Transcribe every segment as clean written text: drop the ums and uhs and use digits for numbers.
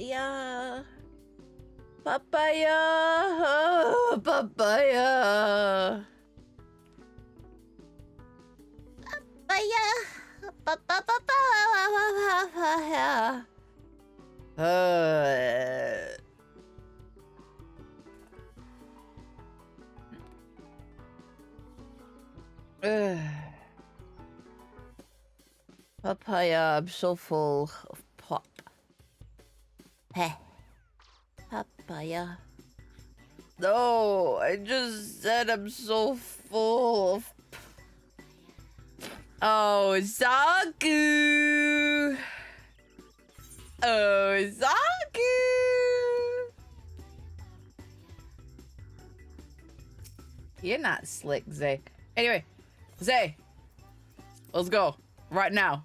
Yeah. Papaya. Oh, papaya. Papaya. Papaya. Papaya, I'm so full of pop. Heh. Papaya. No, I just said I'm so full of... Oh, Zaku! Oh, Zaku! You're not slick, Zay. Anyway, Zay, let's go right now.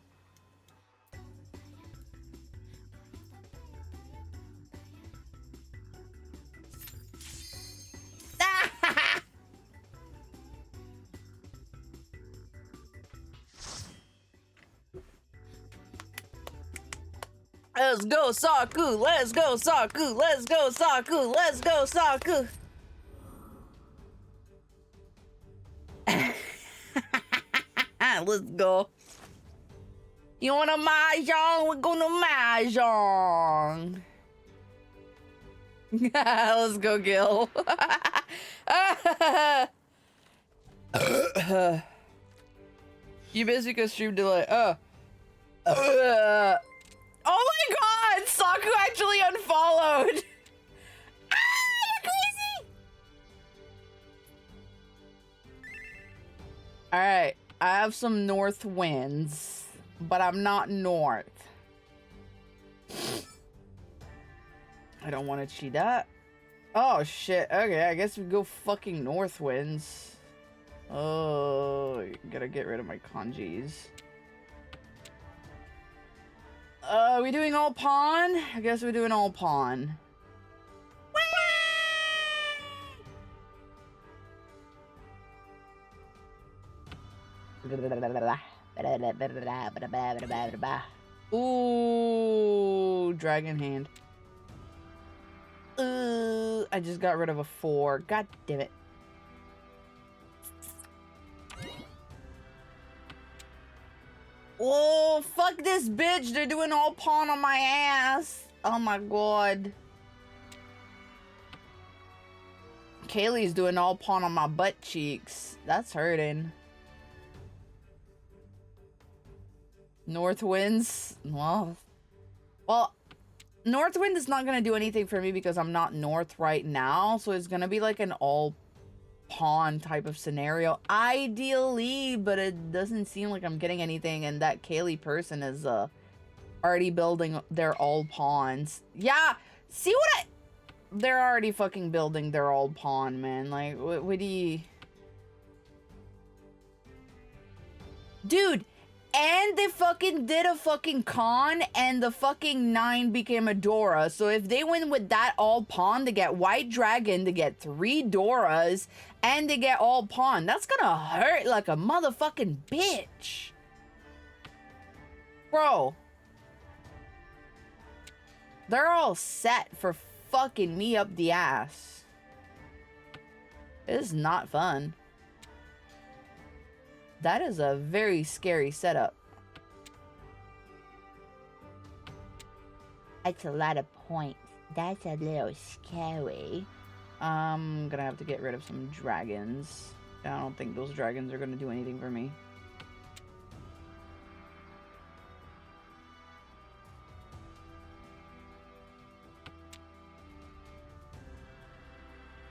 Let's go, Saku! Let's go, Saku! Let's go, Saku! Let's go, Saku! Let's go. You want a mahjong? We're gonna mahjong. Let's go, Gil. You basically streamed delay. Oh my god! Saku actually unfollowed! Ah, you're crazy! Alright, I have some north winds, but I'm not north. I don't want to cheat that. Oh shit, okay, I guess we go fucking north winds. Oh, gotta get rid of my kanjis. We doing all pawn? I guess we're doing all pawn. Ooh, dragon hand. I just got rid of a 4. God damn it. Oh, fuck this bitch. They're doing all pawn on my ass. Oh my god. Kaylee's doing all pawn on my butt cheeks. That's hurting. North winds. Well, north wind is not going to do anything for me because I'm not north right now. So it's going to be like an all pawn type of scenario ideally, but it doesn't seem like I'm getting anything, and that Kaylee person is already building their all pawns. Yeah, see what they're already fucking building their all pawn, man. Like, what do you... Dude, and they fucking did a fucking con, and the fucking 9 became a Dora. So if they win with that all pawn, they get white dragon, they get 3 Doras, and they get all pawn. That's gonna hurt like a motherfucking bitch. Bro. They're all set for fucking me up the ass. This is not fun. That is a very scary setup. That's a lot of points. That's a little scary. I'm gonna have to get rid of some dragons. I don't think those dragons are gonna do anything for me.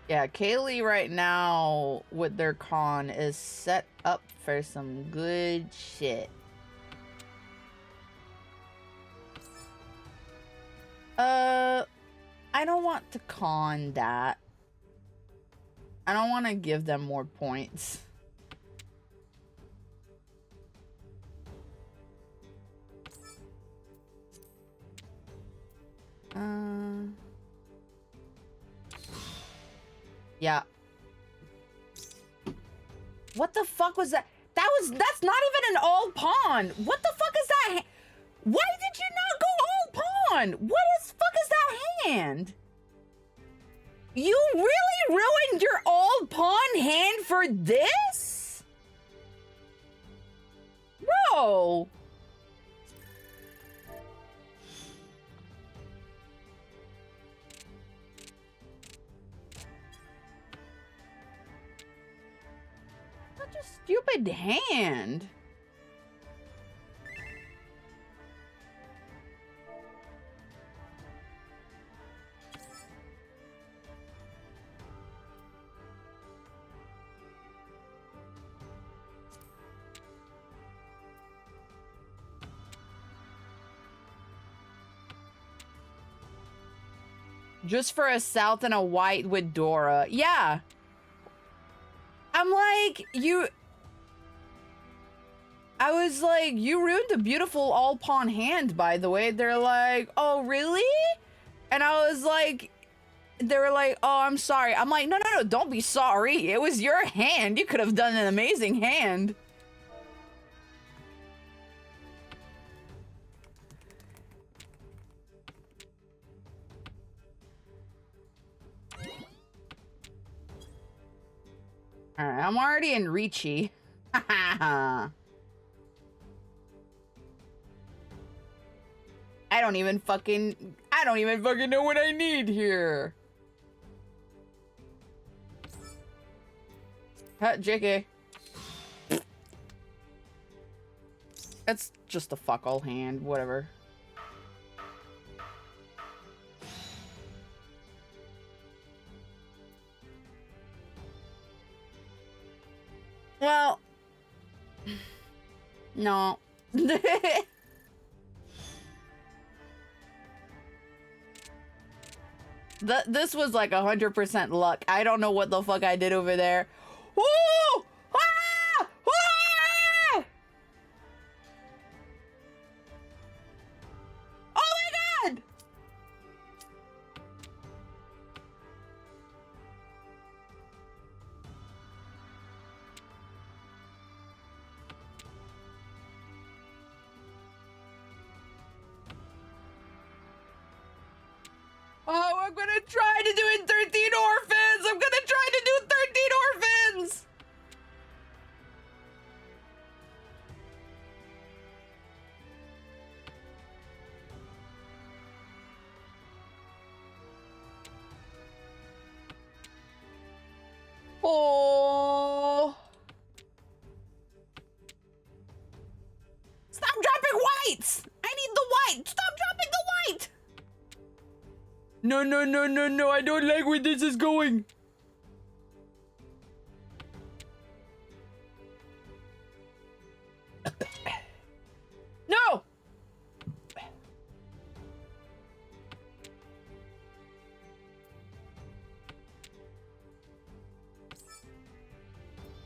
Yeah, Kaylee right now with their con is set up for some good shit. I don't want to con that. I don't want to give them more points. Yeah. What the fuck was that? That's not even an all pawn. What the fuck is that? Why did you not go all pawn? What is fuck is that hand? You really ruined your all pawn hand for this? Bro. Such a stupid hand. Just for a south and a white with Dora. Yeah. I'm like, I was like, you ruined a beautiful all pawn hand, by the way. They're like, oh, really? And I was like, they were like, oh, I'm sorry. I'm like, no, don't be sorry. It was your hand. You could have done an amazing hand. Alright, I'm already in Ricci. I don't even fucking know what I need here. JK. That's just a fuck all hand, whatever. Well, no. This was like 100% luck. I don't know what the fuck I did over there. Woo! Ah! Ah! Oh my god! Oh, I'm gonna try to do it 13 orphans! I'm gonna try to do 13 orphans! Oh! Stop dropping whites! I need the white! Stop dropping the white! No, I don't like where this is going. No!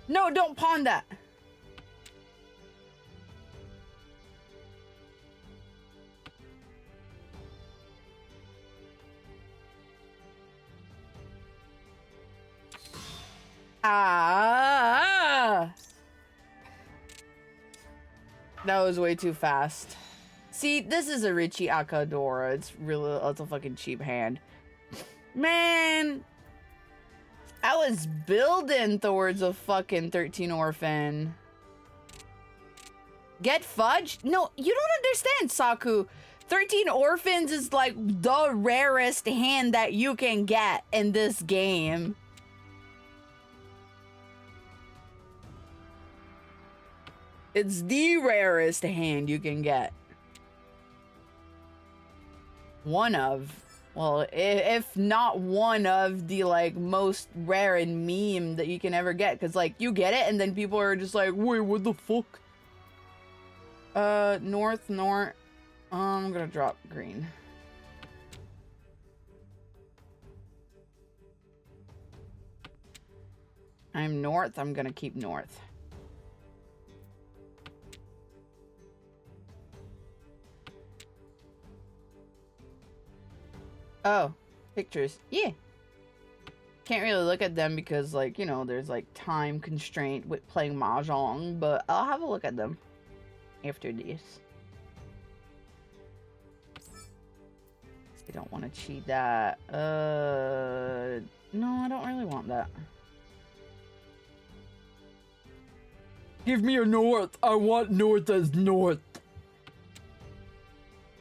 No, don't pawn that. Ah! That was way too fast. See, this is a Ricci Akadora. It's a fucking cheap hand. Man! I was building towards a fucking 13 orphan. Get fudge? No, you don't understand, Saku. 13 orphans is like the rarest hand that you can get in this game. It's the rarest hand you can get. One of. Well, if not one of the, like, most rare and meme that you can ever get. Because, like, you get it, and then people are just like, wait, what the fuck? North. I'm gonna drop green. I'm north. I'm gonna keep north. Oh, pictures. Yeah. Can't really look at them because, like, you know, there's, like, time constraint with playing Mahjong, but I'll have a look at them after this. I don't want to cheat that. No, I don't really want that. Give me a north. I want north as north.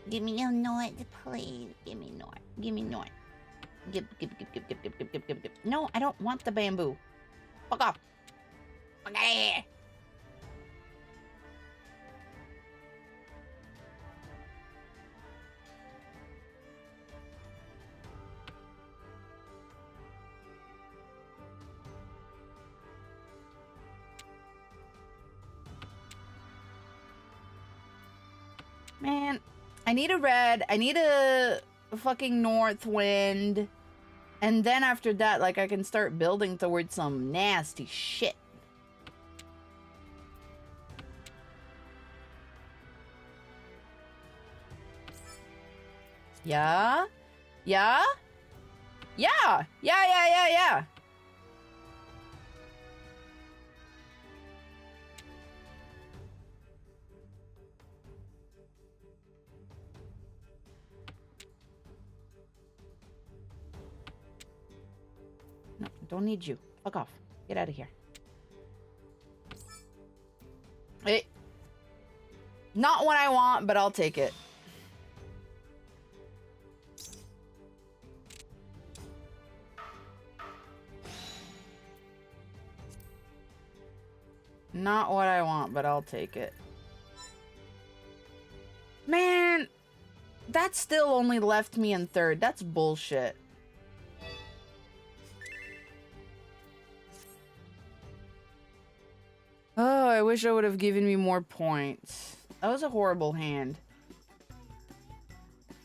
Give me a north, please. Give me north. Give me north. Give. No, I don't want the bamboo. Fuck off. Fuck out of here. Man, I need a red. I need a fucking north wind. And then after that, like, I can start building towards some nasty shit. Yeah? Yeah? Yeah! Yeah. No, don't need you. Fuck off. Get out of here. Hey. Not what I want, but I'll take it. Not what I want, but I'll take it. Man, that still only left me in third. That's bullshit. Oh, I wish I would have given me more points. That was a horrible hand.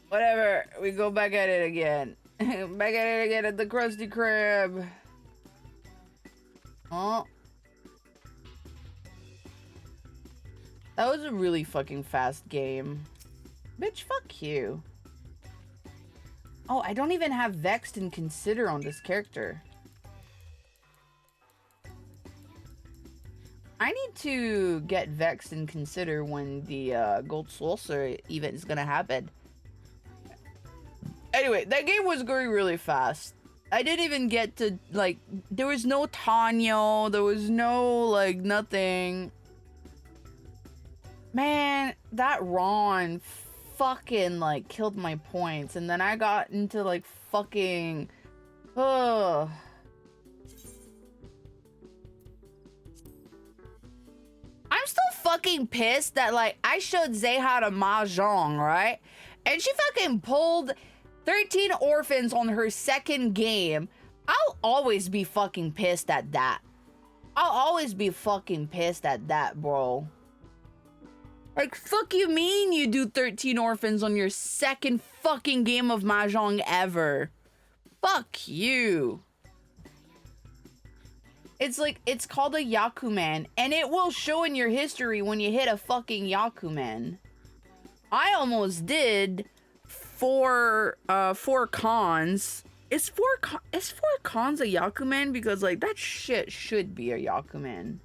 Whatever, we go back at it again. Back at it again at the Krusty Krab. Oh. That was a really fucking fast game. Bitch, fuck you. Oh, I don't even have Vexed and Consider on this character. I need to get Vexed and Consider when the Gold Saucer event is gonna happen. Anyway, that game was going really fast. I didn't even get to, like, there was no Tanyo, there was no, like, nothing. Man, that Ron fucking, like, killed my points, and then I got into, like, fucking... Ugh. I'm still fucking pissed that, like, I showed Zay how to mahjong, right? And she fucking pulled 13 orphans on her second game. I'll always be fucking pissed at that. I'll always be fucking pissed at that, bro. Like, fuck you mean you do 13 orphans on your second fucking game of mahjong ever? Fuck you. It's like, it's called a Yakuman, and it will show in your history when you hit a fucking Yakuman. I almost did four cons. Is four cons a Yakuman? Because, like, that shit should be a Yakuman.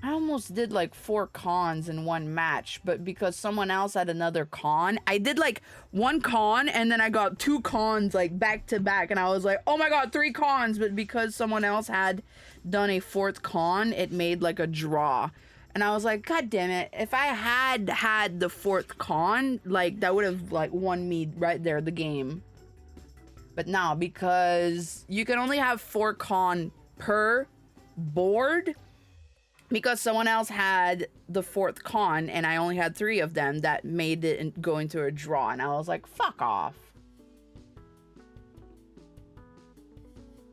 I almost did like 4 cons in one match, but because someone else had another con, I did like 1 con and then I got 2 cons like back to back, and I was like, oh my god, 3 cons, but because someone else had done a 4th con, it made like a draw. And I was like, god damn it, if I had had the 4th con, like that would have like won me right there the game. But now, because you can only have 4 con per board, because someone else had the 4th con and I only had 3 of them, that made it go into a draw, and I was like, fuck off.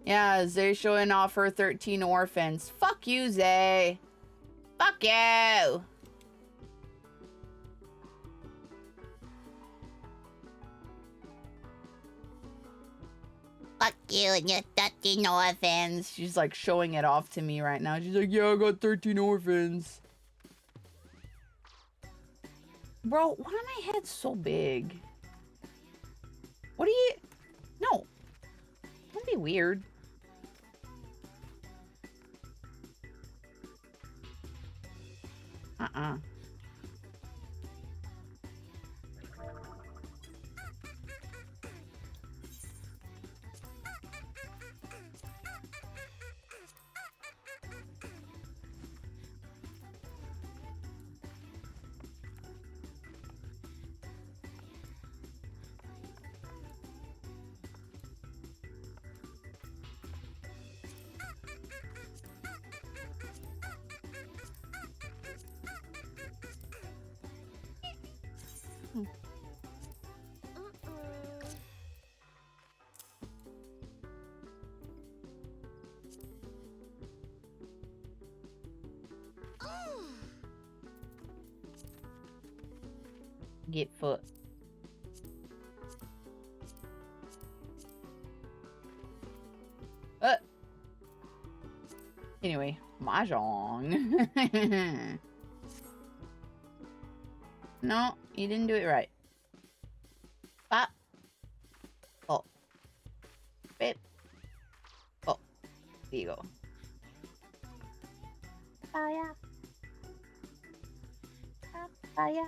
Yeah, Zay showing off her 13 orphans. Fuck you, Zay. Fuck you. Fuck you and your 13 orphans. She's like showing it off to me right now. She's like, yeah, I got 13 orphans. Bro, why are my heads so big? What are you... No. Don't be weird. Get foot. Anyway, mahjong. No, you didn't do it right. Pop. Oh. Bip. Oh. There you go. Papaya. Papaya.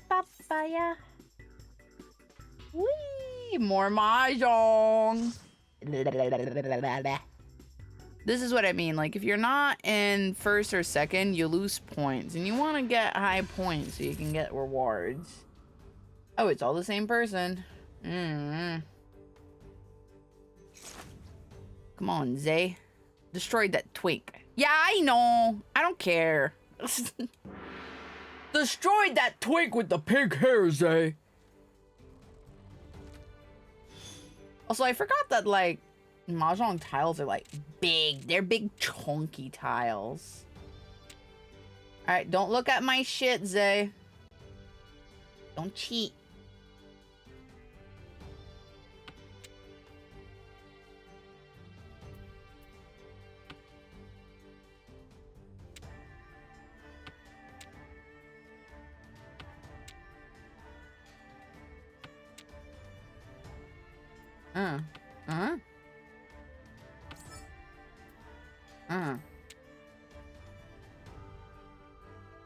Papaya. Whee! More mahjong. This is what I mean. Like, if you're not in first or second, you lose points. And you want to get high points so you can get rewards. Oh, it's all the same person. Come on, Zay. Destroyed that twink. Yeah, I know. I don't care. Destroyed that twink with the pink hair, Zay. Also, I forgot that, like, mahjong tiles are, like, big. They're big, chunky tiles. Alright, don't look at my shit, Zay. Don't cheat.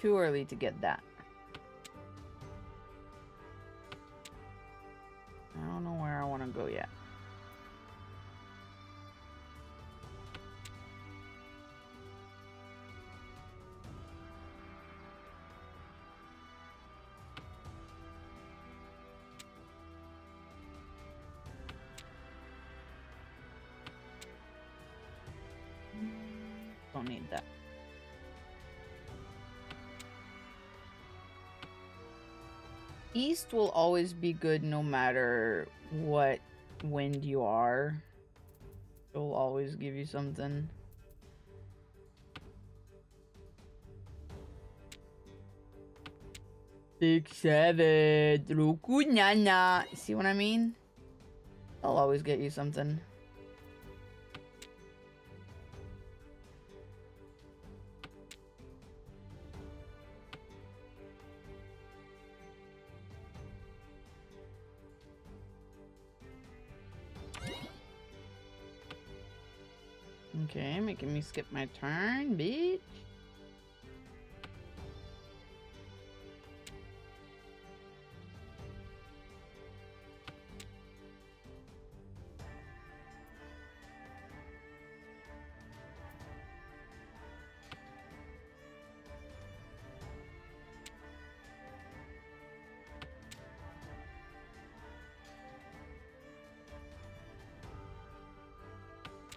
Too early to get that. I don't know where I want to go yet. Don't need that. East will always be good no matter what wind you are. It'll always give you something. XIV. Roku nana. See what I mean? They'll always get you something. Okay, making me skip my turn, bitch.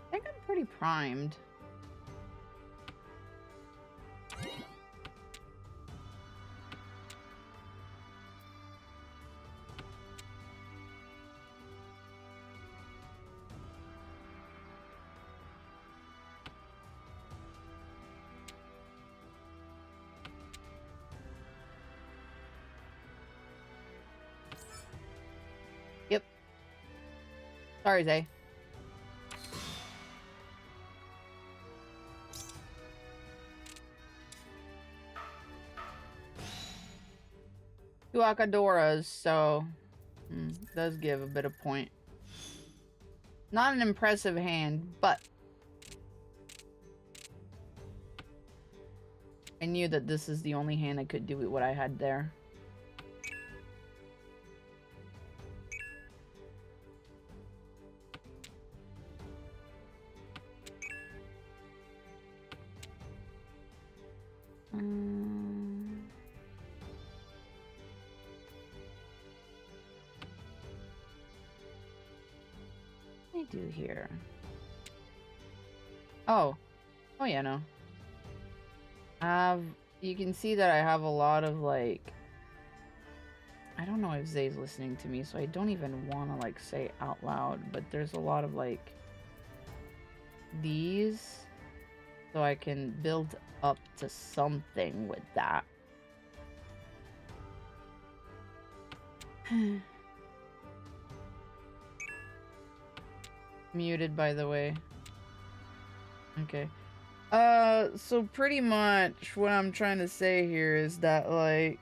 I think I'm pretty primed. Yep. Sorry, Zay. Two Akadoras, so does give a bit of point. Not an impressive hand, but I knew that this is the only hand I could do with what I had there. What do I do here? Oh yeah, no. You can see that I have a lot of like I don't know if Zay's listening to me, so I don't even want to like say out loud, but there's a lot of like these, so I can build up to something with that. Muted, by the way. Okay. So pretty much what I'm trying to say here is that, like,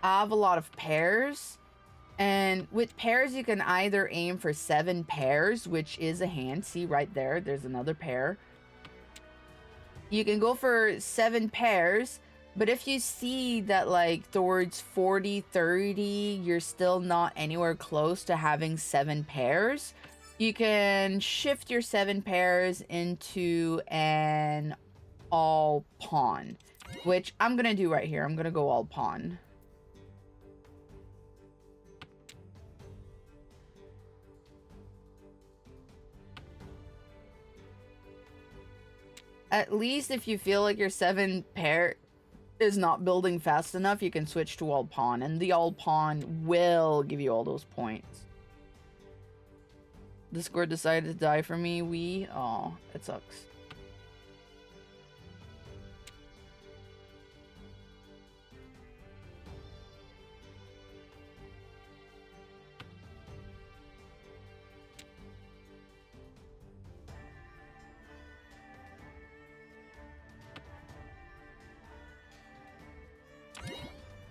I have a lot of pairs, and with pairs you can either aim for 7 pairs, which is a hand. See right there, there's another pair. You can go for 7 pairs, but if you see that like towards 40, 30, you're still not anywhere close to having 7 pairs, you can shift your 7 pairs into an all pawn, which I'm gonna do right here. I'm gonna go all pawn. At least if you feel like your 7 pair is not building fast enough, you can switch to all pawn, and the all pawn will give you all those points. Discord decided to die for me. Oh, it sucks.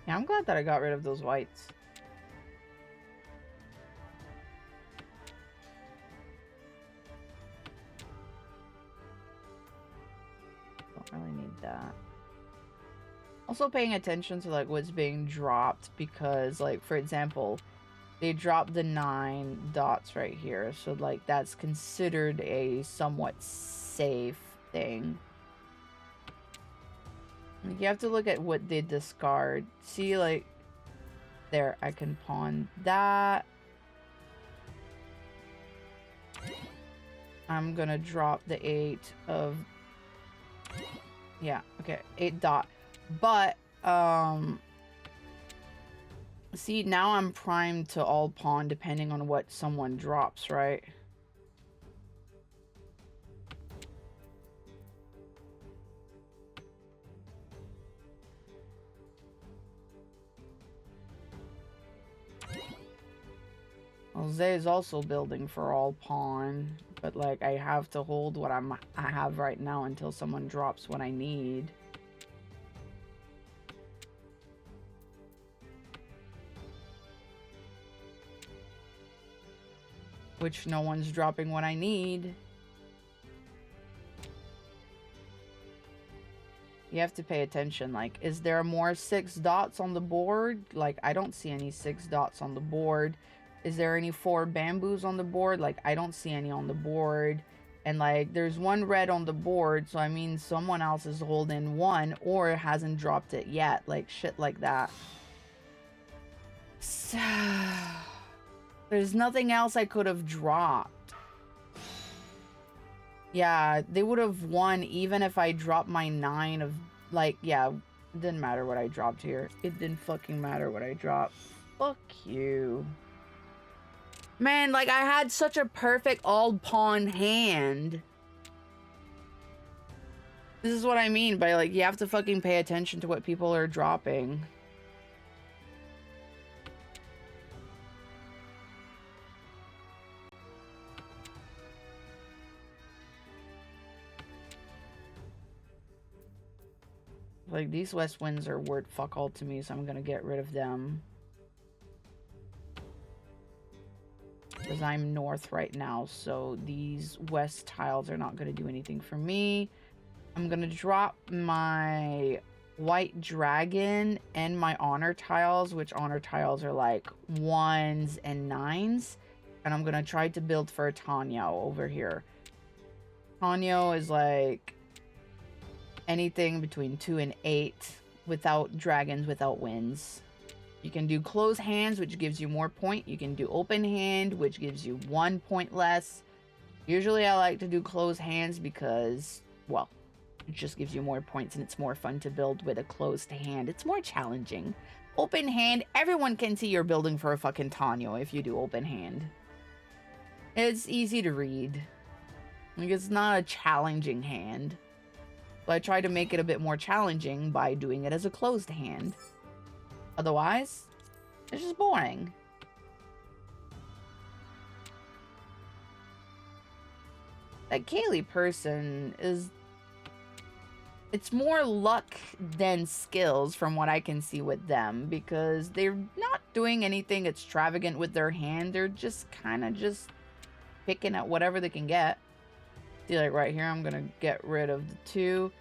Yeah, I'm glad that I got rid of those whites. Don't really need that. Also paying attention to like what's being dropped, because like, for example, they dropped the 9 dots right here, so like that's considered a somewhat safe thing. Like, you have to look at what they discard. See, like, there, I can pawn that. I'm gonna drop the 8 of... Yeah, okay, 8 dot. But, see, now I'm primed to all pawn depending on what someone drops, right? Jose is also building for all pawn, but like I have to hold what I have right now until someone drops what I need. Which no one's dropping what I need. You have to pay attention. Like, is there more 6 dots on the board? Like, I don't see any 6 dots on the board. Is there any 4 bamboos on the board? Like, I don't see any on the board. And like, there's 1 red on the board, so I mean someone else is holding 1 or hasn't dropped it yet. Like, shit like that. So, there's nothing else I could have dropped. Yeah, they would have won even if I dropped my 9 of... Like, yeah, it didn't matter what I dropped here. It didn't fucking matter what I dropped. Fuck you. Man, like, I had such a perfect all-pawn hand. This is what I mean by, like, you have to fucking pay attention to what people are dropping. Like, these west winds are worth fuck all to me, so I'm gonna get rid of them. Because I'm north right now, so these west tiles are not going to do anything for me. I'm going to drop my white dragon and my honor tiles, which honor tiles are like 1s and 9s. And I'm going to try to build for Tanyo over here. Tanyo is like anything between 2 and 8 without dragons, without winds. You can do closed hands, which gives you more point. You can do open hand, which gives you 1 point less. Usually I like to do closed hands because, well, it just gives you more points and it's more fun to build with a closed hand. It's more challenging. Open hand, everyone can see you're building for a fucking Tanyo if you do open hand. It's easy to read. Like, it's not a challenging hand. So I try to make it a bit more challenging by doing it as a closed hand. Otherwise, it's just boring. That Kaylee person is... It's more luck than skills from what I can see with them, because they're not doing anything extravagant with their hand. They're just kind of just picking at whatever they can get. See, like right here, I'm going to get rid of the 2.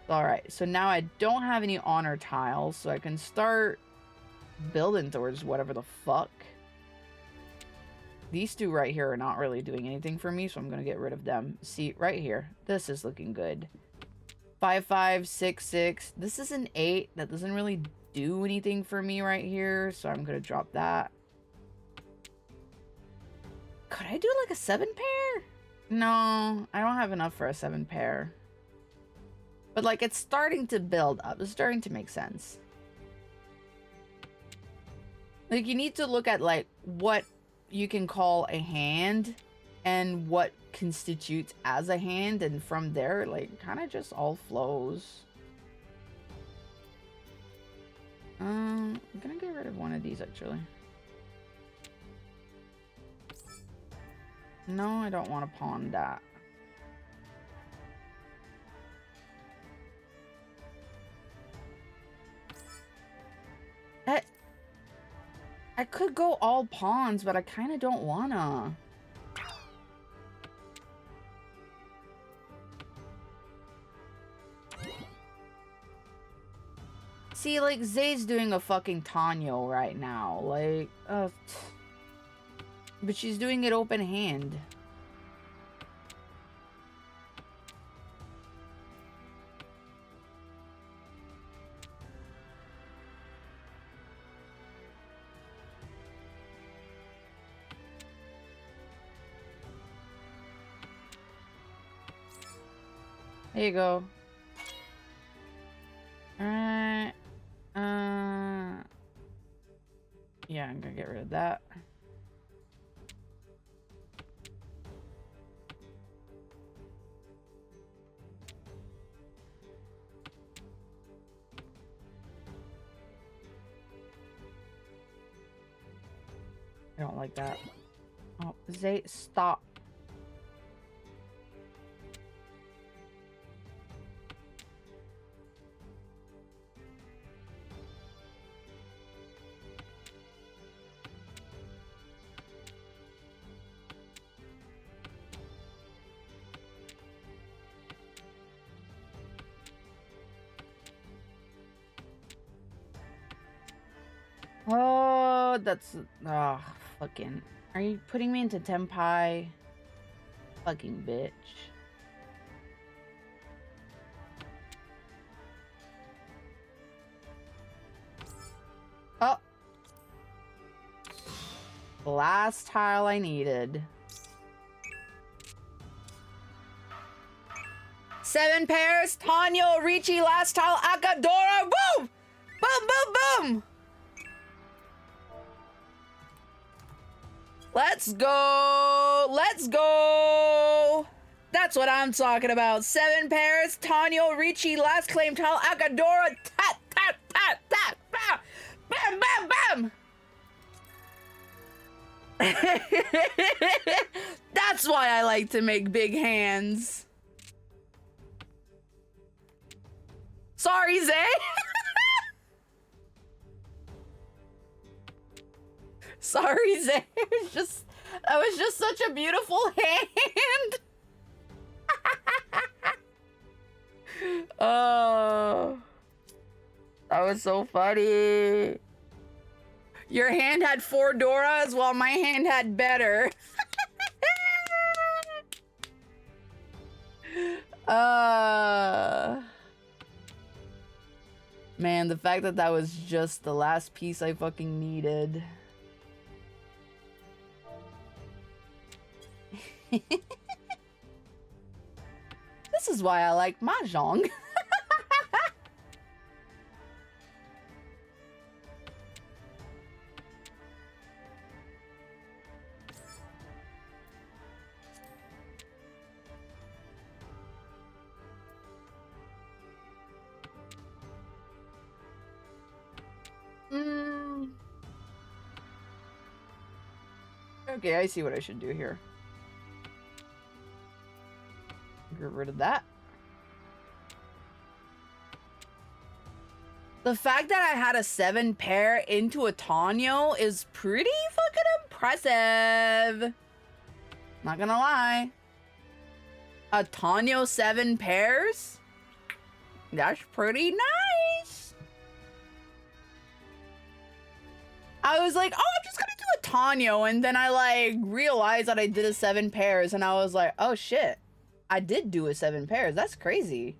All right, so now I don't have any honor tiles, so I can start building towards whatever the fuck. These 2 right here are not really doing anything for me, so I'm going to get rid of them. See, right here, this is looking good. 5, 5, 6, 6. This is an 8. That doesn't really do anything for me right here, so I'm going to drop that. Could I do like a 7 pair? No, I don't have enough for a 7 pair. But like, it's starting to build up. It's starting to make sense. Like, you need to look at like what you can call a hand and what constitutes as a hand, and from there, like, kind of just all flows. I'm gonna get rid of one of these actually. No, I don't want to pawn that. I could go all pawns, but I kind of don't wanna. See, like, Zay's doing a fucking Tanyo right now. Like, but she's doing it open hand. There you go. Alright. Yeah, I'm gonna get rid of that. I don't like that. Oh, Zay, stop. Oh, that's... Oh, fucking... Are you putting me into Tempai? Fucking bitch. Oh! The last tile I needed. 7 pairs, Tanyo, Ricci, last tile, Akadora, boom! Boom, boom, boom! Let's go! Let's go! That's what I'm talking about. 7 pairs, Tanyo, Ricci, last claim tile, Akadora, tat, tat, tat, tat, bam! Bam, bam, bam! That's why I like to make big hands. Sorry, Zay. Sorry, Zay. That was just such a beautiful hand. Oh, that was so funny. Your hand had 4 Doras while my hand had better. Man, the fact that that was just the last piece I fucking needed. This is why I like Mahjong. Okay, I see what I should do here. Get rid of that. The fact that I had a 7 pair into a Tonyo is pretty fucking impressive. Not gonna lie. A Tonyo 7 pairs? That's pretty nice. I was like, oh, I'm just gonna do a Tonyo, and then I like realized that I did a 7 pairs, and I was like, oh shit. I did do a 7 pairs. That's crazy.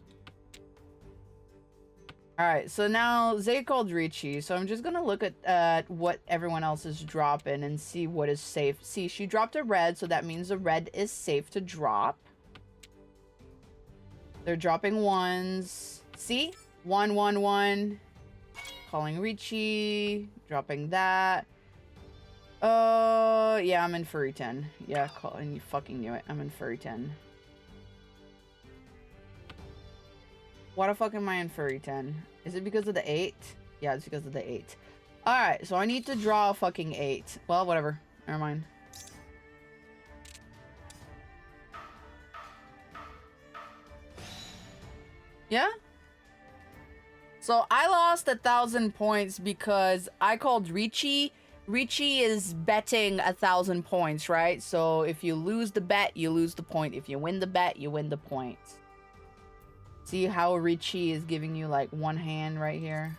Alright, so now Zay called Ricci, so I'm just gonna look at what everyone else is dropping and see what is safe. See, she dropped a red, so that means the red is safe to drop. They're dropping ones. See? 1, 1, 1. Calling Ricci. Dropping that. Yeah, I'm in Furry 10. Yeah, and you fucking knew it. I'm in Furry 10. Why the fuck am I in Furry 10? Is it because of the 8? Yeah, it's because of the 8. Alright, so I need to draw a fucking 8. Well, whatever. Never mind. Yeah? So I lost 1,000 points because I called Ricci. Ricci is betting 1,000 points, right? So if you lose the bet, you lose the point. If you win the bet, you win the points. See how Ricci is giving you like one hand right here?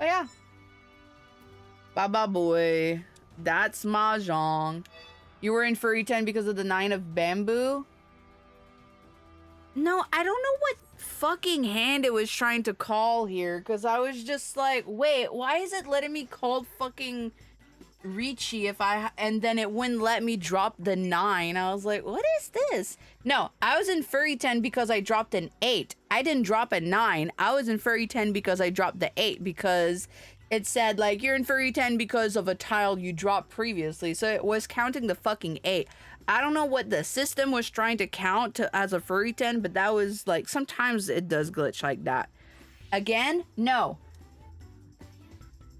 Oh yeah. Baba boy. That's Mahjong. You were in Furry 10 because of the 9 of bamboo? No, I don't know what fucking hand it was trying to call here. Because I was just like, wait, why is it letting me call fucking Ricci if and then it wouldn't let me drop the 9. I was like, what is this? No, I was in Furry 10 because I dropped an 8. I didn't drop a 9. I was in Furry 10 because I dropped the 8 because it said like you're in Furry 10 because of a tile you dropped previously. So it was counting the fucking 8. I don't know what the system was trying to count as a Furry 10, but that was like, sometimes it does glitch like that. Again, no.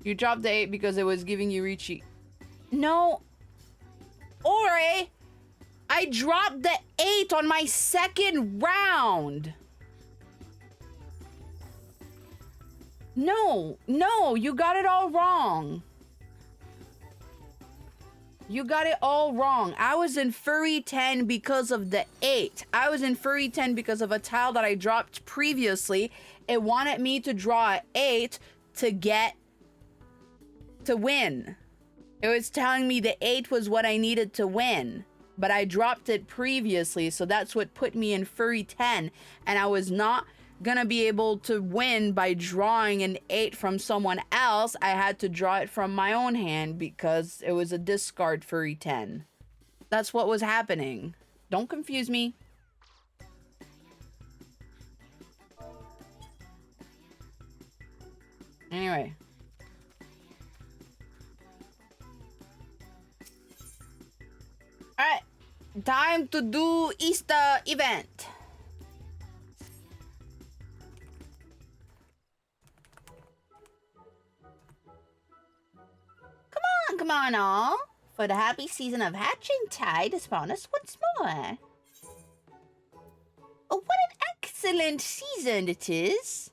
You dropped the 8 because it was giving you Ricci. No. Ore, I dropped the 8 on my second round. No, you got it all wrong. You got it all wrong. I was in Furry 10 because of the 8. I was in Furry 10 because of a tile that I dropped previously. It wanted me to draw an 8 to win. It was telling me the 8 was what I needed to win. But I dropped it previously, so that's what put me in Furry 10. And I was not gonna be able to win by drawing an 8 from someone else. I had to draw it from my own hand because it was a discard Furry 10. That's what was happening. Don't confuse me. Anyway. Alright. Time to do Easter event. Come on, all. For the happy season of hatching tide to spawn us once more. Oh, what an excellent season it is.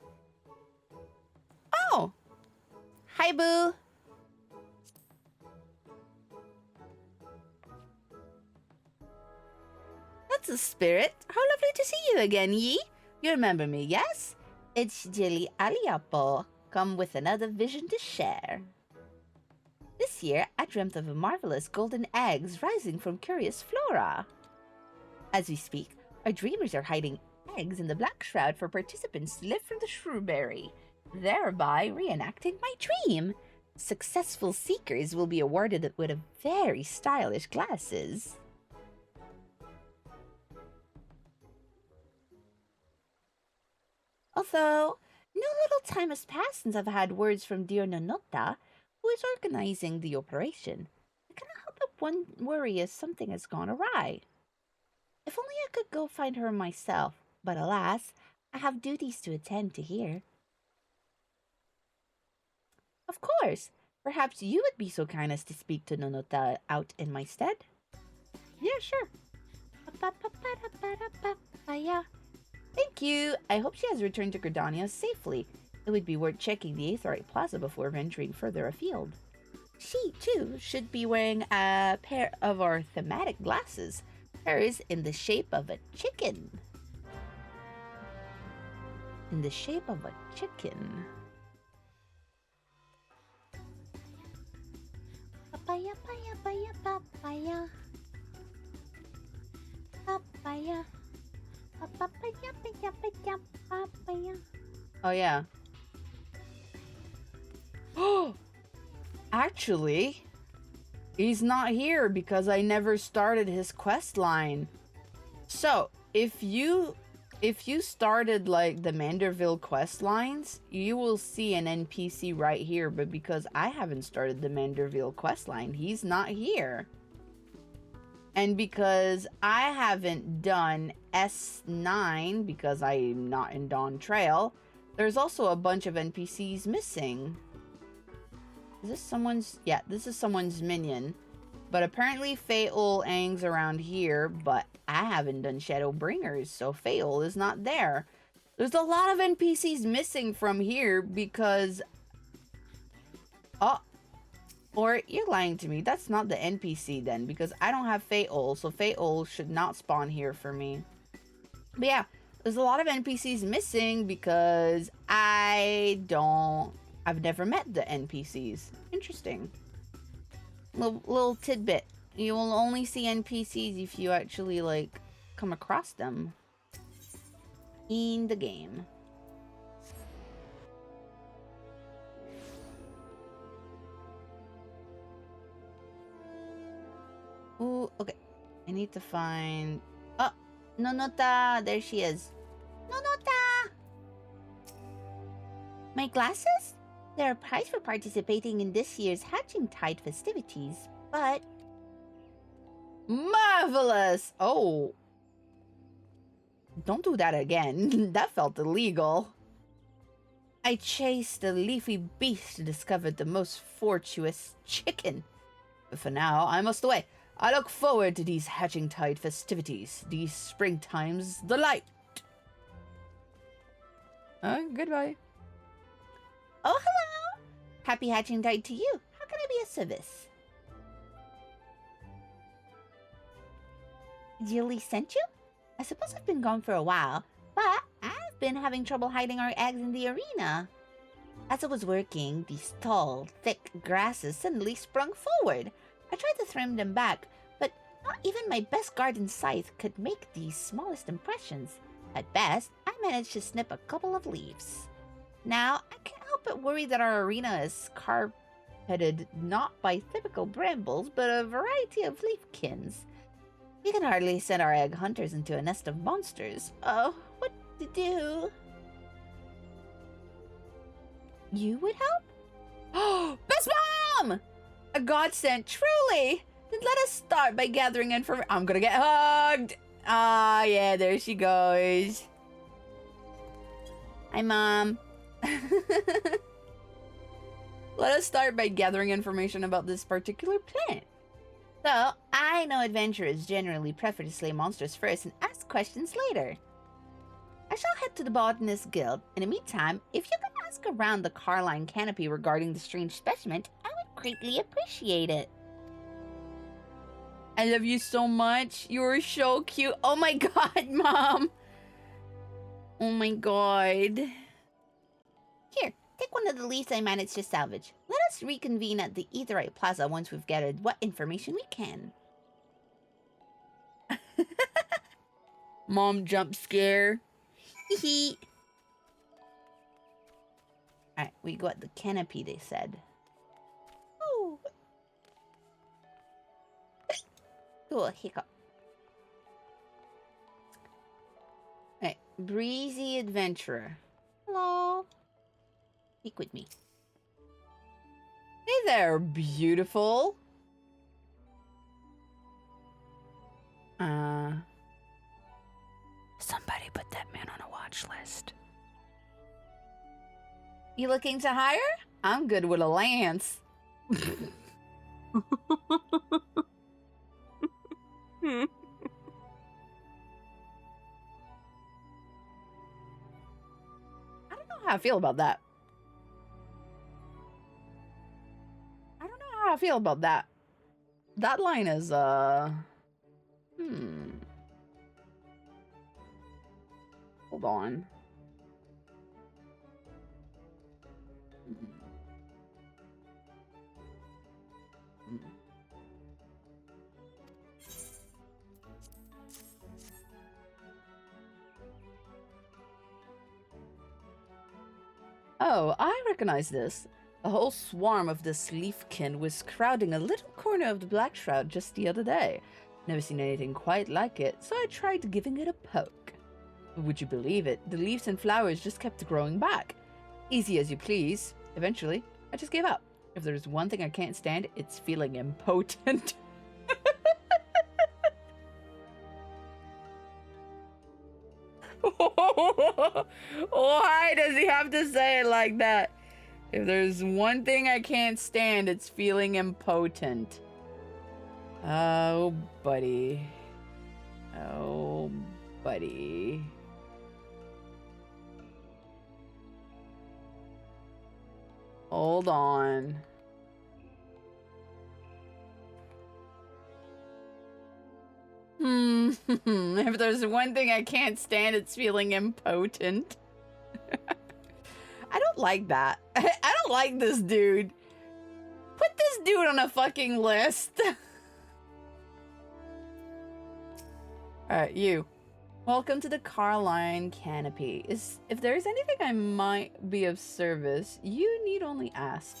Oh. Hi, boo. That's a spirit. How lovely to see you again, Yi. You remember me, yes? It's Jilly Aliapo, come with another vision to share. This year, I dreamt of marvelous golden eggs rising from curious flora. As we speak, our dreamers are hiding eggs in the black shroud for participants to lift from the shrewberry, thereby reenacting my dream. Successful seekers will be awarded with a very stylish glasses. Although, no little time has passed since I've had words from dear Nonota, who is organizing the operation. I cannot help but worry as something has gone awry. If only I could go find her myself, but alas, I have duties to attend to here. Of course, Perhaps you would be so kind as to speak to Nonota out in my stead? Yeah, sure. Thank you. I hope she has returned to Gridania safely. It would be worth checking the Aetheryte Plaza before venturing further afield. She, too, should be wearing a pair of our thematic glasses. Hers in the shape of a chicken. In the shape of a chicken. Papaya, papaya, papaya. Papaya. Papaya, papaya, papaya. Oh, yeah. Oh, actually, he's not here because I never started his quest line. So, if you started like the Manderville quest lines, you will see an NPC right here, but because I haven't started the Manderville quest line, he's not here. And because I haven't done S9 because I'm not in Dawn Trail, there's also a bunch of NPCs missing. Is this someone's? Yeah, this is someone's minion. But apparently Fael hangs around here, but I haven't done Shadowbringers, so Fael is not there. There's a lot of NPCs missing from here because... Oh, or you're lying to me. That's not the NPC then, because I don't have Fael, so Fael should not spawn here for me. But yeah, there's a lot of NPCs missing because I've never met the NPCs. Interesting. Little tidbit. You will only see NPCs if you actually, like, come across them in the game. Ooh, okay. I need to find... Oh, Nonota! There she is. Nonota! My glasses? They're a prize for participating in this year's Hatching Tide festivities, but... Marvelous! Oh. Don't do that again. That felt illegal. I chased a leafy beast to discover the most fortuitous chicken. But for now, I must away. I look forward to these Hatching Tide festivities, these springtime's delight. Goodbye. Oh, hello! Happy Hatching Tide to you. How can I be of service? Julie sent you? I suppose I've been gone for a while, but I've been having trouble hiding our eggs in the arena. As I was working, these tall, thick grasses suddenly sprung forward. I tried to trim them back, but not even my best garden scythe could make the smallest impressions. At best, I managed to snip a couple of leaves. Now, I can't help but worry that our arena is carpeted not by typical brambles, but a variety of leafkins. We can hardly send our egg hunters into a nest of monsters. Oh, what to do? You would help? Oh, Best Mom! A godsend, truly! Then let us start by gathering information. I'm gonna get hugged! Ah, yeah, there she goes. Hi, Mom. Let us start by gathering information about this particular plant. So, I know adventurers generally prefer to slay monsters first and ask questions later. I shall head to the Botanist Guild. In the meantime, if you can ask around the Carline canopy regarding the strange specimen, I would greatly appreciate it. I love you so much. You're so cute. Oh my god, Mom. Oh my god. Here, take one of the leaves I managed to salvage. Let us reconvene at the Aetheryte Plaza once we've gathered what information we can. Mom jump scare. Hee. Alright, we got the canopy, they said. Oh. Cool, hiccup. Alright, Breezy Adventurer. Hello. Speak with me. Hey there, beautiful. Somebody put that man on a watch list. You looking to hire? I'm good with a lance. I don't know how I feel about that. I don't know how I feel about that. That line is, hold on. Oh, I recognize this. A whole swarm of this leafkin was crowding a little corner of the Black Shroud just the other day. Never seen anything quite like it, so I tried giving it a poke. Would you believe it? The leaves and flowers just kept growing back. Easy as you please. Eventually, I just gave up. If there's one thing I can't stand, it's feeling impotent. Why does he have to say it like that? If there's one thing I can't stand, it's feeling impotent. Oh, buddy. Oh, buddy. Hold on. If there's one thing I can't stand, it's feeling impotent. I don't like that. I don't like this dude. Put this dude on a fucking list. Alright, you. Welcome to the Carline Canopy. If there's anything I might be of service, you need only ask.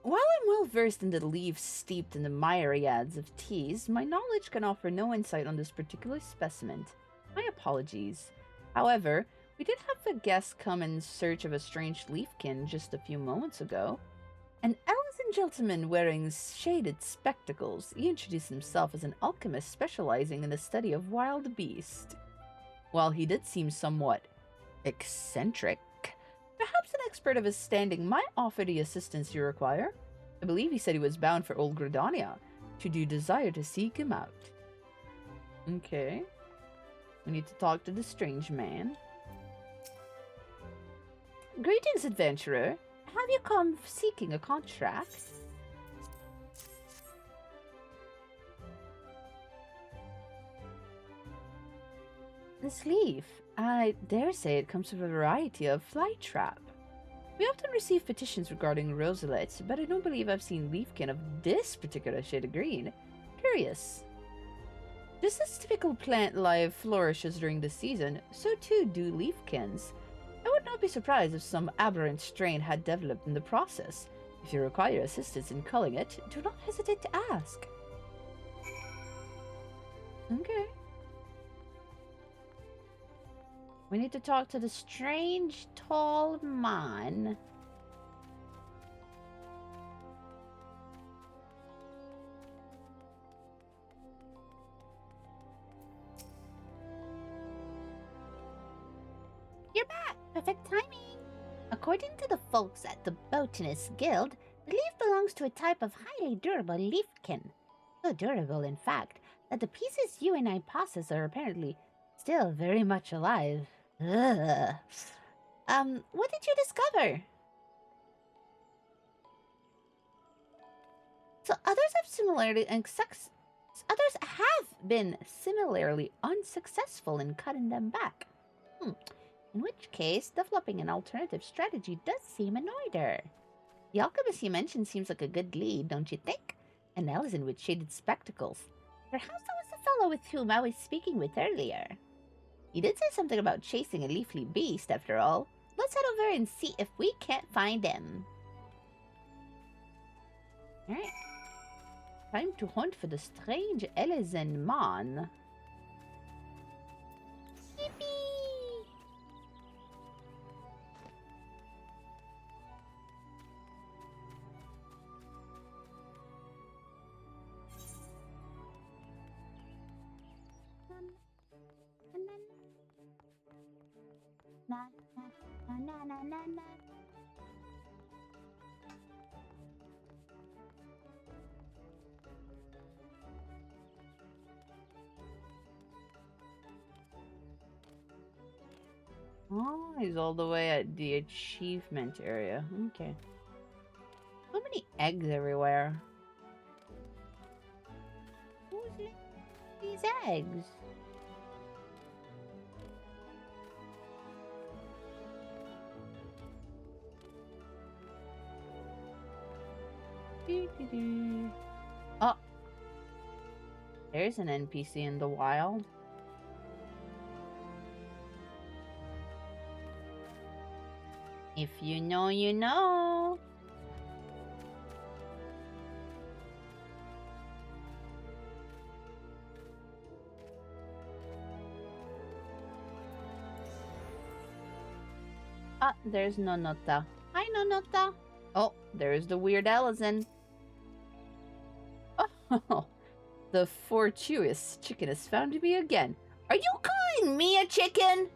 While I'm well versed in the leaves steeped in the myriads of teas, my knowledge can offer no insight on this particular specimen. My apologies. However, we did have a guest come in search of a strange leafkin just a few moments ago. An elven gentleman wearing shaded spectacles. He introduced himself as an alchemist specializing in the study of wild beasts. While he did seem somewhat eccentric, perhaps an expert of his standing might offer the assistance you require. I believe he said he was bound for Old Gridania. Should you desire to seek him out? Okay. We need to talk to the strange man. Greetings, adventurer. Have you come seeking a contract? This leaf, I dare say it comes from a variety of flytrap. We often receive petitions regarding rosalettes, but I don't believe I've seen leafkin of this particular shade of green. Curious. Just as typical plant life flourishes during the season, so too do leafkins. I would not be surprised if some aberrant strain had developed in the process. If you require assistance in culling it, do not hesitate to ask. Okay. We need to talk to the strange tall man. You're back! Perfect timing! According to the folks at the Botanist Guild, the leaf belongs to a type of highly durable leafkin. So durable, in fact, that the pieces you and I possess are apparently still very much alive. Ugh. What did you discover? So others have been similarly unsuccessful in cutting them back. In which case, developing an alternative strategy does seem in order. The alchemist you mentioned seems like a good lead, don't you think? An Elzen with shaded spectacles. Perhaps that was the fellow with whom I was speaking with earlier. He did say something about chasing a leafy beast, after all. Let's head over and see if we can't find him. Alright. Time to hunt for the strange Elzen man. Yippee! Na na na na na na. Oh, he's all the way at the achievement area. Okay. So many eggs everywhere. Who's laying these eggs? Doo-doo-doo. Oh, there's an NPC in the wild. If you know, you know. Ah, there's Nonota. Hi, Nonota. Oh, there's the weird Ellison. Oh, the fortuitous chicken has found me again. Are you calling me a chicken?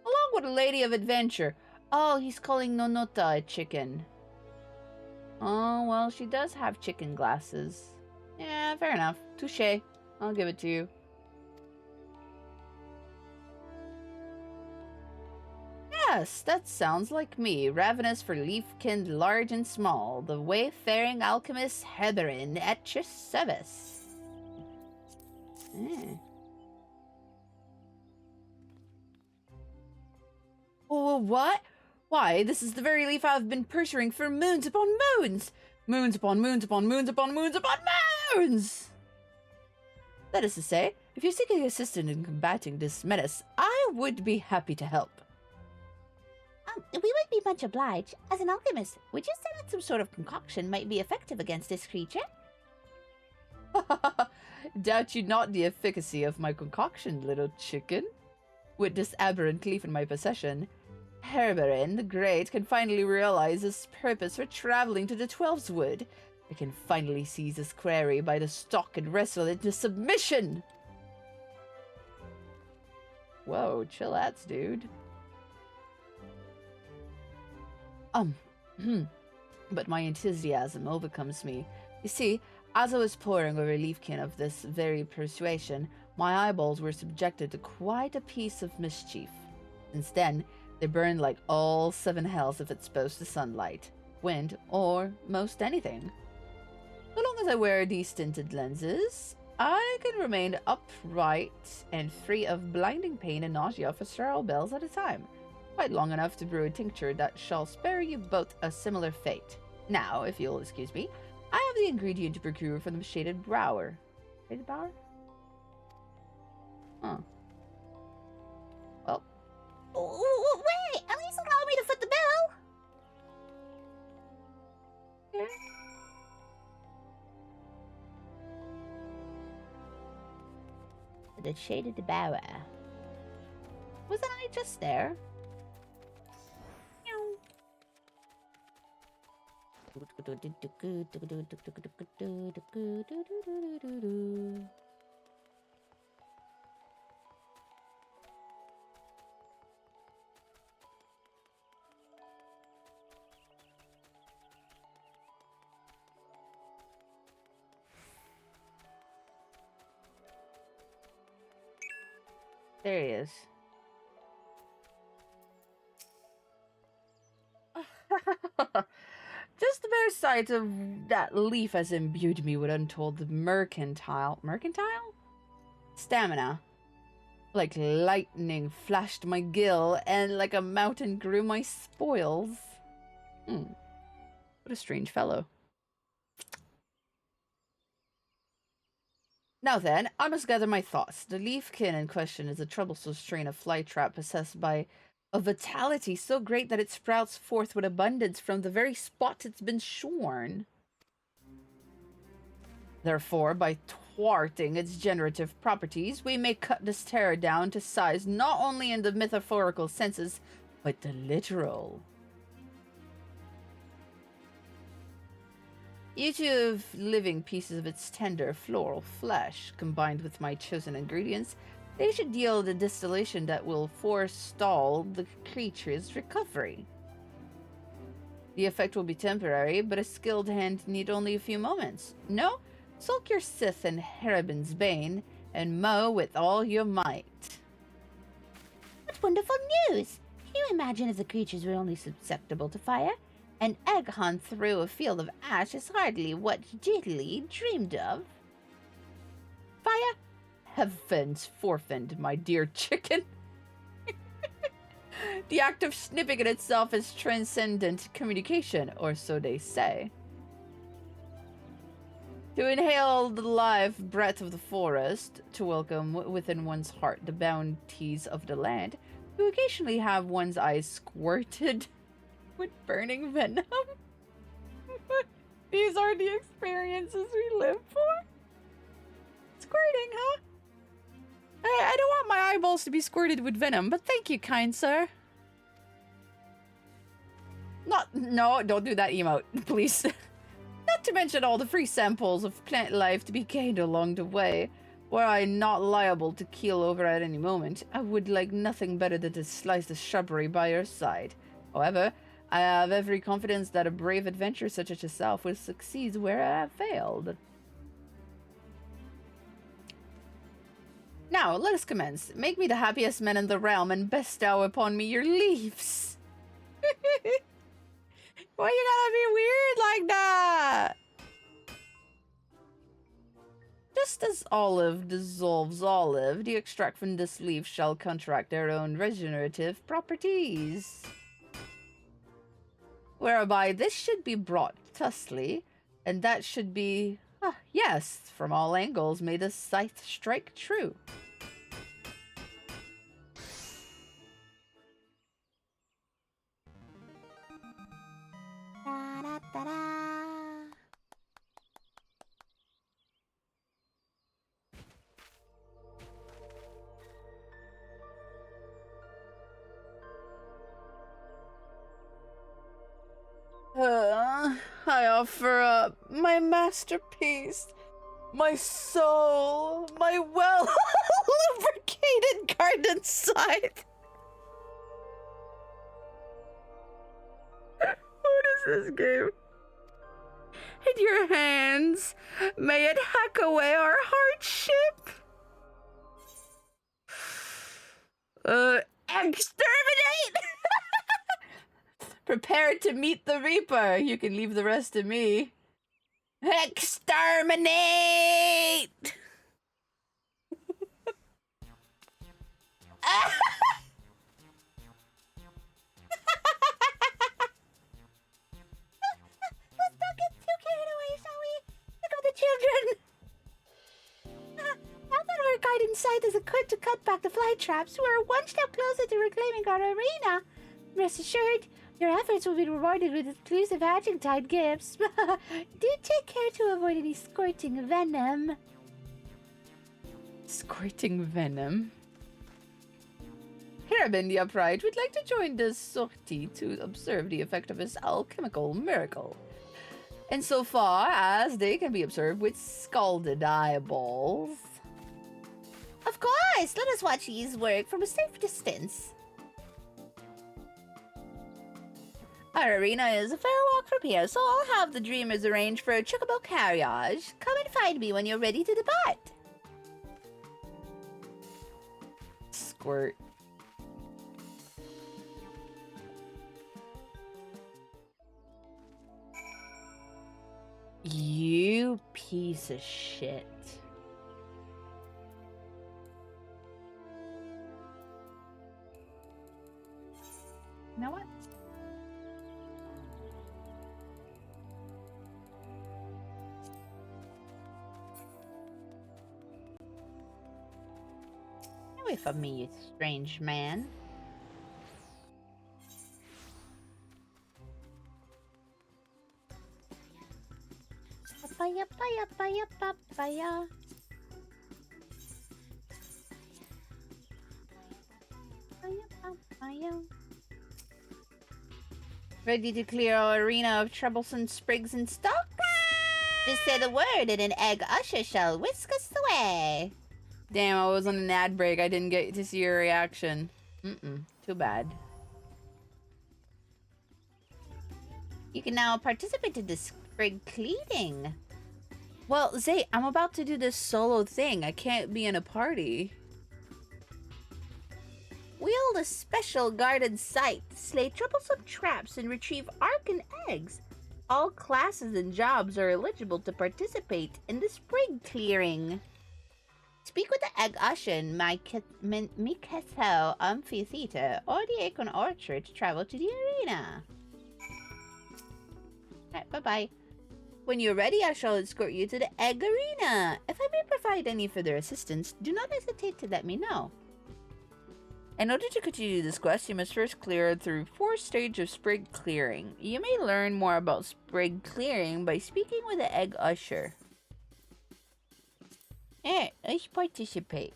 Along with a lady of adventure. Oh, he's calling Nonota a chicken. Oh, well, she does have chicken glasses. Yeah, fair enough. Touché. I'll give it to you. Yes, that sounds like me, ravenous for leafkin large and small, the wayfaring alchemist Heberin at your service. Oh, what? Why, this is the very leaf I've been pursuing for moons upon moons! Moons upon moons upon moons upon moons upon moons! That is to say, if you're seeking assistance in combating this menace, I would be happy to help. We would be much obliged. As an alchemist, would you say that some sort of concoction might be effective against this creature? Doubt you not the efficacy of my concoction, little chicken. With this aberrant leaf in my possession, Herberin the Great can finally realize his purpose for traveling to the Twelves Wood. I can finally seize his quarry by the stalk and wrestle it into submission! Whoa, chillax, dude. But my enthusiasm overcomes me. You see, as I was poring over leafkin of this very persuasion, my eyeballs were subjected to quite a piece of mischief. Since then, they burn like all seven hells if exposed to sunlight, wind, or most anything. So long as I wear these tinted lenses, I can remain upright and free of blinding pain and nausea for several bells at a time. Quite long enough to brew a tincture that shall spare you both a similar fate. Now, if you'll excuse me, I have the ingredient to procure from the shaded brower. Shaded brower? Huh. Well. Oh, wait! At least allow me to foot the bill! Okay. The shaded bower. Wasn't I just there? There he is. Just the bare sight of that leaf has imbued me with untold mercantile stamina. Like lightning flashed my gill, and like a mountain grew my spoils. What a strange fellow. Now then, I must gather my thoughts. The leafkin in question is a troublesome strain of flytrap possessed by a vitality so great that it sprouts forth with abundance from the very spot it's been shorn. Therefore, by thwarting its generative properties, we may cut this terror down to size not only in the metaphorical senses, but the literal. Each of living pieces of its tender floral flesh, combined with my chosen ingredients, They should yield a distillation that will forestall the creature's recovery. The effect will be temporary, but a skilled hand need only a few moments. No? Sulk your Sith in Harabin's Bane, and mow with all your might. What wonderful news! Can you imagine if the creatures were only susceptible to fire? An egg hunt through a field of ash is hardly what Jiggly dreamed of. Fire? Heavens forfend, my dear chicken. The act of sniffing in itself is transcendent communication, or so they say. To inhale the live breath of the forest, to welcome within one's heart the bounties of the land, to occasionally have one's eyes squirted with burning venom. These are the experiences we live for. Squirting, huh? I don't want my eyeballs to be squirted with venom, but thank you, kind sir. No, don't do that emote, please. Not to mention all the free samples of plant life to be gained along the way. Were I not liable to keel over at any moment, I would like nothing better than to slice the shrubbery by your side. However, I have every confidence that a brave adventurer such as yourself will succeed where I have failed. Now, let us commence. Make me the happiest man in the realm and bestow upon me your leaves. Why you gotta be weird like that? Just as olive dissolves olive, the extract from this leaf shall counteract their own regenerative properties. Whereby this should be brought thusly, and that should be... yes, from all angles may the scythe strike true. I offer up my masterpiece, my soul, my well-lubricated garden scythe. What is this game? In your hands, may it hack away our hardship. Exterminate! Prepare to meet the Reaper. You can leave the rest to me. Exterminate! Let's not get too carried away, shall we? Look at the children! Now that our guidance scythe is equipped to cut back the fly traps, we're one step closer to reclaiming our arena. Rest assured, your efforts will be rewarded with exclusive hatching-tide gifts. Do take care to avoid any squirting venom. Squirting venom? Harabin the Upright would like to join the sortie to observe the effect of his alchemical miracle. Insofar as they can be observed with scalded eyeballs. Of course! Let us watch these work from a safe distance. Our arena is a fair walk from here, so I'll have the dreamers arrange for a chocobo carriage. Come and find me when you're ready to depart. Squirt. You piece of shit. You know what? Get away from me, you strange man. Papaya, papaya, papaya, papaya. Ready to clear our arena of troublesome sprigs and stalks? Just say the word and an egg usher shall whisk us away. Damn, I was on an ad break. I didn't get to see your reaction. Too bad. You can now participate in this sprig cleaning. Well, Zay, I'm about to do this solo thing. I can't be in a party. Wield a special guarded site, slay troublesome traps, and retrieve arcan eggs. All classes and jobs are eligible to participate in the sprig clearing. Speak with the egg usher in Miketo Amphitheater or the Acorn Orchard to travel to the arena. Alright, bye-bye. When you're ready, I shall escort you to the egg arena. If I may provide any further assistance, do not hesitate to let me know. In order to continue this quest, you must first clear through 4 stages of sprig clearing. You may learn more about sprig clearing by speaking with the egg usher. Let's participate.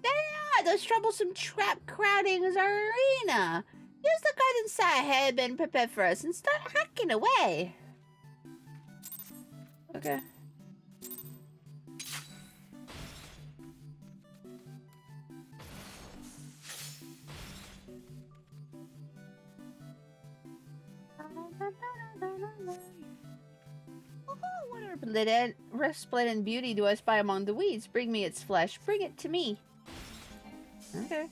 There are those troublesome trap crowding our arena. Use the garden site had been prepared for us and start hacking away. Okay. What resplendent beauty do I spy among the weeds? Bring me its flesh. Bring it to me. Okay.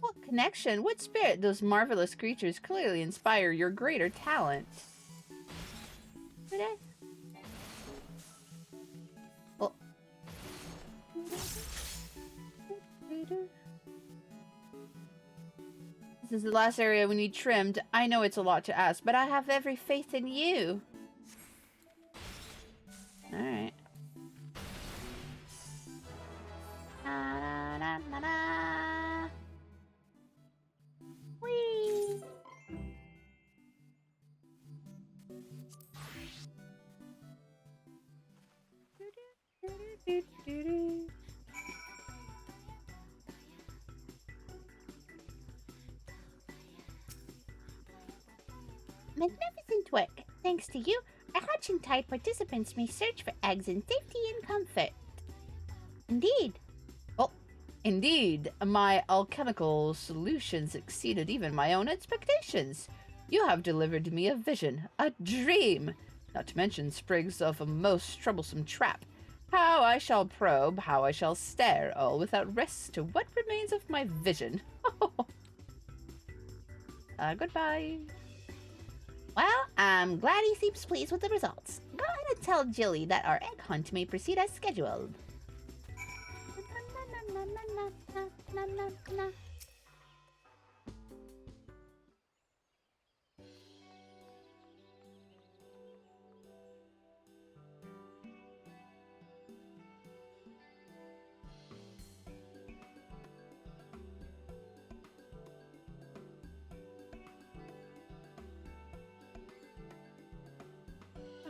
What connection? What spirit? Those marvelous creatures clearly inspire your greater talent. Oh. This is the last area we need trimmed. I know it's a lot to ask, but I have every faith in you. Alright. Na, na, na, na. Whee! Magnificent work. Thanks to you, our hatching tide participants may search for eggs in safety and comfort. Indeed. Oh, indeed. My alchemical solutions exceeded even my own expectations. You have delivered me a vision, a dream, not to mention sprigs of a most troublesome trap. How I shall probe, how I shall stare, all without rest to what remains of my vision. Goodbye. Well, I'm glad he seems pleased with the results. Go ahead and tell Jilly that our egg hunt may proceed as scheduled.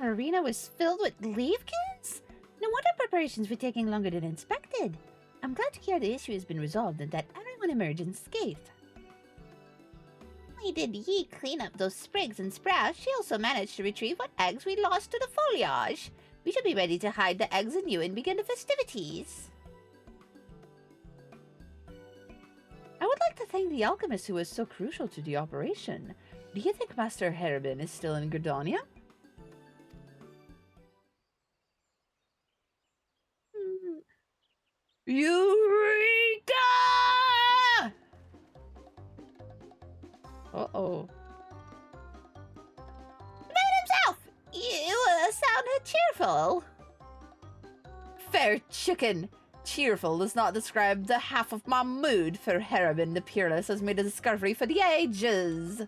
Our arena was filled with leafkins? No wonder preparations were taking longer than expected. I'm glad to hear the issue has been resolved and that everyone emerged unscathed. Not only did Yi clean up those sprigs and sprouts, she also managed to retrieve what eggs we lost to the foliage. We should be ready to hide the eggs anew and begin the festivities. I would like to thank the alchemist who was so crucial to the operation. Do you think Master Herobin is still in Gridania? Eureka! Uh-oh. Man himself! You sounded cheerful. Fair chicken! Cheerful does not describe the half of my mood, for Herobin the Peerless has made a discovery for the ages.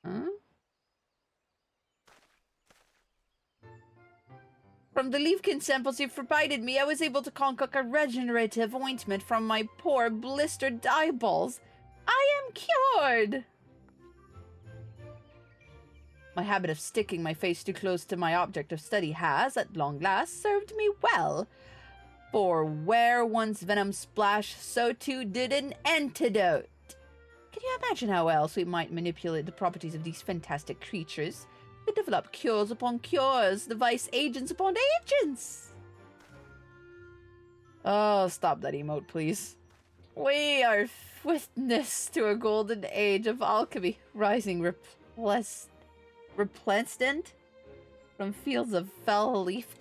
Huh? From the leafkin samples you've provided me, I was able to concoct a regenerative ointment from my poor blistered eyeballs. I am cured! My habit of sticking my face too close to my object of study has, at long last, served me well. For where once venom splashed, so too did an antidote. Can you imagine how else we might manipulate the properties of these fantastic creatures? We could develop cures upon cures, device agents upon agents. Oh, stop that emote, please. We are witness to a golden age of alchemy, rising resplendent from fields of fell leaf.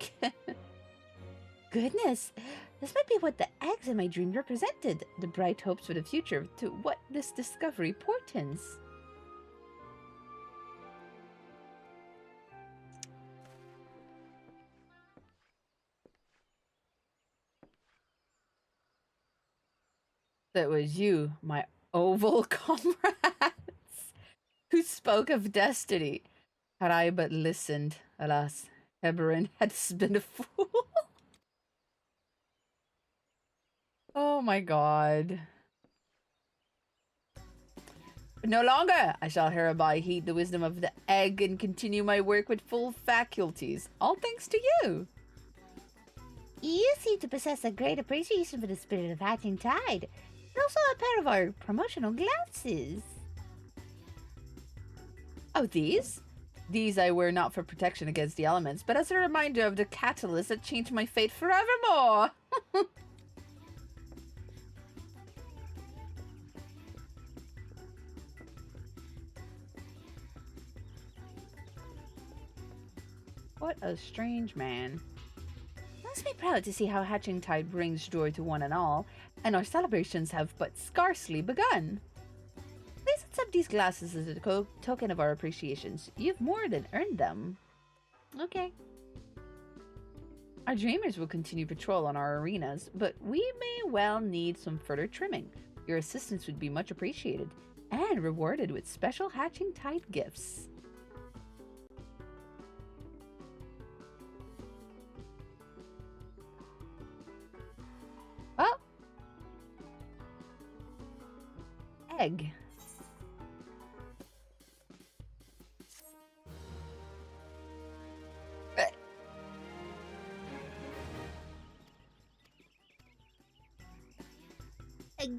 Goodness, this might be what the eggs in my dream represented. The bright hopes for the future to what this discovery portends. That was you, my oval comrades, who spoke of destiny. Had I but listened, alas, Heberin had been a fool. Oh my god. But no longer! I shall hereby heed the wisdom of the egg and continue my work with full faculties. All thanks to you. You seem to possess a great appreciation for the spirit of hatching tide. And also a pair of our promotional glasses. Oh, these? These I wear not for protection against the elements, but as a reminder of the catalyst that changed my fate forevermore. What a strange man. Must be proud to see how hatching tide brings joy to one and all, and our celebrations have but scarcely begun. Please accept these glasses as a token of our appreciations. You've more than earned them. Okay. Our dreamers will continue patrol on our arenas, but we may well need some further trimming. Your assistance would be much appreciated, and rewarded with special hatching tide gifts. Well, egg.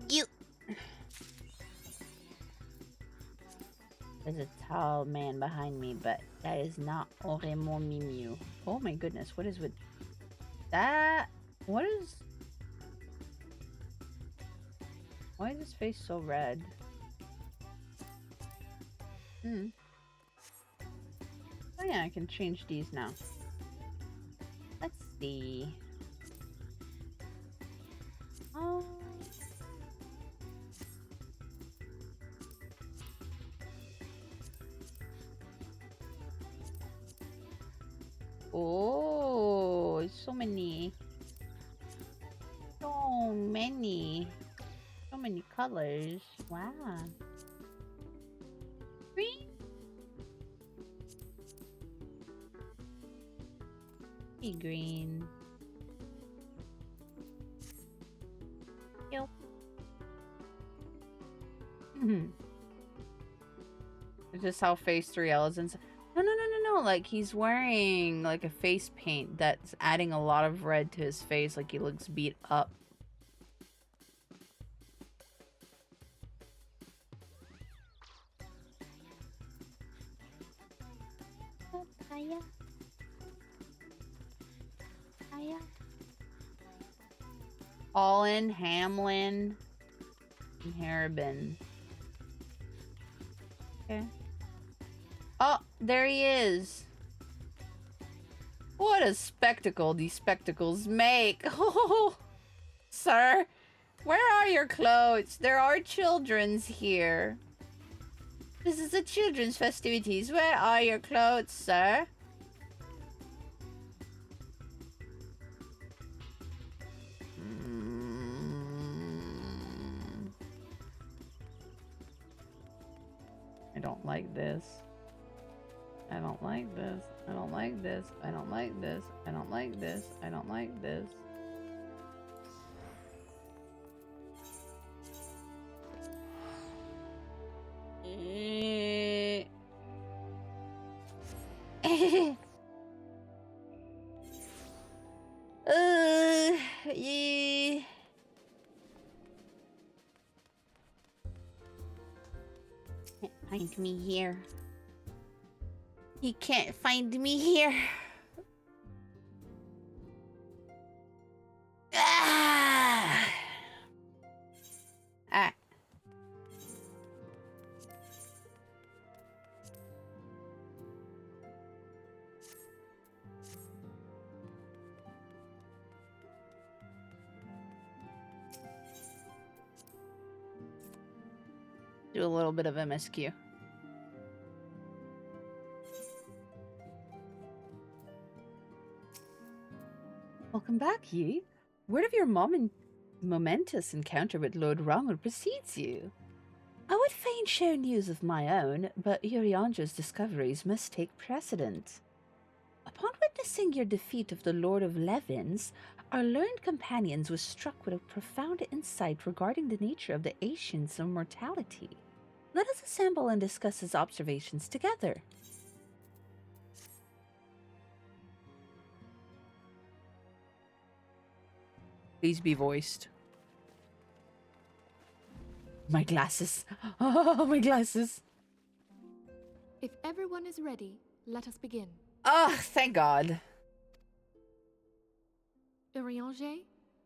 You. There's a tall man behind me, but that is not Oremo Mimiu. Oh my goodness, what is with that? What is... Why is his face so red? Oh yeah, I can change these now. Let's see. Oh. Oh, so many. So many. So many colors. Wow. Green. Green. Yep. It's just how phase 3L is inside. No, like he's wearing like a face paint that's adding a lot of red to his face, like he looks beat up. Allin, Hamlin, and Harabin. Okay. Oh, there he is. What a spectacle these spectacles make. Oh, sir, where are your clothes? There are children's here. This is the children's festivities. Where are your clothes, sir? I don't like this. I don't like this. I don't like this. I don't like this. I don't like this. I don't like this. Yeah. find me here. He can't find me here. Ah! Ah. Do a little bit of MSQ. Welcome back, ye. Word of your momentous encounter with Lord Ronald precedes you. I would fain share news of my own, but Uriandra's discoveries must take precedent. Upon witnessing your defeat of the Lord of Levins, our learned companions were struck with a profound insight regarding the nature of the Asians' immortality. Let us assemble and discuss his observations together. Please be voiced. My glasses. Oh, my glasses. If everyone is ready, let us begin. Ah, thank God. Urianger,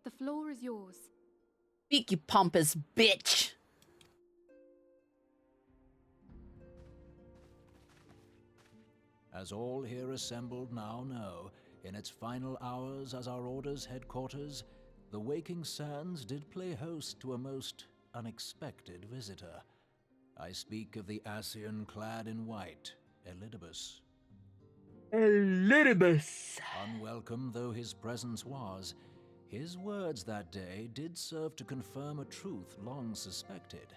the floor is yours. Speak, you pompous bitch. As all here assembled now know, in its final hours as our Order's headquarters, the waking sands did play host to a most unexpected visitor. I speak of the Ascian clad in white, Elidibus. Elidibus. Unwelcome though his presence was, his words that day did serve to confirm a truth long suspected,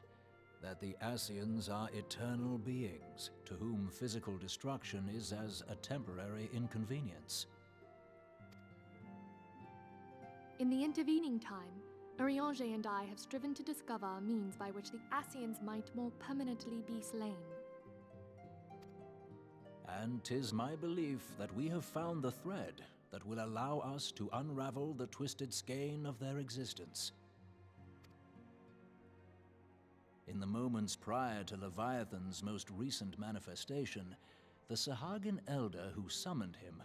that the Ascians are eternal beings, to whom physical destruction is as a temporary inconvenience. In the intervening time, Urianger and I have striven to discover a means by which the Ascians might more permanently be slain. And 'tis my belief that we have found the thread that will allow us to unravel the twisted skein of their existence. In the moments prior to Leviathan's most recent manifestation, the Sahagin elder who summoned him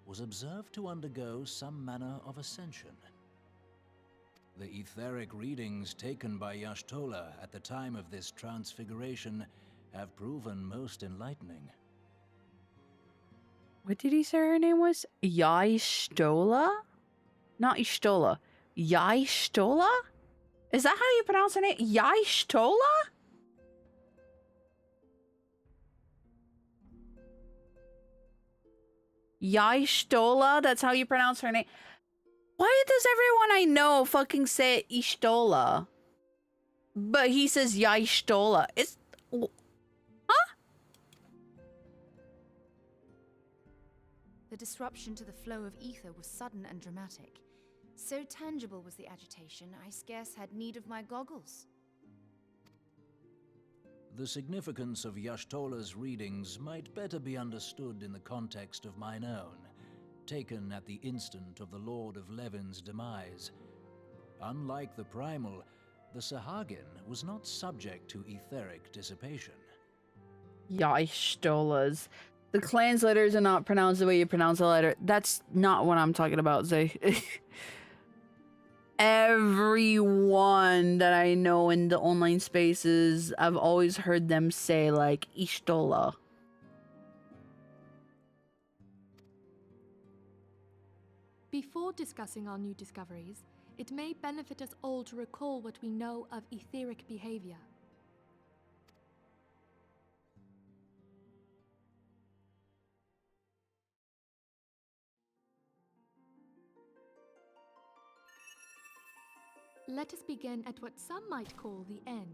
was observed to undergo some manner of ascension. The etheric readings taken by Y'shtola at the time of this transfiguration have proven most enlightening. What did he say her name was? Y'shtola? Not Y'shtola. Y'shtola? Is that how you pronounce her name? Y'shtola? Y'shtola? That's how you pronounce her name? Why does everyone I know fucking say Ishtola? But he says Y'shtola. It's... Huh? The disruption to the flow of ether was sudden and dramatic. So tangible was the agitation, I scarce had need of my goggles. The significance of Y'shtola's readings might better be understood in the context of mine own, taken at the instant of the Lord of Levin's demise. Unlike the Primal, the Sahagin was not subject to etheric dissipation. Y'shtolas. The clan's letters are not pronounced the way you pronounce a letter. That's not what I'm talking about, Zay. Everyone that I know in the online spaces, I've always heard them say, like, Ishtola. Before discussing our new discoveries, it may benefit us all to recall what we know of etheric behavior. Let us begin at what some might call the end.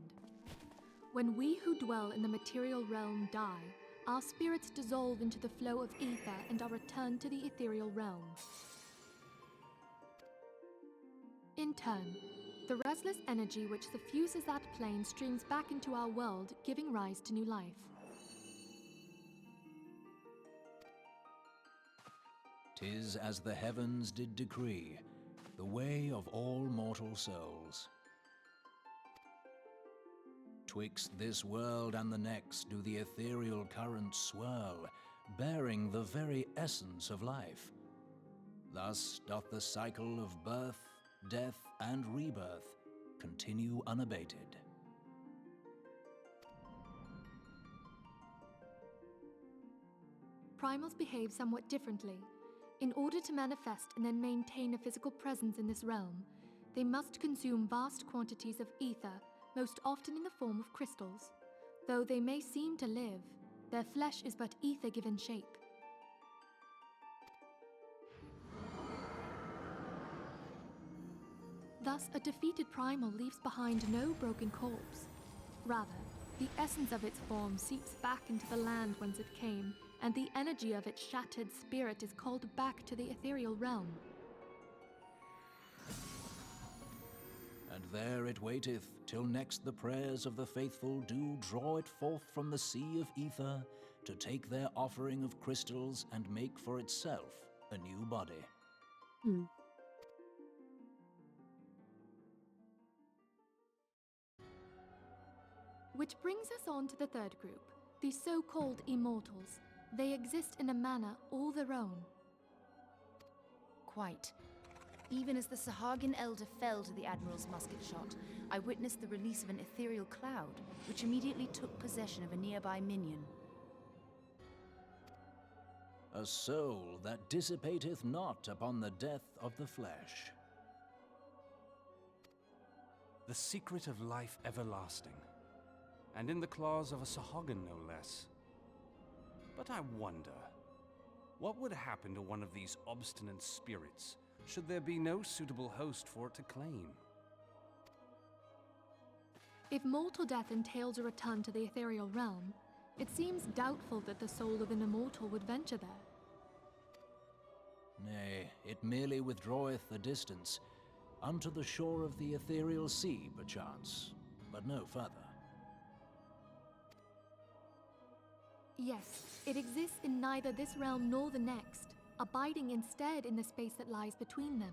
When we who dwell in the material realm die, our spirits dissolve into the flow of ether and are returned to the ethereal realm. In turn, the restless energy which suffuses that plane streams back into our world, giving rise to new life. 'Tis as the heavens did decree, the way of all mortal souls. Twixt this world and the next do the ethereal currents swirl, bearing the very essence of life. Thus doth the cycle of birth, death, and rebirth continue unabated. Primals behave somewhat differently. In order to manifest and then maintain a physical presence in this realm, they must consume vast quantities of ether, most often in the form of crystals. Though they may seem to live, their flesh is but ether given shape. Thus, a defeated primal leaves behind no broken corpse. Rather, the essence of its form seeps back into the land whence it came, and the energy of its shattered spirit is called back to the ethereal realm. And there it waiteth, till next the prayers of the faithful do draw it forth from the sea of ether, to take their offering of crystals and make for itself a new body. Which brings us on to the third group, the so-called immortals. They exist in a manner all their own. Quite. Even as the Sahagin Elder fell to the Admiral's musket shot, I witnessed the release of an ethereal cloud, which immediately took possession of a nearby minion. A soul that dissipateth not upon the death of the flesh. The secret of life everlasting, and in the claws of a Sahagin no less. But I wonder, what would happen to one of these obstinate spirits should there be no suitable host for it to claim? If mortal death entails a return to the ethereal realm, it seems doubtful that the soul of an immortal would venture there. Nay, it merely withdraweth a distance, unto the shore of the ethereal sea, perchance, but no further. Yes, it exists in neither this realm nor the next, abiding instead in the space that lies between them.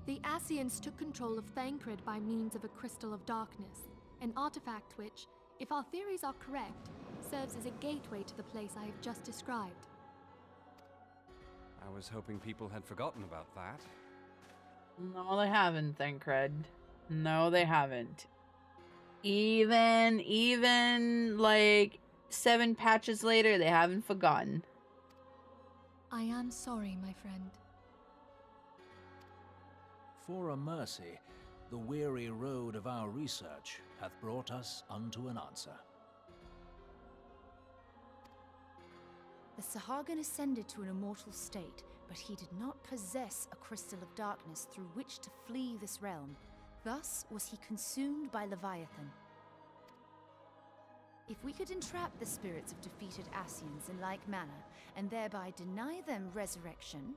The Ascians took control of Thancred by means of a crystal of darkness, an artifact which, if our theories are correct, serves as a gateway to the place I have just described. I was hoping people had forgotten about that. No, they haven't, Thancred. No, they haven't. Even like 7 patches later, they haven't forgotten. I am sorry, my friend. For a mercy, the weary road of our research hath brought us unto an answer. The Sahagin ascended to an immortal state, but he did not possess a crystal of darkness through which to flee this realm. Thus was he consumed by Leviathan. If we could entrap the spirits of defeated Ascians in like manner, and thereby deny them resurrection,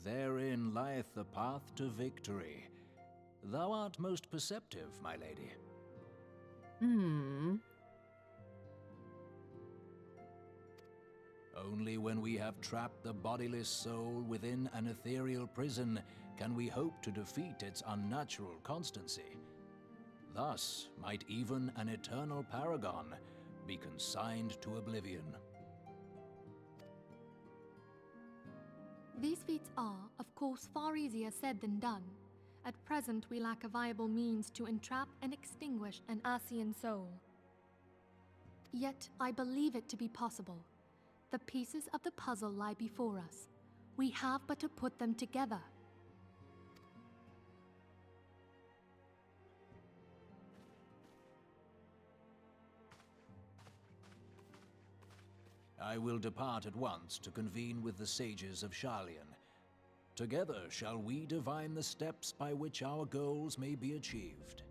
Therein lieth the path to victory. Thou art most perceptive, my lady. Only when we have trapped the bodiless soul within an ethereal prison can we hope to defeat its unnatural constancy. Thus might even an eternal paragon be consigned to oblivion. These feats are, of course, far easier said than done. At present, we lack a viable means to entrap and extinguish an Ascian soul. Yet, I believe it to be possible. The pieces of the puzzle lie before us. We have but to put them together. I will depart at once to convene with the sages of Sharlayan. Together shall we divine the steps by which our goals may be achieved.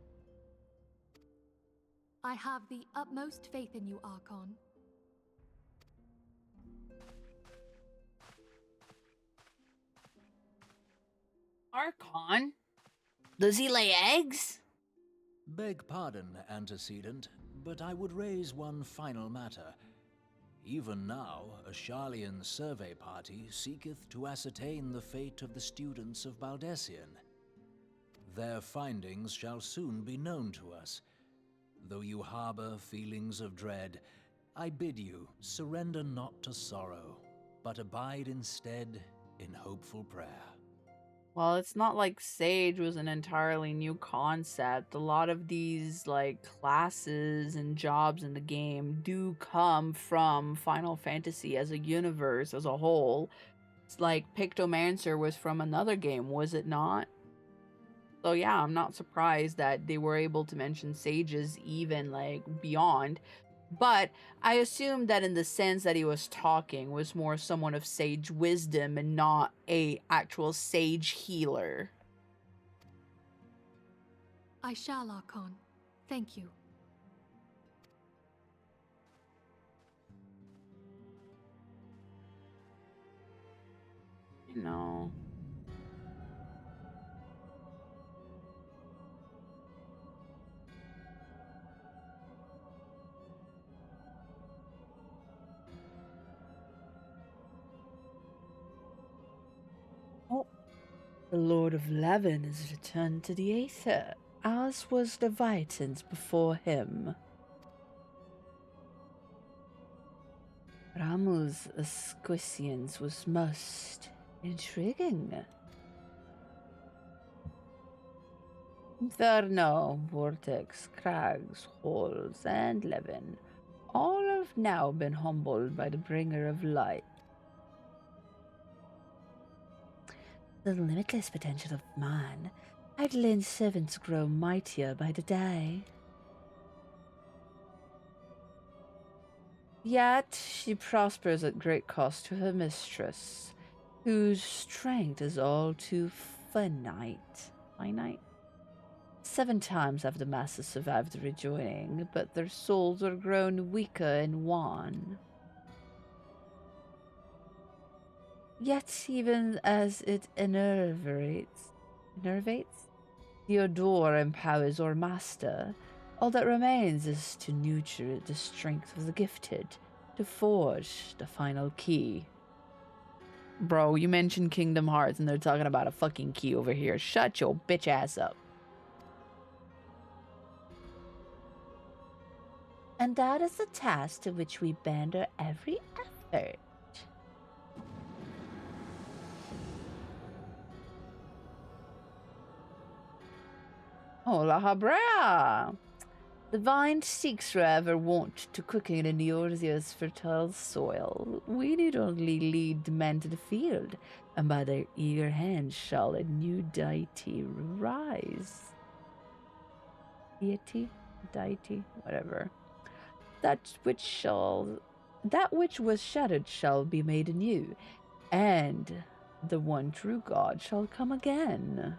I have the utmost faith in you, Archon. Archon? Does he lay eggs? Beg pardon, antecedent, but I would raise one final matter. Even now, a Sharlayan survey party seeketh to ascertain the fate of the students of Baldessian. Their findings shall soon be known to us. Though you harbor feelings of dread, I bid you surrender not to sorrow, but abide instead in hopeful prayer. Well, it's not like Sage was an entirely new concept. A lot of these like classes and jobs in the game do come from Final Fantasy as a universe as a whole. It's like Pictomancer was from another game, was it not? So yeah, I'm not surprised that they were able to mention sages even like beyond. But I assume that in the sense that he was talking was more someone of sage wisdom and not a actual sage healer. I shall, Archon. Thank you. No. Oh, the Lord of Levin is returned to the Aether, as was the Vitans before him. Ramu's Esquicians was most intriguing. Inferno, Vortex, Crags, Halls, and Levin all have now been humbled by the bringer of light. The limitless potential of man, Eidolon's servants grow mightier by the day. Yet she prospers at great cost to her mistress, whose strength is all too finite. Finite? 7 times have the masses survived the rejoining, but their souls are grown weaker and wan. Yet even as it enervates, the odor empowers our master. All that remains is to nurture the strength of the gifted, to forge the final key. Bro, you mentioned Kingdom Hearts and they're talking about a fucking key over here. Shut your bitch ass up. And that is the task to which we bend our every effort. Oh, La Habrea! The vine seeks forever wont to quicken in Eorzea's fertile soil. We need only lead the men to the field, and by their eager hands shall a new deity rise. Deity? Deity? Whatever. That which was shattered shall be made anew, and the one true God shall come again.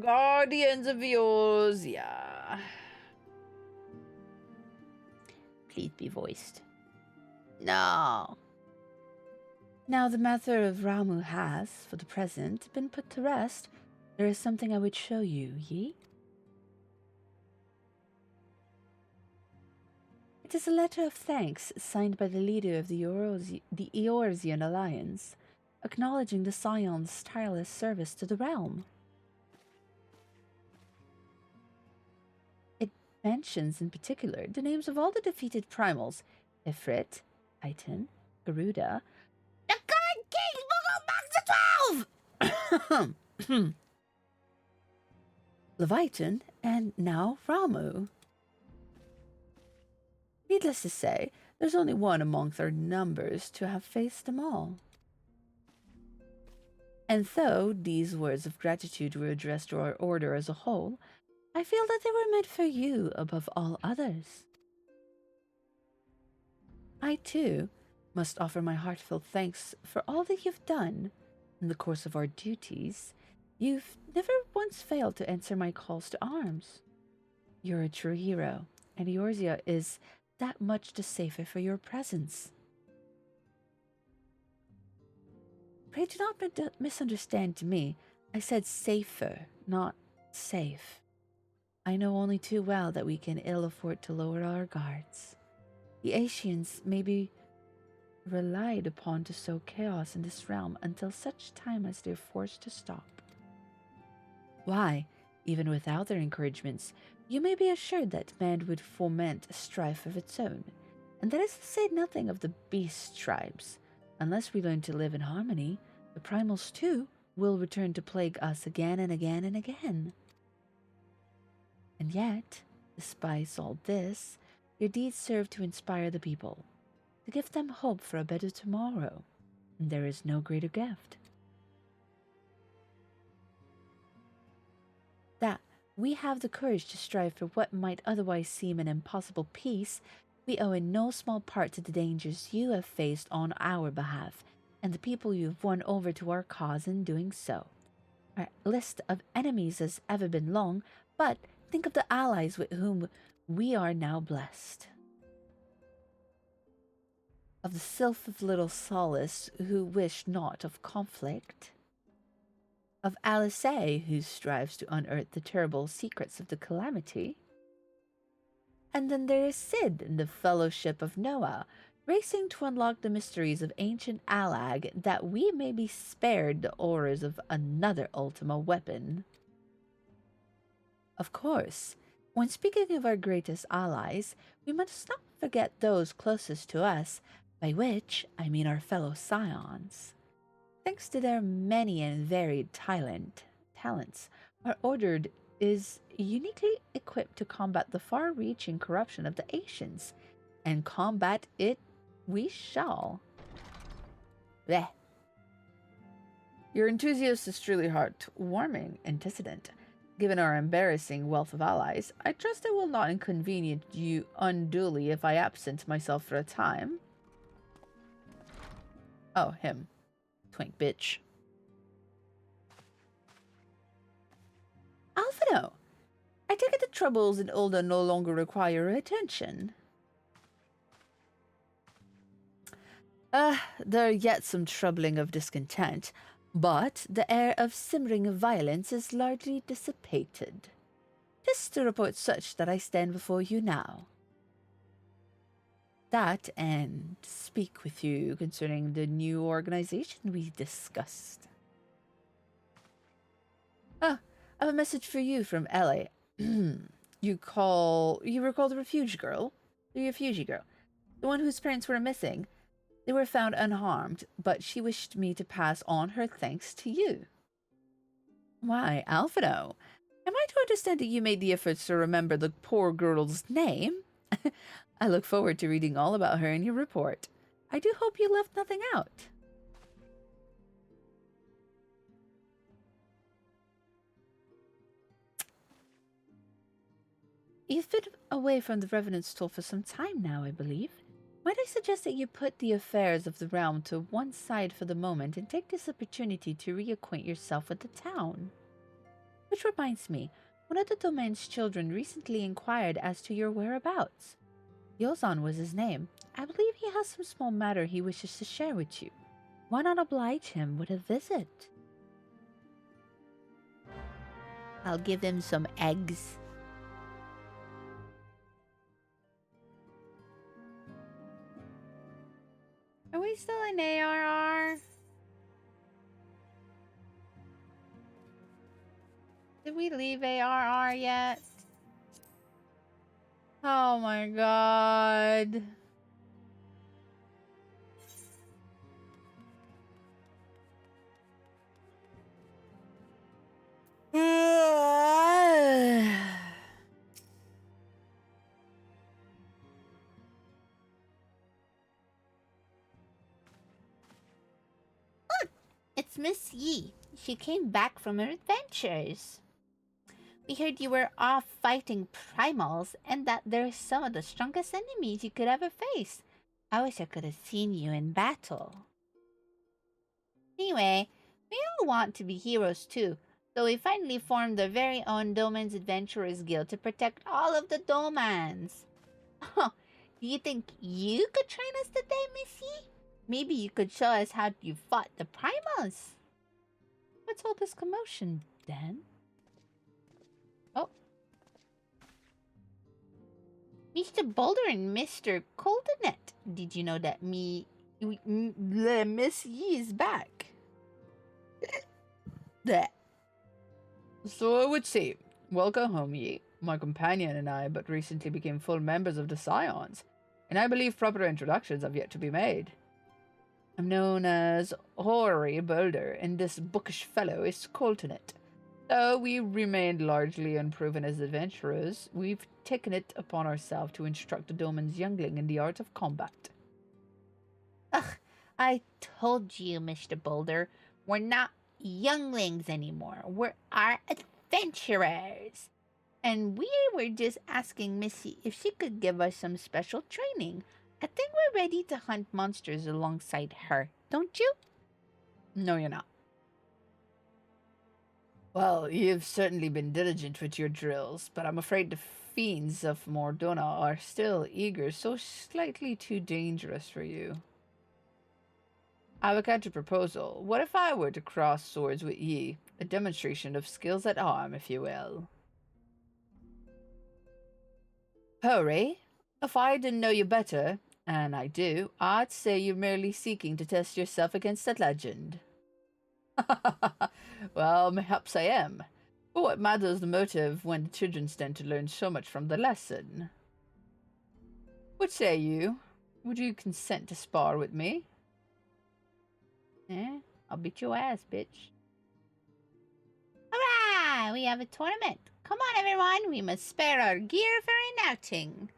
Guardians of Eorzea. Please be voiced. No. Now the matter of Ramu has, for the present, been put to rest. There is something I would show you, ye? It is a letter of thanks signed by the leader of the Eorzean Alliance, acknowledging the Scion's tireless service to the realm. It mentions in particular the names of all the defeated primals, Ifrit, Titan, Garuda. The current kings will go back to 12! Leviathan, and now Ramu. Needless to say, there's only one among their numbers to have faced them all. And though these words of gratitude were addressed to our order as a whole, I feel that they were meant for you above all others. I, too, must offer my heartfelt thanks for all that you've done. In the course of our duties, you've never once failed to answer my calls to arms. You're a true hero, and Eorzea is that much the safer for your presence. Pray do not misunderstand me. I said safer, not safe. I know only too well that we can ill afford to lower our guards. The Asians may be relied upon to sow chaos in this realm until such time as they're forced to stop. Why, even without their encouragements, you may be assured that man would foment a strife of its own, and that is to say nothing of the beast tribes. Unless we learn to live in harmony, the primals too will return to plague us again and again and again. And yet, despite all this, your deeds serve to inspire the people, to give them hope for a better tomorrow, and there is no greater gift. That we have the courage to strive for what might otherwise seem an impossible peace, we owe in no small part to the dangers you have faced on our behalf, and the people you have won over to our cause in doing so. Our list of enemies has ever been long, but think of the allies with whom we are now blessed. Of the sylph of little solace who wish naught of conflict. Of Alice, who strives to unearth the terrible secrets of the calamity. And then there is Sid in the Fellowship of Noah, racing to unlock the mysteries of ancient Alag that we may be spared the horrors of another Ultima weapon. Of course, when speaking of our greatest allies, we must not forget those closest to us, by which I mean our fellow scions. Thanks to their many and varied talents, our order is uniquely equipped to combat the far-reaching corruption of the Asians, and combat it we shall. Bleh. Your enthusiasm is truly heartwarming, antecedent. Given our embarrassing wealth of allies, I trust it will not inconvenience you unduly if I absent myself for a time. Oh, him. Twink bitch. Alphino, I take it the troubles in Ulda no longer require attention. There are yet some troubling of discontent, but the air of simmering violence is largely dissipated. 'Tis to report such that I stand before you now. That and speak with you concerning the new organization we discussed. I have a message for you from Ellie. You recall the refugee girl? The refugee girl. The one whose parents were missing. They were found unharmed, but she wished me to pass on her thanks to you. Why, Alphino, am I to understand that you made the efforts to remember the poor girl's name? I look forward to reading all about her in your report. I do hope you left nothing out. You've been away from the Revenant Stool for some time now, I believe. Might I suggest that you put the affairs of the realm to one side for the moment and take this opportunity to reacquaint yourself with the town? Which reminds me, one of the domain's children recently inquired as to your whereabouts. Yozan was his name. I believe he has some small matter he wishes to share with you. Why not oblige him with a visit? I'll give him some eggs. Are we still in ARR? Did we leave ARR yet? Oh my god. It's Miss Yi. She came back from her adventures. We heard you were off fighting primals and that they're some of the strongest enemies you could ever face. I wish I could have seen you in battle. Anyway, we all want to be heroes too, so we finally formed our very own Doman's Adventurers Guild to protect all of the Domans. Oh, do you think you could train us today, Missy? Maybe you could show us how you fought the primals. What's all this commotion, Dan? Oh. Mr. Boulder and Mr. Coldenet, did you know that Miss Yi is back? That. So I would say, welcome home, Yi. My companion and I but recently became full members of the Scions, and I believe proper introductions have yet to be made. I'm known as Hoary Boulder, and this bookish fellow is Coltonet. Though we remained largely unproven as adventurers, we've taken it upon ourselves to instruct the Doman's youngling in the art of combat. Ugh, I told you, Mr. Boulder, we're not younglings anymore. We're our adventurers. And we were just asking Missy if she could give us some special training. I think we're ready to hunt monsters alongside her, don't you? No, you're not. Well, you've certainly been diligent with your drills, but I'm afraid the fiends of Mordona are still eager, so slightly too dangerous for you. I have a counter proposal. What if I were to cross swords with ye? A demonstration of skills at arm, if you will. Hurry! If I didn't know you better, and I do, I'd say you're merely seeking to test yourself against that legend. Well, perhaps I am. But what matters the motive when the children stand to learn so much from the lesson? What say you? Would you consent to spar with me? Eh? I'll beat your ass, bitch. Hurrah! We have a tournament. Come on, everyone. We must spare our gear for an outing.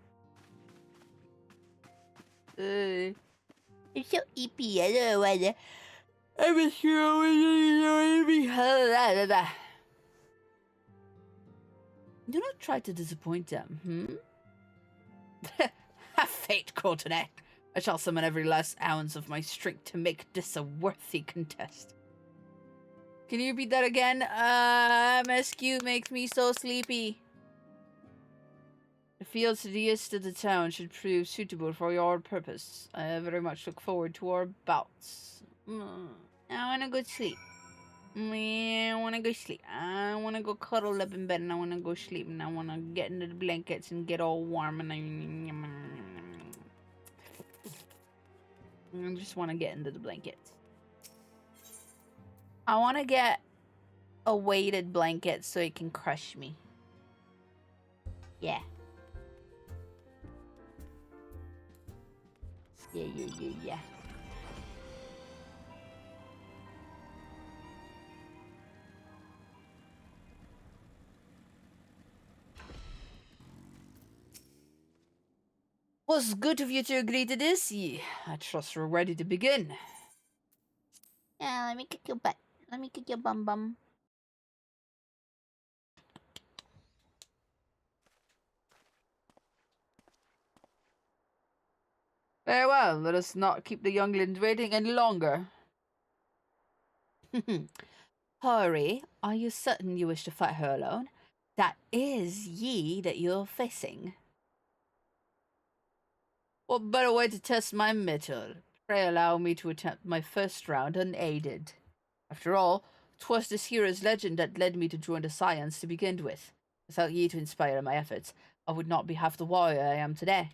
I'm so ippy. I don't wanna. I'm a hero. Do not try to disappoint them, Have fate, Courtenay. I shall summon every last ounce of my strength to make this a worthy contest. Can you repeat that again? MSQ makes me so sleepy. The fields to the east of the town should prove suitable for your purpose. I very much look forward to our bouts. I wanna go sleep. I wanna go sleep. I wanna go cuddle up in bed and I wanna go sleep and I wanna get into the blankets and get all warm and I just wanna get into the blankets. I wanna get a weighted blanket so it can crush me. Yeah. Yeah. Was good of you to agree to this. I trust we're ready to begin. Yeah, let me kick your butt. Let me kick your bum. Very well, let us not keep the younglings waiting any longer. Hurry, are you certain you wish to fight her alone? That is ye that you're facing. What better way to test my mettle? Pray allow me to attempt my first round unaided. After all, 'twas this hero's legend that led me to join the Scions to begin with. Without ye to inspire my efforts, I would not be half the warrior I am today.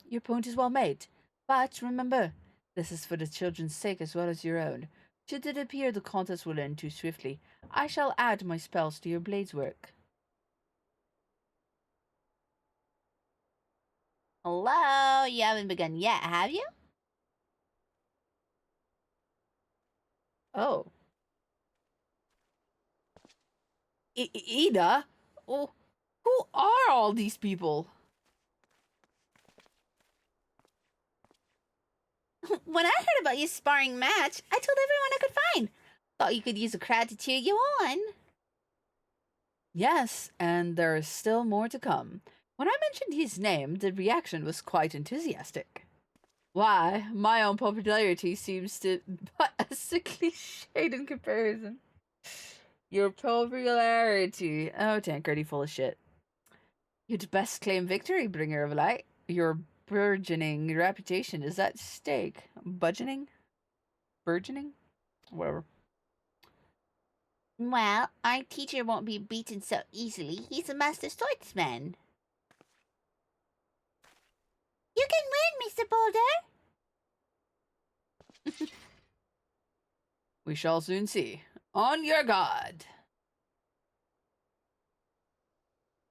Your point is well made, but remember, this is for the children's sake as well as your own. Should it appear the contest will end too swiftly, I shall add my spells to your blade's work. Hello? You haven't begun yet, have you? Oh. Ida? Oh, who are all these people? When I heard about your sparring match, I told everyone I could find. Thought you could use a crowd to cheer you on. Yes, and there is still more to come. When I mentioned his name, the reaction was quite enthusiastic. Why, my own popularity seems to but a sickly shade in comparison. Your popularity. Oh, Tancred, you full of shit. You'd best claim victory, bringer of light. Your burgeoning reputation is at stake. Budgeoning? Burgeoning? Whatever. Well, our teacher won't be beaten so easily. He's a master swordsman. You can win, Mr. Boulder. We shall soon see. On your guard.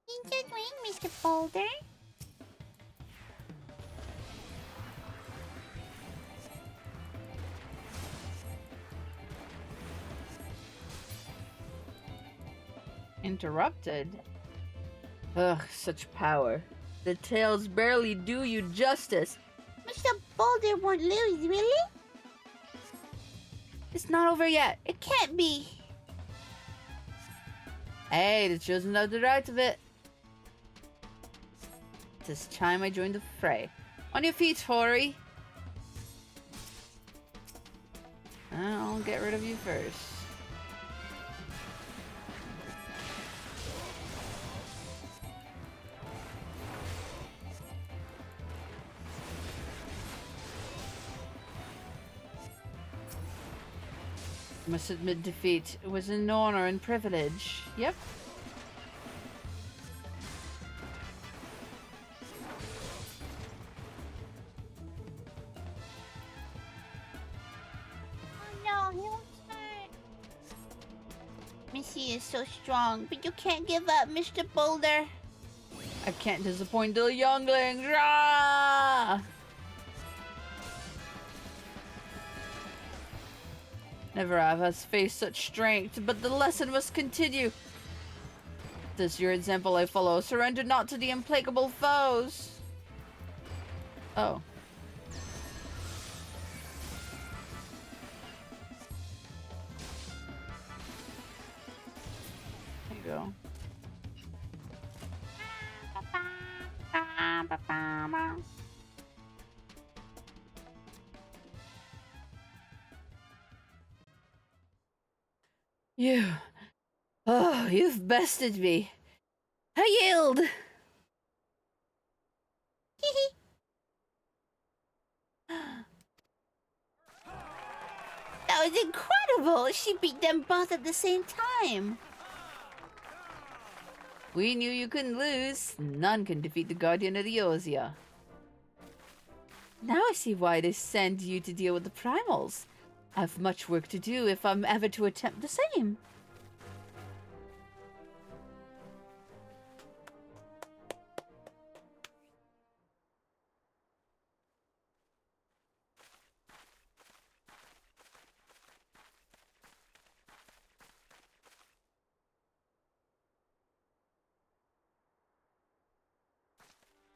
You can win, Mr. Boulder. Interrupted? Ugh, such power. The tales barely do you justice. Mr. Boulder won't lose, really? It's not over yet. It can't be. Hey, the chosen have the right of it. Tis time I joined the fray. On your feet, Hori. I'll get rid of you first. Must admit defeat. It was an honor and privilege. Yep. Oh no, he won't start. Missy is so strong, but you can't give up, Mr. Boulder. I can't disappoint the younglings. Rah! Never have us faced such strength, but the lesson must continue. This your example I follow. Surrender not to the implacable foes. Oh. There you go. You've bested me. I yield. That was incredible. She beat them both at the same time. We knew you couldn't lose. None can defeat the Guardian of the Eorzea. Now I see why they send you to deal with the primals. I've much work to do if I'm ever to attempt the same.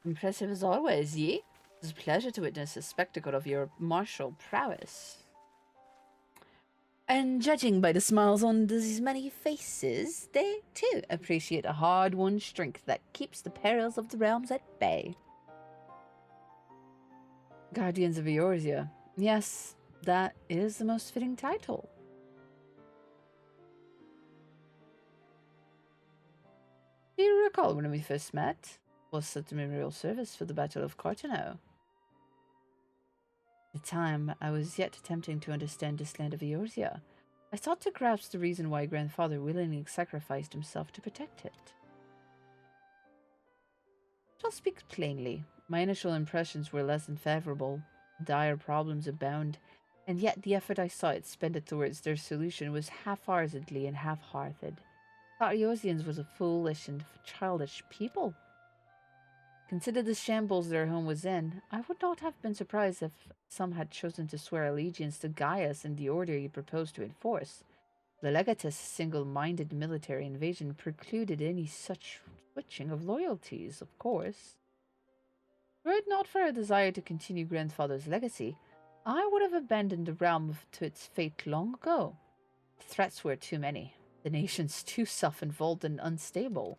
Impressive as always, ye? It's a pleasure to witness a spectacle of your martial prowess. And judging by the smiles on these many faces, they, too, appreciate a hard-won strength that keeps the perils of the realms at bay. Guardians of Eorzea. Yes, that is the most fitting title. Do you recall when we first met? Was at the memorial service for the Battle of Cartano. At the time, I was yet attempting to understand this land of Eorzea. I sought to grasp the reason why grandfather willingly sacrificed himself to protect it. I'll speak plainly. My initial impressions were less than favorable. Dire problems abound, and yet the effort I saw it spended towards their solution was half-heartedly and half-hearted. Thought Eorzeans was a foolish and childish people. Consider the shambles their home was in. I would not have been surprised if some had chosen to swear allegiance to Gaius and the order he proposed to enforce. The legatus' single-minded military invasion precluded any such switching of loyalties, of course. Were it not for a desire to continue grandfather's legacy, I would have abandoned the realm to its fate long ago. The threats were too many. The nation's too self-involved and unstable.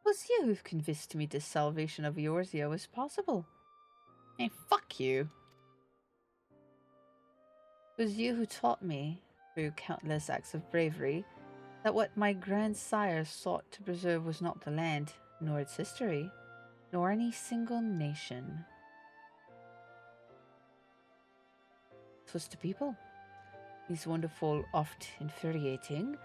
It was you who convinced me the salvation of Eorzea was possible. Hey, fuck you. It was you who taught me, through countless acts of bravery, that what my grandsire sought to preserve was not the land, nor its history, nor any single nation. It was the people. These wonderful, oft infuriating,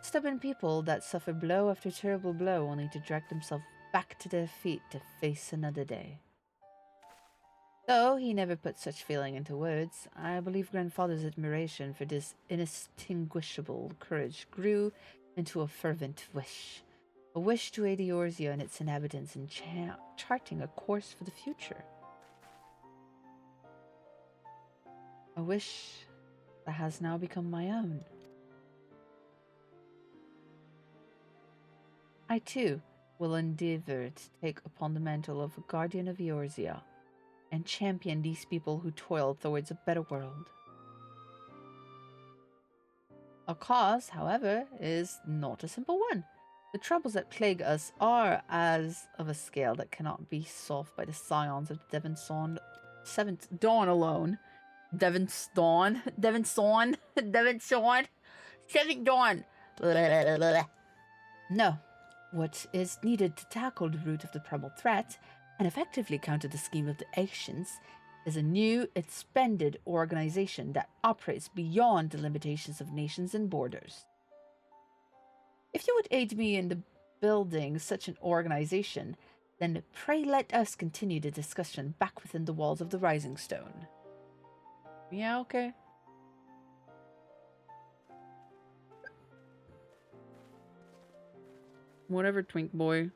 stubborn people that suffer blow after terrible blow only to drag themselves back to their feet to face another day. Though he never put such feeling into words, I believe grandfather's admiration for this inextinguishable courage grew into a fervent wish. A wish to aid Eorzea and its inhabitants in charting a course for the future. A wish that has now become my own. I too will endeavor to take upon the mantle of a guardian of Eorzea and champion these people who toil towards a better world. Our cause, however, is not a simple one. The troubles that plague us are as of a scale that cannot be solved by the scions of the Seventh Dawn alone. Seventh Dawn? Seventh Dawn! No. What is needed to tackle the root of the primal threat and effectively counter the scheme of the ancients is a new, expanded organization that operates beyond the limitations of nations and borders. If you would aid me in the building such an organization, then pray let us continue the discussion back within the walls of the Rising Stone. Yeah, okay. Whatever, twink boy.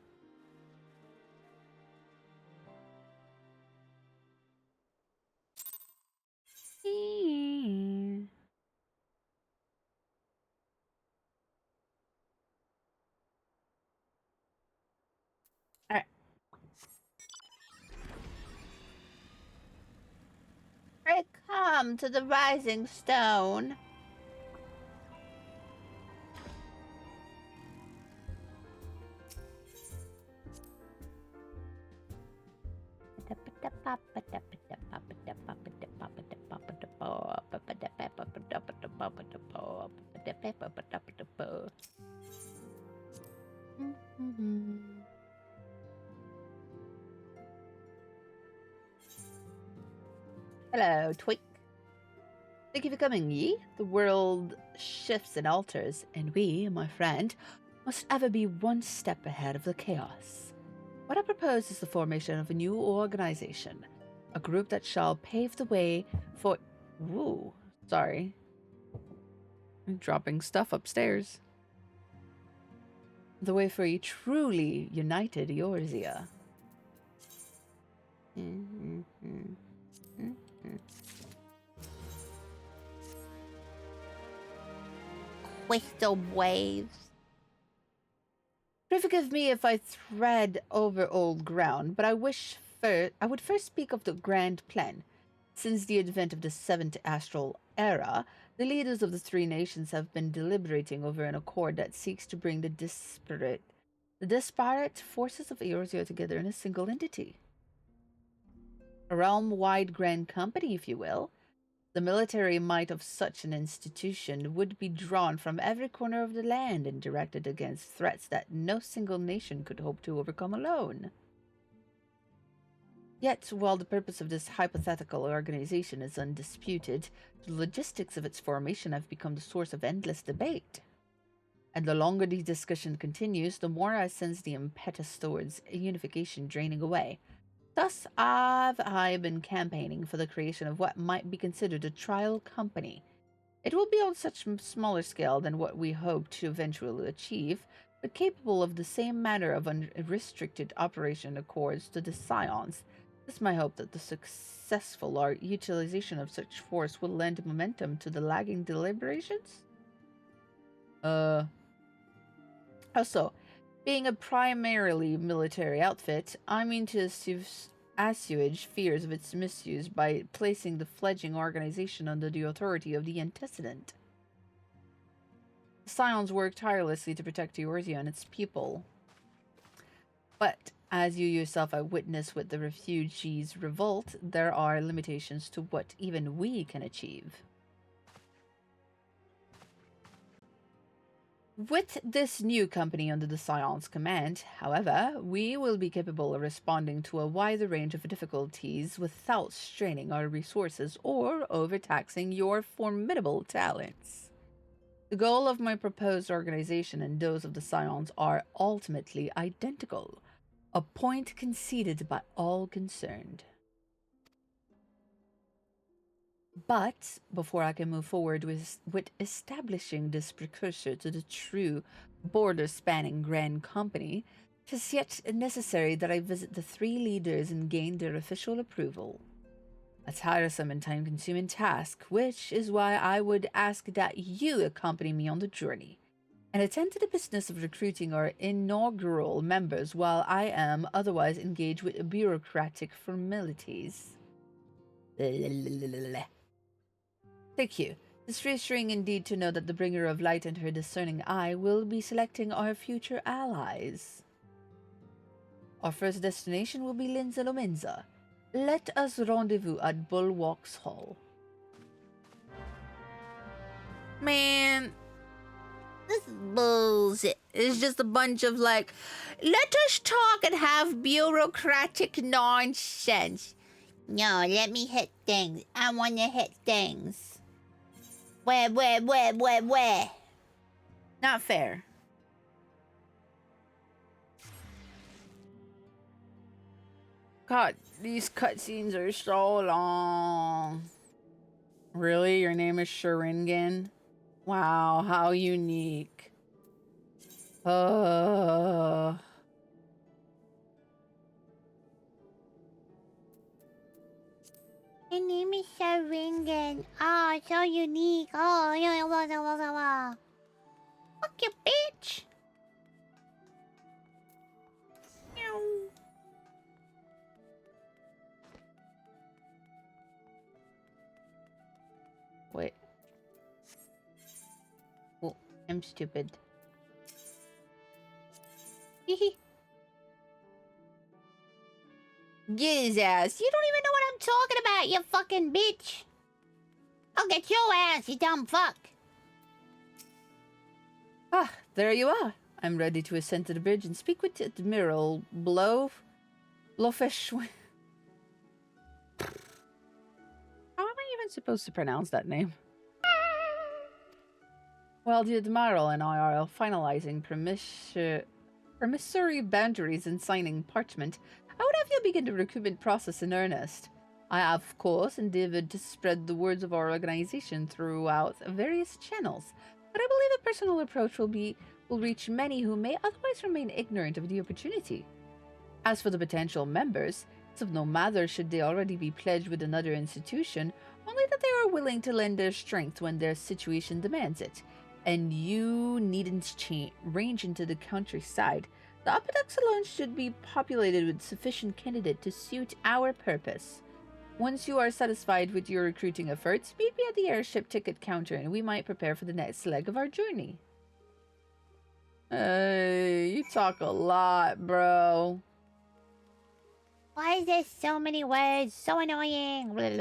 Alright. I come to the Rising Stone. Hello, Twink. Thank you for coming, ye. The world shifts and alters, and we, my friend, must ever be one step ahead of the chaos. What I propose is the formation of a new organization, a group that shall pave the way for... Ooh, sorry. I'm dropping stuff upstairs. The way for a truly united Eorzea. Crystal waves. Pray forgive me if I thread over old ground, but I would first speak of the grand plan. Since the advent of the seventh astral era, the leaders of the three nations have been deliberating over an accord that seeks to bring the disparate forces of Eorzea together in a single entity. A realm-wide grand company, if you will. The military might of such an institution would be drawn from every corner of the land and directed against threats that no single nation could hope to overcome alone. Yet, while the purpose of this hypothetical organization is undisputed, the logistics of its formation have become the source of endless debate. And the longer the discussion continues, the more I sense the impetus towards unification draining away. Thus, I been campaigning for the creation of what might be considered a trial company. It will be on such smaller scale than what we hope to eventually achieve, but capable of the same manner of unrestricted operation accords to the scions. It is my hope that the successful utilization of such force will lend momentum to the lagging deliberations. Also, Being a primarily military outfit, I mean to assuage fears of its misuse by placing the fledgling organization under the authority of the antecedent. The Scions work tirelessly to protect Eorzea and its people. But, as you yourself have witnessed with the refugees' revolt, there are limitations to what even we can achieve. With this new company under the Scion's command, however, we will be capable of responding to a wider range of difficulties without straining our resources or overtaxing your formidable talents. The goal of my proposed organization and those of the Scions are ultimately identical, a point conceded by all concerned. But before I can move forward with establishing this precursor to the true border-spanning Grand Company, it is yet necessary that I visit the three leaders and gain their official approval. A tiresome and time-consuming task, which is why I would ask that you accompany me on the journey and attend to the business of recruiting our inaugural members while I am otherwise engaged with bureaucratic formalities. Thank you. It's reassuring indeed to know that the bringer of light and her discerning eye will be selecting our future allies. Our first destination will be Linza Lominza. Let us rendezvous at Bulwark's Hall. Man, this is bullshit. It's just a bunch of like, let us talk and have bureaucratic nonsense. No, let me hit things. I want to hit things. Where? Not fair. God, these cutscenes are so long. Really? Your name is Sharingan? Wow, how unique. My name is Sharingan. Oh, so unique. Oh, yeah, blah. Fuck you, bitch. Meow. Wait. Oh, I'm stupid. Hehe. Get his ass. You don't even know what I'm talking about, you fucking bitch. I'll get your ass, you dumb fuck. Ah, there you are. I'm ready to ascend to the bridge and speak with Admiral Blofesh. How am I even supposed to pronounce that name? While the Admiral and I are finalizing promissory boundaries and signing parchment, I would have you begin the recruitment process in earnest. I have, of course, endeavored to spread the words of our organization throughout various channels, but I believe a personal approach will reach many who may otherwise remain ignorant of the opportunity. As for the potential members, it's of no matter should they already be pledged with another institution, only that they are willing to lend their strength when their situation demands it. And you needn't range into the countryside. The upper decks alone should be populated with sufficient candidate to suit our purpose. Once you are satisfied with your recruiting efforts, meet me at the airship ticket counter and we might prepare for the next leg of our journey. You talk a lot, bro. Why is there so many words? So annoying. Alright,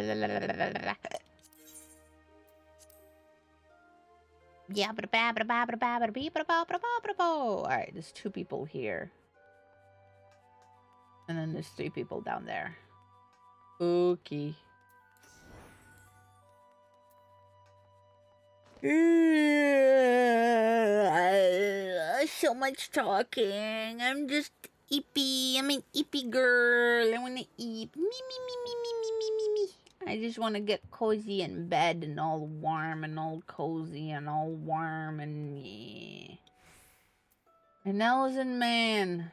there's 2 people here. And then there's 3 people down there. Okay. So much talking. I'm just ippy. I'm an ippy girl. I wanna eat. Me. I just wanna get cozy in bed and all warm and all cozy and all warm and yeah. An Elzen man.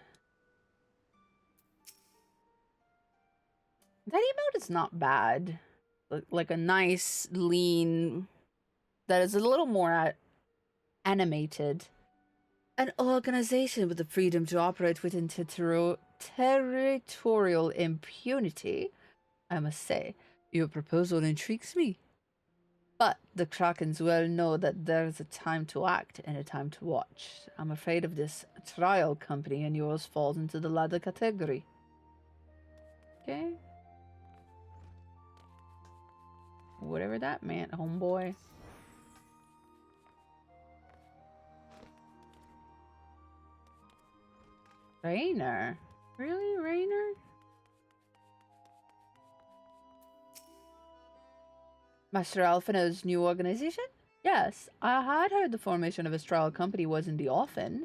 That emote is not bad. Like a nice, lean... That is a little more animated. An organization with the freedom to operate within territorial impunity. I must say, your proposal intrigues me. But the Krakens well know that there's a time to act and a time to watch. I'm afraid of this trial company, and yours falls into the latter category. Okay. Whatever that meant, homeboy. Rainer? Really, Rainer? Master Alphina's new organization? Yes, I had heard the formation of a trial company was in the offing.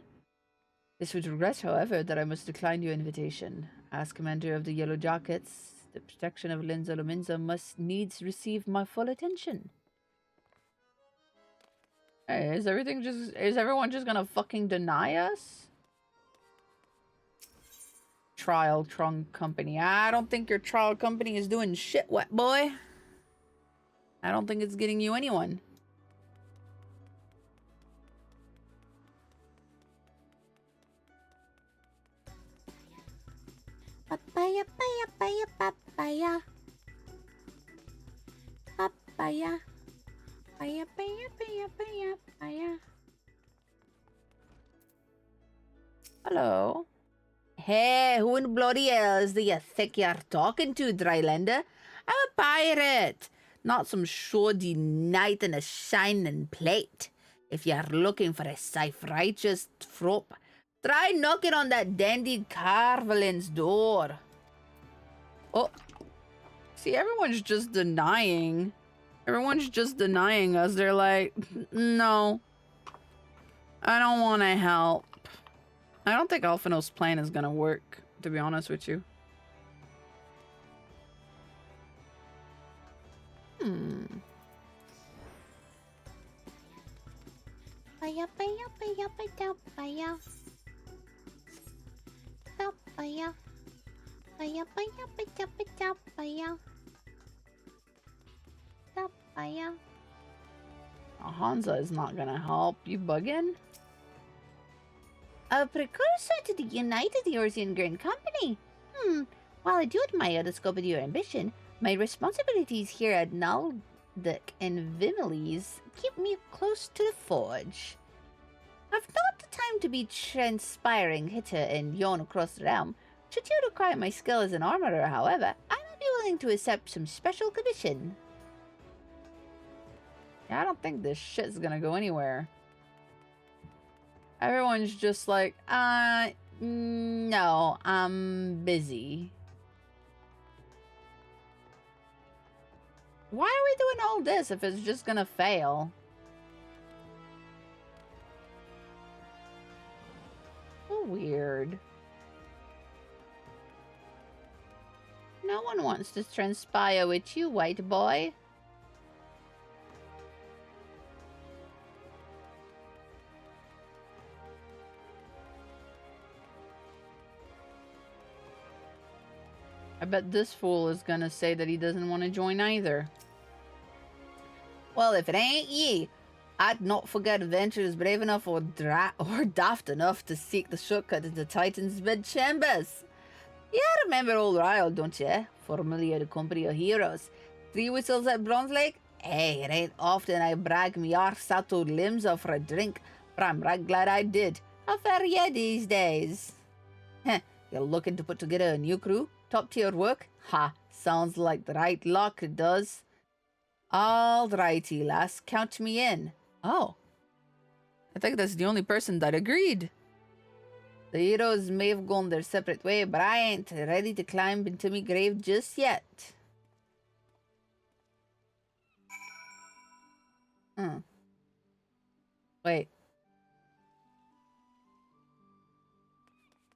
It's with regret, however, that I must decline your invitation. As commander of the Yellow Jackets, the protection of Linza Lominza must needs receive my full attention. Hey, is everyone just gonna fucking deny us? Trial trunk company. I don't think your trial company is doing shit, wet boy. I don't think it's getting you anyone. Papaya, papaya, papaya. Papaya. Papaya, papaya, papaya, papaya. Hello. Hey, who in bloody hells do you think you're talking to, Drylander? I'm a pirate, not some shoddy knight in a shining plate. If you're looking for a self-righteous trope, try knocking on that dandy Carvelin's door. Oh. See, everyone's just denying. Everyone's just denying us. They're like, no. I don't want to help. I don't think Alphino's plan is gonna work, to be honest with you. Papaya, papaya, papaya, papaya. Papaya. Papaya, papaya, papaya, papaya. Papaya. Hansa is not gonna help. You bugging? A precursor to the United Eurasian Grain Company. While I do admire the scope of your ambition, my responsibilities here at Naldic and Vimiles keep me close to the forge. I've not the time to be transpiring hitter and yawn across the realm. Should you require my skill as an armorer, however, I might be willing to accept some special commission. Yeah, I don't think this shit's gonna go anywhere. Everyone's just like, no, I'm busy. Why are we doing all this if it's just gonna fail? So weird. No one wants to transpire with you, white boy. I bet this fool is gonna say that he doesn't want to join either. Well, if it ain't ye, I'd not forget adventurers brave enough or daft enough to seek the shortcut into Titan's mid-chambers. You remember old Ryle, don't you? Formerly of the Company of Heroes. 3 whistles at Bronze Lake? Hey, it ain't often I brag me arse-saddled limbs off for a drink, but I'm right glad I did. How fare ye these days? Heh, you're looking to put together a new crew? Top-tier work? Ha, sounds like the right luck, it does. All righty, lass, count me in. Oh. I think that's the only person that agreed. The heroes may have gone their separate way, but I ain't ready to climb into me grave just yet. Wait.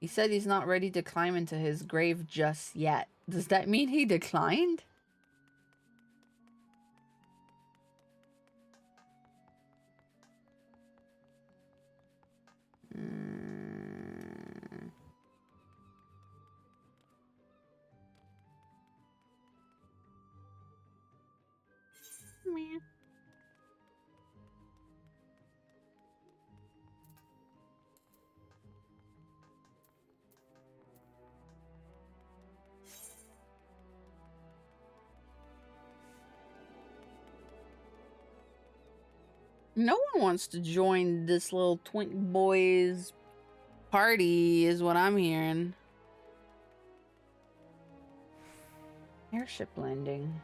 He said he's not ready to climb into his grave just yet. Does that mean he declined? Meh. No one wants to join this little twink boys party, is what I'm hearing. Airship landing.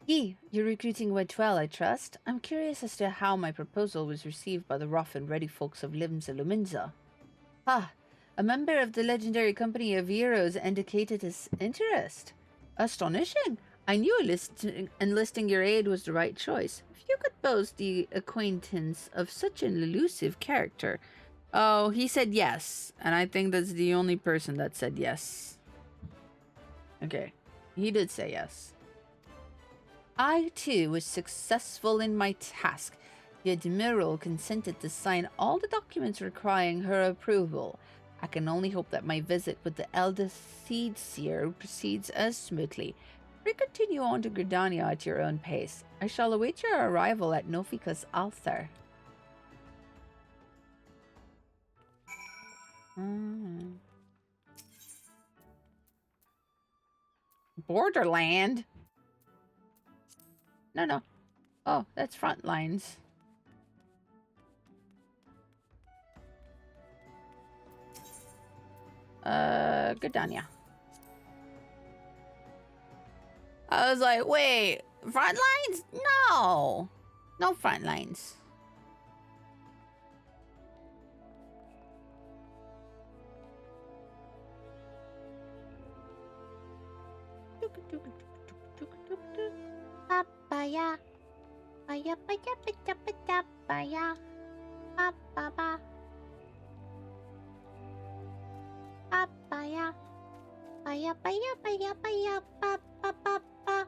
Yi, your recruiting went well, I trust. I'm curious as to how my proposal was received by the rough and ready folks of Limsa Luminza. Ah, a member of the legendary company of heroes indicated his interest. Astonishing! I knew enlisting your aid was the right choice. If you could boast the acquaintance of such an elusive character. Oh, he said yes. And I think that's the only person that said yes. Okay. He did say yes. I, too, was successful in my task. The Admiral consented to sign all the documents requiring her approval. I can only hope that my visit with the Elder Seed Seer proceeds as smoothly. We continue on to Gridania at your own pace. I shall await your arrival at Nofika's altar. Borderland? No. Oh, that's front lines. Gridania. I was like, wait, front lines? No. No front lines. Papaya. Paya, paya, paya, paya, paya. Papaya. Papaya. Paya, paya, paya, paya, pa, pa, pa, pa.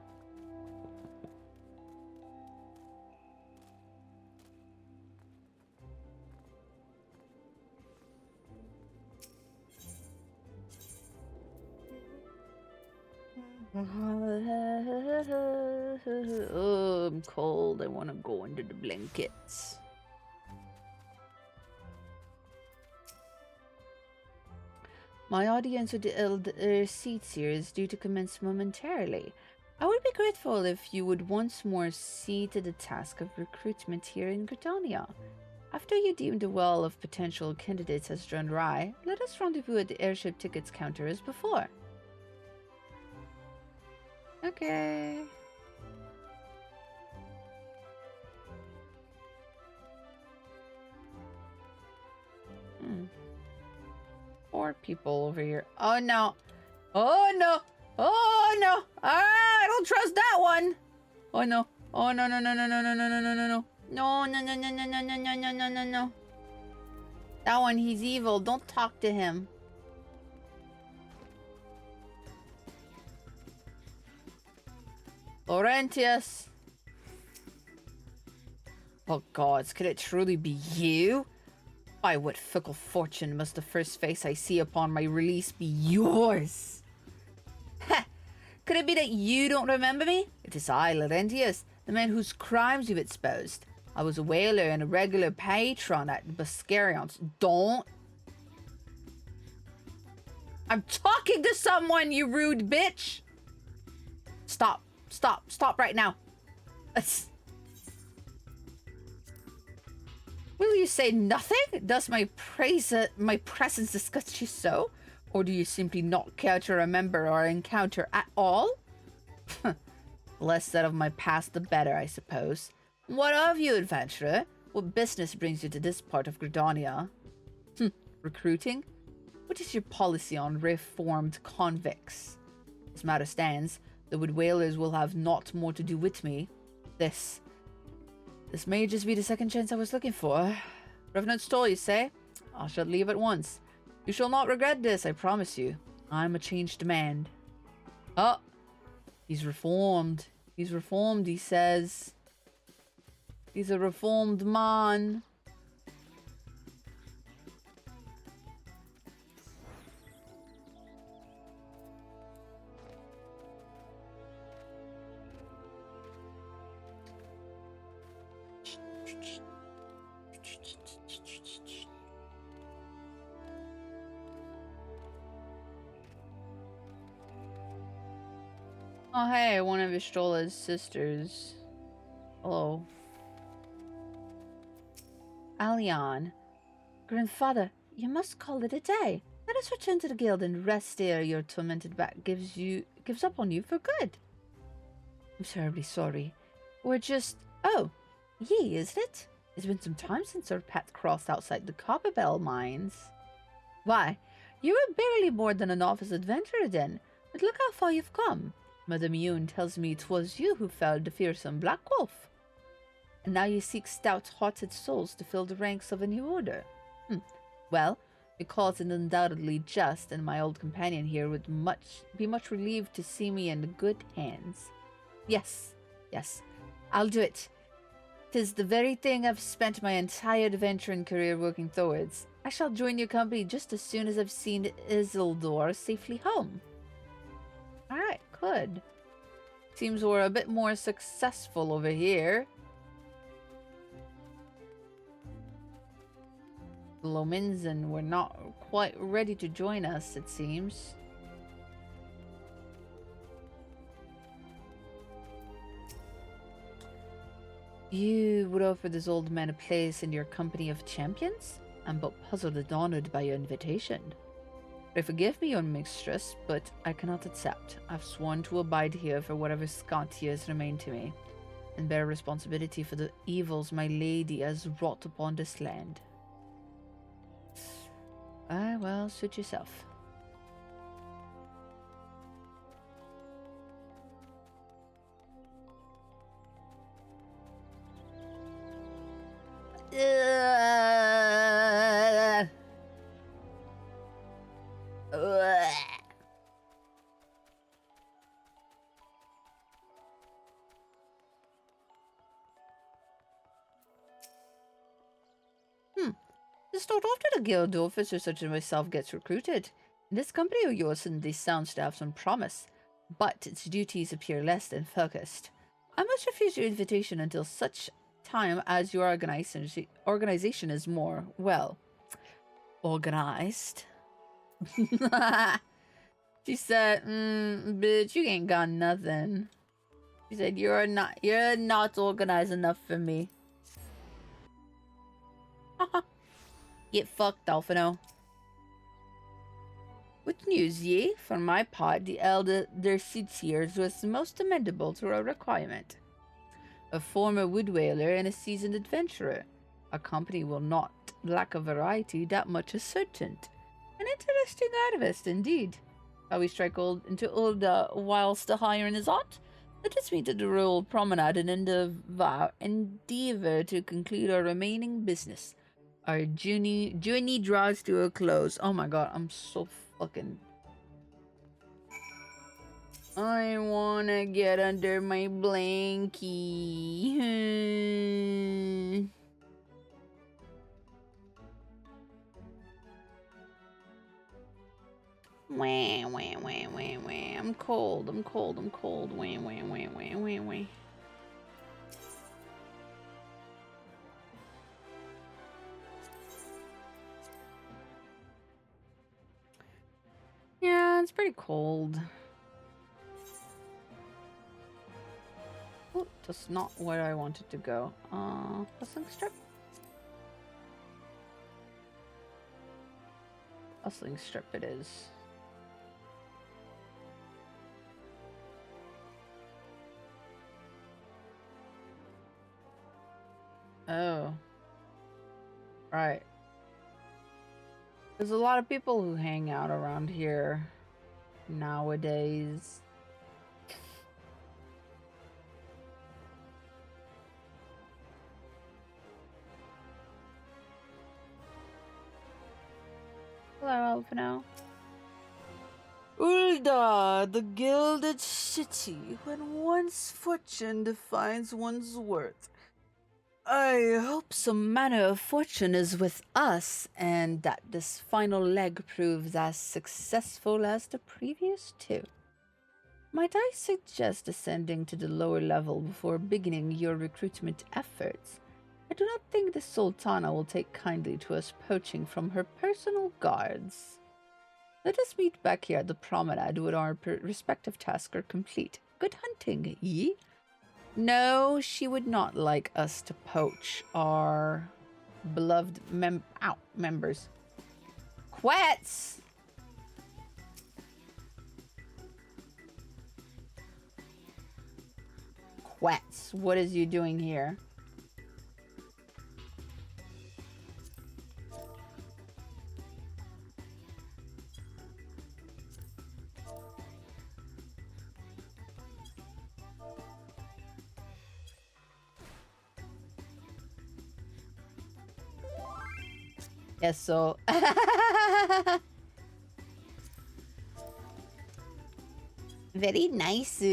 Oh, I'm cold. I want to go under the blankets. My audience with the Elder Seed Seer is due to commence momentarily. I would be grateful if you would once more see to the task of recruitment here in Gridania. After you deem the well of potential candidates has run dry, let us rendezvous at the airship tickets counter as before. Okay. Four people over here. Oh no. Oh no. Oh no. Ah, I don't trust that one. Oh no. Oh no no no no no no no no no no no. No no no no no no no no no no no no. That one, he's evil. Don't talk to him. Laurentius. Oh gods, could it truly be you? By what fickle fortune must the first face I see upon my release be yours? Ha! Could it be that you don't remember me? It is I, Laurentius, the man whose crimes you've exposed. I was a whaler and a regular patron at Buscarion's. Don't. I'm talking to someone, you rude bitch! Stop. Stop. Stop right now. Will you say nothing? Does my presence disgust you so? Or do you simply not care to remember our encounter at all? Less said of my past, the better, I suppose. What of you, adventurer? What business brings you to this part of Gridania? Recruiting? What is your policy on reformed convicts? As matter stands, the wood whalers will have naught more to do with me. This may just be the second chance I was looking for. Revenant stole, you say? I shall leave at once. You shall not regret this, I promise you. I'm a changed man. Oh, he's reformed. He's reformed, he says. He's a reformed man. Oh, hey, one of Ishtola's sisters. Hello. Alion. Grandfather, you must call it a day. Let us return to the guild and rest ere your tormented back gives up on you for good. I'm terribly sorry. We're just... Oh, ye, isn't it? It's been some time since our path crossed outside the Copperbell mines. Why, you were barely more than a novice adventurer then, but look how far you've come. Madame Yoon tells me 'twas you who felled the fearsome Black Wolf. And now you seek stout-hearted souls to fill the ranks of a new order. Well, your cause is undoubtedly just, and my old companion here would be much relieved to see me in good hands. Yes, I'll do it. 'Tis the very thing I've spent my entire adventuring career working towards. I shall join your company just as soon as I've seen Isildur safely home. Alright, good. Seems we're a bit more successful over here. The Lominsen were not quite ready to join us, it seems. You would offer this old man a place in your company of champions? I'm but puzzled and honored by your invitation. Pray forgive me, your mistress, but I cannot accept. I've sworn to abide here for whatever scant years remain to me, and bear responsibility for the evils my lady has wrought upon this land. Well, suit yourself. It's not often a guild officer such as myself gets recruited. This company of yours certainly sounds to have some promise, but its duties appear less than focused. I must refuse your invitation until such time as your organization is more, well, organized. She said, bitch, you ain't got nothing. She said, you're not organized enough for me. Get fucked, Dolphino. What news, ye? For my part, the elder there sits here was most amenable to our requirement. A former woodwhaler and a seasoned adventurer. Our company will not lack a variety, that much is certain. An interesting harvest, indeed. Shall we strike into old whilst the hiring is hot? Let us meet at the Royal Promenade and endeavour to conclude our remaining business. Our journey draws to a close. Oh my god, I'm so fucking... I wanna get under my blankie. Wah, wah, wah, wah, wah. I'm cold. Wah, wah, wah, wah, wah, wah. Yeah, it's pretty cold. Oh, that's not where I wanted to go. Hustling strip? Hustling strip it is. Oh. Right. There's a lot of people who hang out around here nowadays. Hello, Alphino. Ulda, the gilded city, when one's fortune defines one's worth. I hope some manner of fortune is with us, and that this final leg proves as successful as the previous two. Might I suggest ascending to the lower level before beginning your recruitment efforts? I do not think the Sultana will take kindly to us poaching from her personal guards. Let us meet back here at the promenade when our respective tasks are complete. Good hunting, ye? No, she would not like us to poach our beloved members. Quets! Quets, what is you doing here? Yes, so very nice.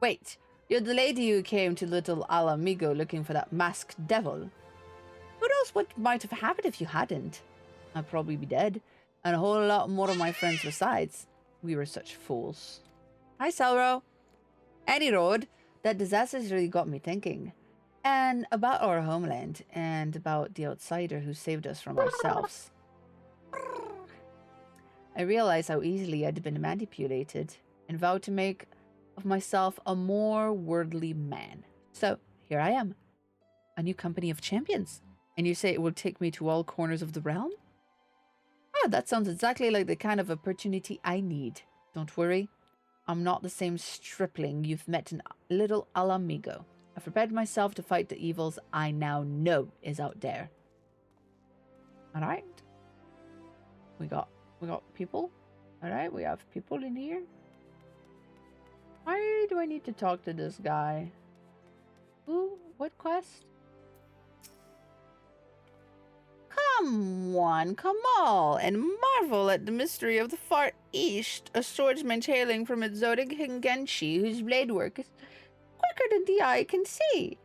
Wait, you're the lady who came to Little Alamigo looking for that masked devil. Who knows what might have happened if you hadn't? I'd probably be dead, and a whole lot more of my friends besides. We were such fools. Hi, Salro. Any road, that disaster's really got me thinking. And about our homeland, and about the outsider who saved us from ourselves. I realized how easily I'd been manipulated, and vowed to make of myself a more worldly man. So, here I am. A new company of champions. And you say it will take me to all corners of the realm? Ah, that sounds exactly like the kind of opportunity I need. Don't worry. I'm not the same stripling you've met in Little Alamigo. I've prepared myself to fight the evils I now know is out there. Alright. We got people. Alright, we have people in here. Why do I need to talk to this guy? Who? What quest? Come one, come all, and marvel at the mystery of the far east, a swordsman hailing from exotic Hingenshi, whose blade work is quicker than the eye can see.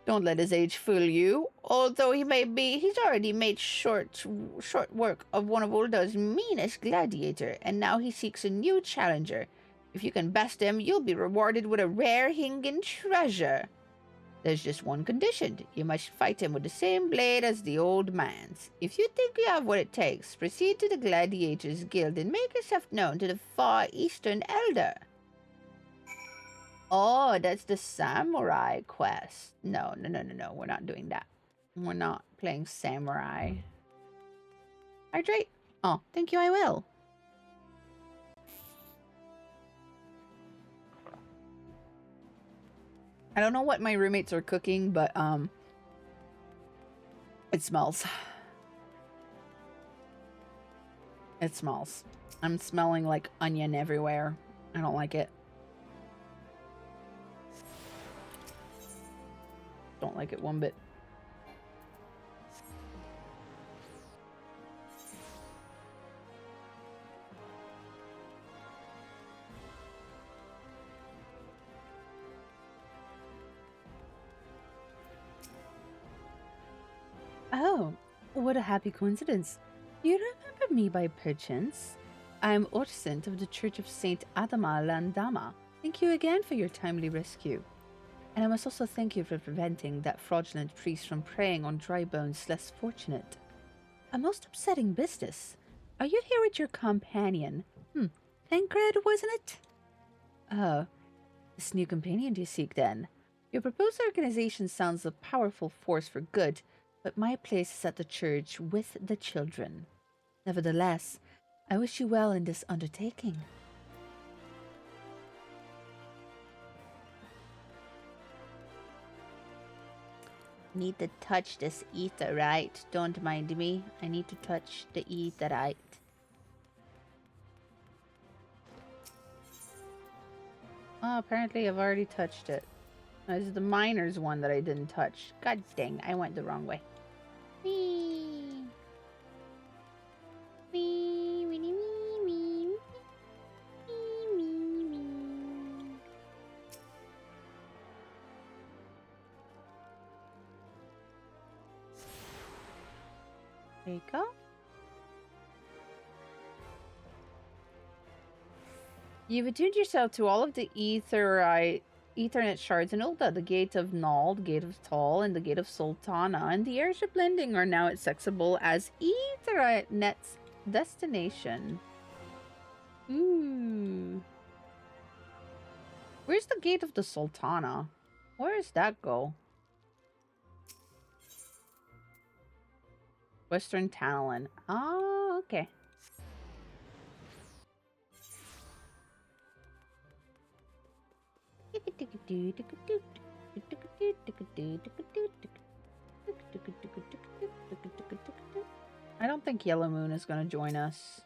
Don't let his age fool you. Although he may be, he's already made short work of one of Ulda's meanest gladiator, and now he seeks a new challenger. If you can best him, you'll be rewarded with a rare Hingan treasure. There's just one condition. You must fight him with the same blade as the old man's. If you think you have what it takes, proceed to the Gladiators Guild and make yourself known to the Far Eastern Elder. Oh, that's the samurai quest. No. We're not doing that. We're not playing samurai. Hydrate? Oh, thank you, I will. I don't know what my roommates are cooking, but it smells. It smells. I'm smelling like onion everywhere. I don't like it. Don't like it one bit. Oh, what a happy coincidence. Do you remember me by perchance? I am Orsint of the Church of Saint Adama Landama. Thank you again for your timely rescue. And I must also thank you for preventing that fraudulent priest from preying on dry bones less fortunate. A most upsetting business. Are you here with your companion? Tancred, wasn't it? Oh, this new companion do you seek then? Your proposed organization sounds a powerful force for good, but my place is at the church with the children. Nevertheless, I wish you well in this undertaking. Need to touch this etherite. Don't mind me. I need to touch the etherite. Oh, apparently I've already touched it. This is the miner's one that I didn't touch. God dang, I went the wrong way. Wee. Wee, wee, wee, wee, wee, wee, wee. There you go. You've attuned yourself to all of the Ethernet shards in Ulda. The Gate of Null, the Gate of Tal, and the Gate of Sultana, and the airship landing are now accessible as Ethernet's destination. Ooh. Where's the Gate of the Sultana? Where does that go? Western Tantalin. Oh, okay. I don't think Yellow Moon is going to join us.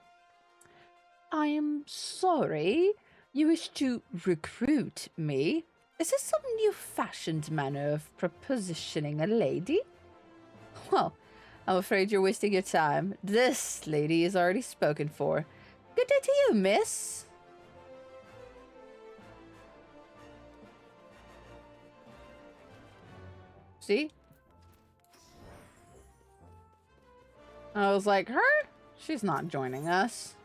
I am sorry. You wish to recruit me? Is this some new-fashioned manner of propositioning a lady? Well, I'm afraid you're wasting your time. This lady is already spoken for. Good day to you, miss. See? I was like, her? She's not joining us.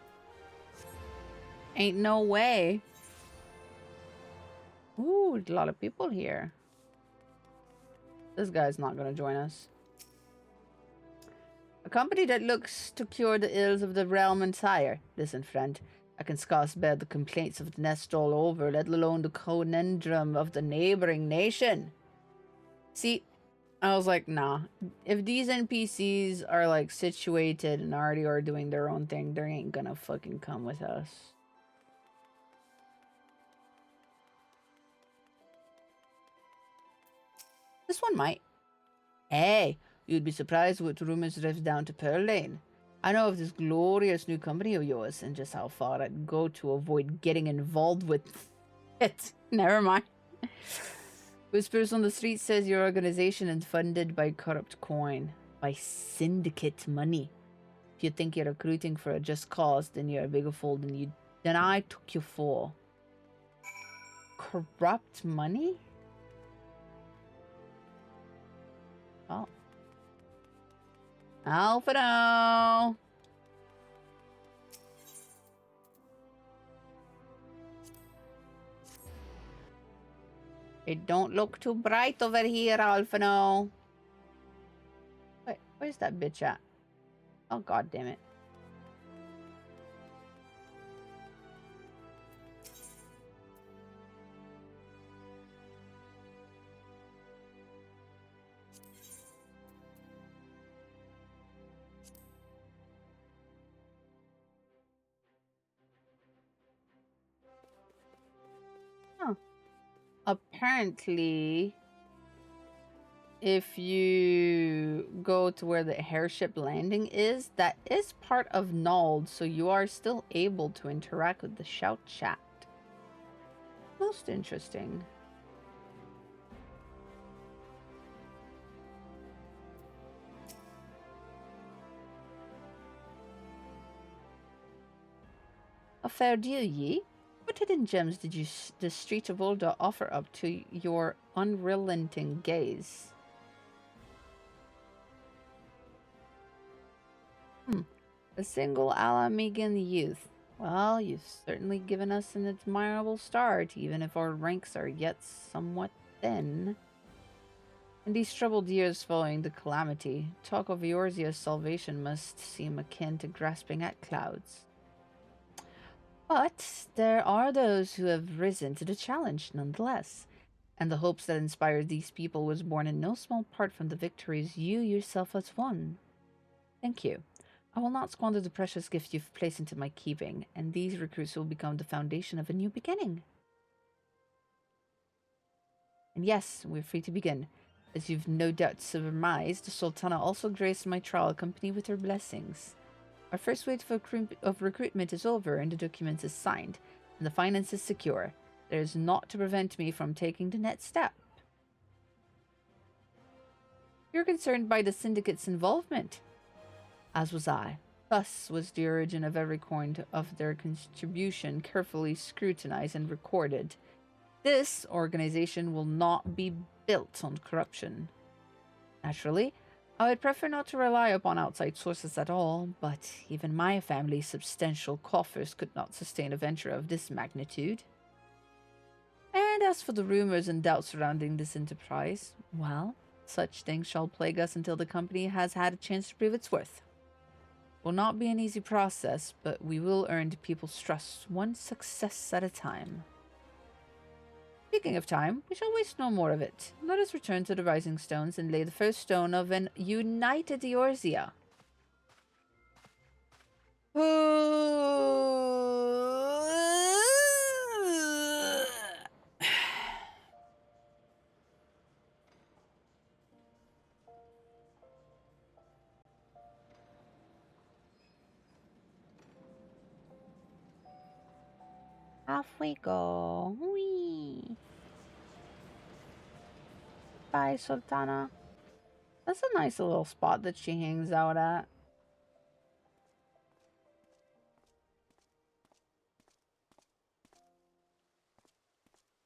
Ain't no way. Ooh, a lot of people here. This guy's not gonna join us. A company that looks to cure the ills of the realm entire. Listen, friend, I can scarce bear the complaints of the nest all over, let alone the conundrum of the neighboring nation. See, I was like, nah. If these NPCs are like situated and already are doing their own thing, they ain't gonna fucking come with us. This one might. Hey, you'd be surprised what rumors drift down to Pearl Lane. I know of this glorious new company of yours and just how far I'd go to avoid getting involved with it. Never mind. Whispers on the street says your organization is funded by corrupt coin, by syndicate money. If you think you're recruiting for a just cause, then you're a bigger fool than I took you for. Corrupt money? Oh. Alphado! It don't look too bright over here, Alphano. Wait, where's that bitch at? Oh, god damn it. Apparently, if you go to where the airship landing is, that is part of Nald, so you are still able to interact with the shout chat. Most interesting. A fair deal, ye? What hidden gems did the street of Ulda offer up to your unrelenting gaze? A single Alamegan youth. Well, you've certainly given us an admirable start, even if our ranks are yet somewhat thin. In these troubled years following the calamity, talk of Eorzea's salvation must seem akin to grasping at clouds. But there are those who have risen to the challenge nonetheless, and the hopes that inspired these people was born in no small part from the victories you yourself has won. Thank you. I will not squander the precious gift you've placed into my keeping, and these recruits will become the foundation of a new beginning. And yes, we're free to begin. As you've no doubt surmised, the Sultana also graced my trial company with her blessings. Our first wave of recruitment is over and the document is signed, and the finances secure. There is naught to prevent me from taking the next step. You're concerned by the syndicate's involvement, as was I. Thus was the origin of every coin of their contribution carefully scrutinized and recorded. This organization will not be built on corruption. Naturally, I would prefer not to rely upon outside sources at all, but even my family's substantial coffers could not sustain a venture of this magnitude. And as for the rumors and doubts surrounding this enterprise, well, such things shall plague us until the company has had a chance to prove its worth. Will not be an easy process, but we will earn people's trust one success at a time. Speaking of time, we shall waste no more of it. Let us return to the Rising Stones and lay the first stone of an united Eorzea. Off we go. Whee! Bye, Sultana. That's a nice little spot that she hangs out at.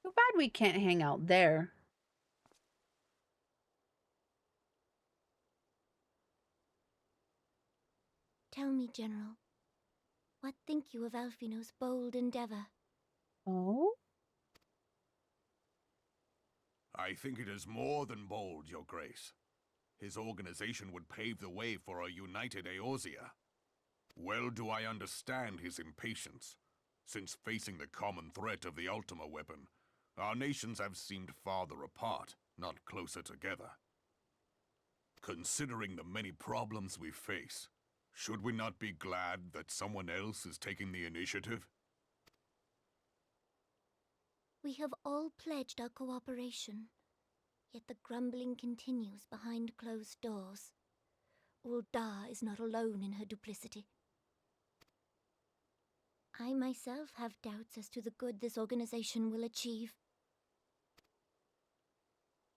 Too bad we can't hang out there. Tell me, General, what think you of Alfino's bold endeavor? Oh? I think it is more than bold, Your Grace. His organization would pave the way for a united Eorzea. Well do I understand his impatience, since facing the common threat of the Ultima weapon, our nations have seemed farther apart, not closer together. Considering the many problems we face, should we not be glad that someone else is taking the initiative? We have all pledged our cooperation, yet the grumbling continues behind closed doors. Ul'dah is not alone in her duplicity. I myself have doubts as to the good this organization will achieve.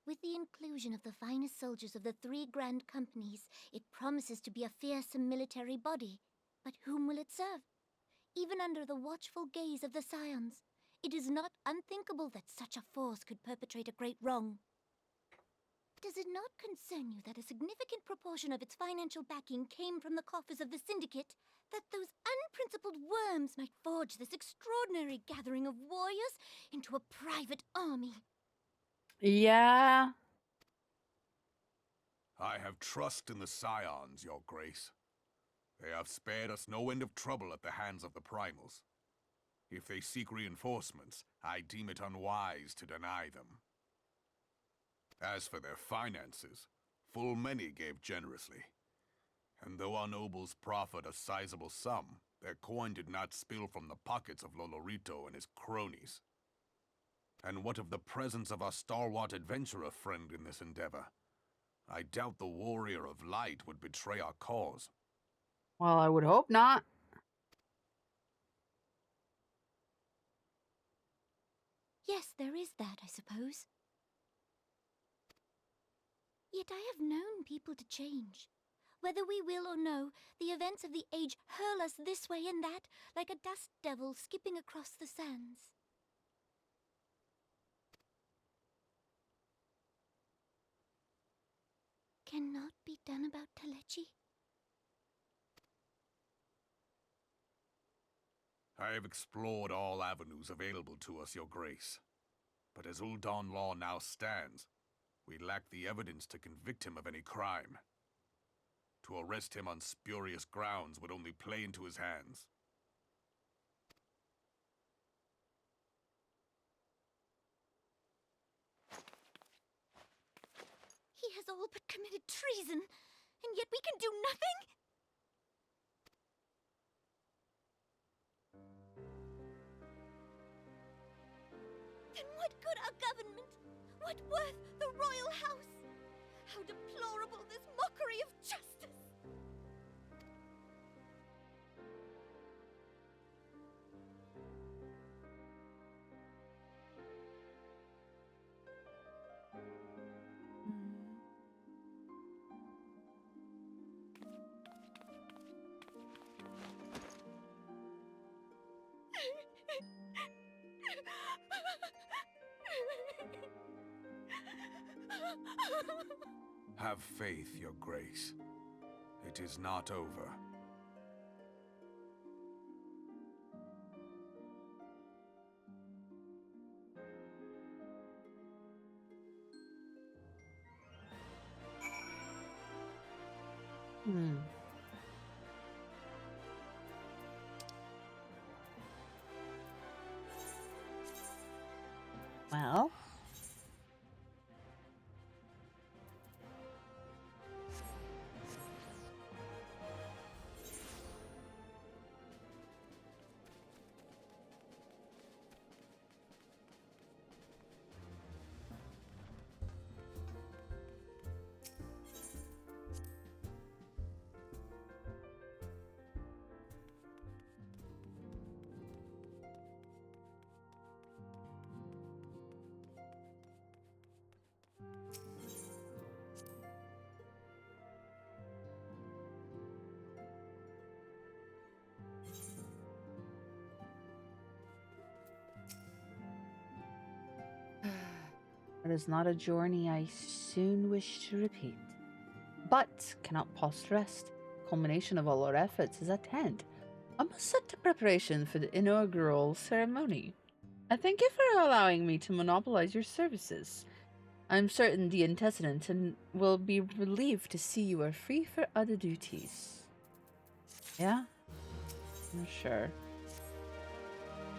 With the inclusion of the finest soldiers of the 3 grand companies, it promises to be a fearsome military body. But whom will it serve? Even under the watchful gaze of the Scions, it is not unthinkable that such a force could perpetrate a great wrong. Does it not concern you that a significant proportion of its financial backing came from the coffers of the Syndicate? That those unprincipled worms might forge this extraordinary gathering of warriors into a private army? Yeah. I have trust in the Scions, Your Grace. They have spared us no end of trouble at the hands of the Primals. If they seek reinforcements, I deem it unwise to deny them. As for their finances, full many gave generously. And though our nobles proffered a sizable sum, their coin did not spill from the pockets of Lolorito and his cronies. And what of the presence of our stalwart adventurer friend in this endeavor? I doubt the Warrior of Light would betray our cause. Well, I would hope not. Yes, there is that, I suppose. Yet I have known people to change. Whether we will or no, the events of the age hurl us this way and that, like a dust devil skipping across the sands. Cannot be done about Telechi? I have explored all avenues available to us, Your Grace. But as Ul'dah law now stands, we lack the evidence to convict him of any crime. To arrest him on spurious grounds would only play into his hands. He has all but committed treason, and yet we can do nothing? Then what good our government? What worth the royal house? How deplorable this mockery of justice! Have faith, Your Grace. It is not over. Hmm. Well, it is not a journey I soon wish to repeat, but cannot pause to rest. Culmination of all our efforts is at hand. I must set the preparation for the inaugural ceremony. I thank you for allowing me to monopolize your services. I'm certain the antecedent will be relieved to see you are free for other duties. Yeah? I'm sure.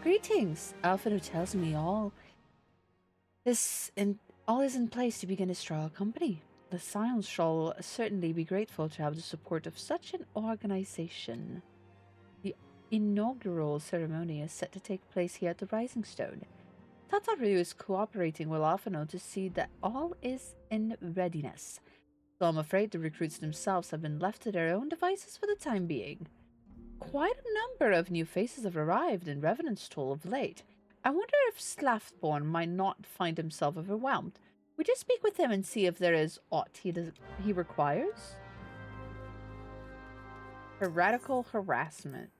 Greetings! Alfino tells me all is in place to begin his trial company. The Scions shall certainly be grateful to have the support of such an organization. The inaugural ceremony is set to take place here at the Rising Stone. Tataru is cooperating with Alfino to see that all is in readiness, so I'm afraid the recruits themselves have been left to their own devices for the time being. Quite a number of new faces have arrived in Revenant's Toll of late. I wonder if Slaftborn might not find himself overwhelmed. Would you speak with him and see if there is aught he requires? Heretical harassment.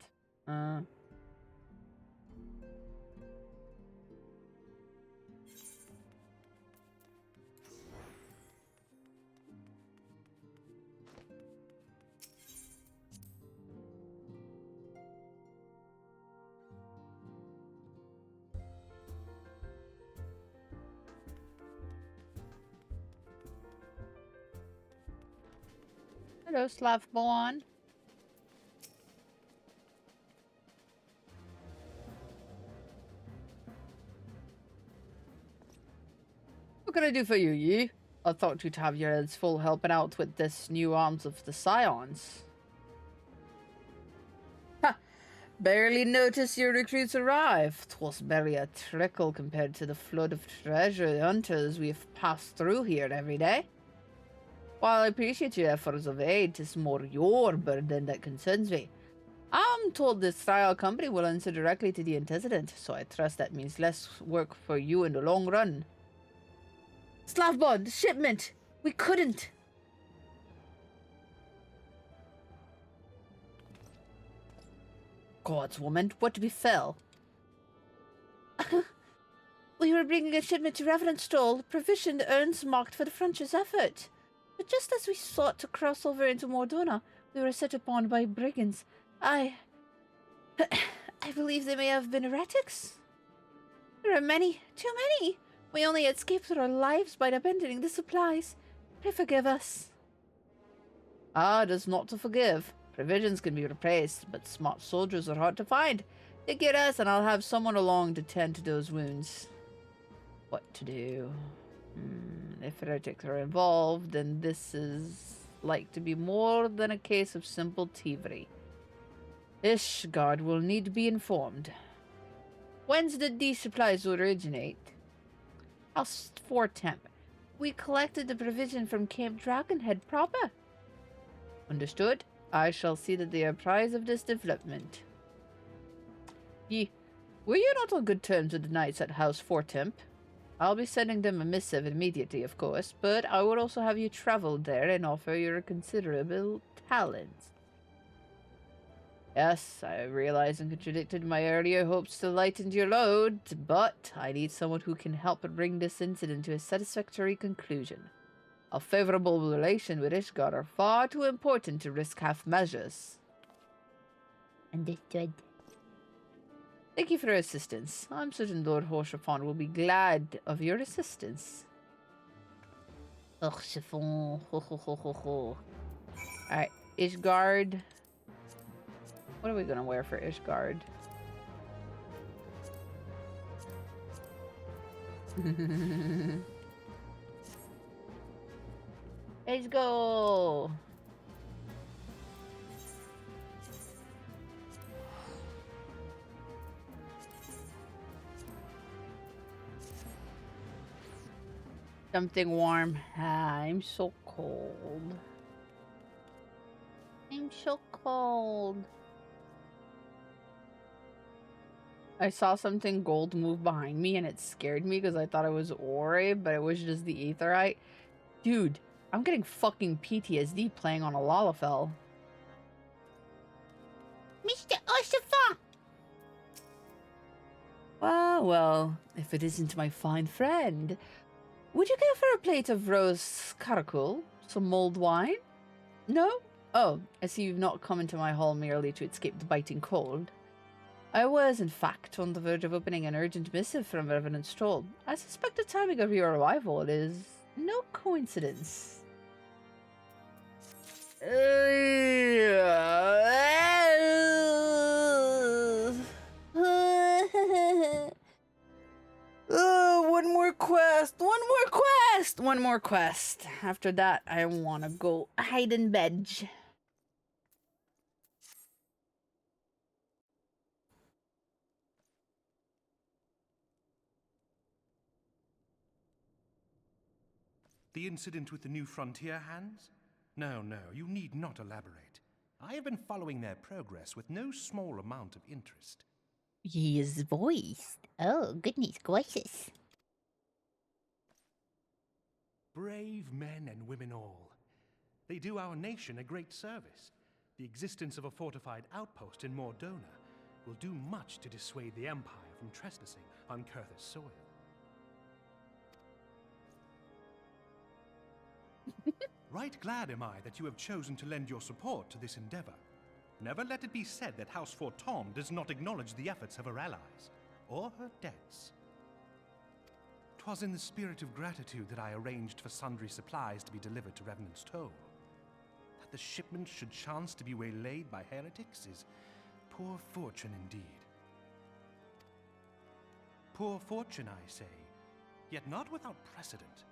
Hello, Slaftborn. What can I do for you, ye? I thought you'd have your heads full helping out with this new arms of the Scions. Ha! Barely noticed your recruits arrive. 'Twas barely a trickle compared to the flood of treasure hunters we've passed through here every day. While I appreciate your efforts of aid, 'tis more your burden that concerns me. I'm told this trial company will answer directly to the antecedent, so I trust that means less work for you in the long run. Slavbond, shipment! We couldn't! Gods, woman, what befell? We were bringing a shipment to Revenant Stall, provisioned urns marked for the French's effort. But just as we sought to cross over into Mordona, we were set upon by brigands. I believe they may have been heretics. There are many, too many. We only escaped with our lives by abandoning the supplies. Pray forgive us. Ah, it is not to forgive. Provisions can be replaced, but smart soldiers are hard to find. They get us, and I'll have someone along to tend to those wounds. What to do? If heretics are involved, then this is like to be more than a case of simple thievery. Ishgard will need to be informed. Whence did these supplies originate? House 4 Temp. We collected the provision from Camp Dragonhead proper. Understood. I shall see that they are apprised of this development. Were you not on good terms with the knights at House 4 Temp? I'll be sending them a missive immediately, of course, but I will also have you travel there and offer your considerable talents. Yes, I realize and contradicted my earlier hopes to lighten your load, but I need someone who can help bring this incident to a satisfactory conclusion. A favorable relation with Ishgard are far too important to risk half measures. Understood. Thank you for your assistance. I'm certain Lord Horshaphon will be glad of your assistance. Horshaphon. Ho ho ho ho ho. Alright, Ishgard. What are we gonna wear for Ishgard? Let's go! Something warm. Ah, I'm so cold. I'm so cold. I saw something gold move behind me and it scared me because I thought it was Ori, but it was just the Aetherite. Dude, I'm getting fucking PTSD playing on a Lalafell. Mr. Horshaphon! Well, if it isn't my fine friend. Would you care for a plate of rose caracul? Some mulled wine? No? Oh, I see you've not come into my hall merely to escape the biting cold. I was, in fact, on the verge of opening an urgent missive from Revenant Stroll. I suspect the timing of your arrival is no coincidence. One more quest! One more quest! One more quest. After that, I want to go hide in bed. The incident with the New Frontier hands? No, you need not elaborate. I have been following their progress with no small amount of interest. He is voiced. Oh, goodness gracious. Brave men and women all. They do our nation a great service. The existence of a fortified outpost in Mordona will do much to dissuade the Empire from trespassing on Kurthus soil. Right glad am I that you have chosen to lend your support to this endeavor. Never let it be said that House Fortom does not acknowledge the efforts of her allies, or her debts. 'Twas in the spirit of gratitude that I arranged for sundry supplies to be delivered to Revenant's Toll. That the shipment should chance to be waylaid by heretics is poor fortune indeed. Poor fortune, I say, yet not without precedent.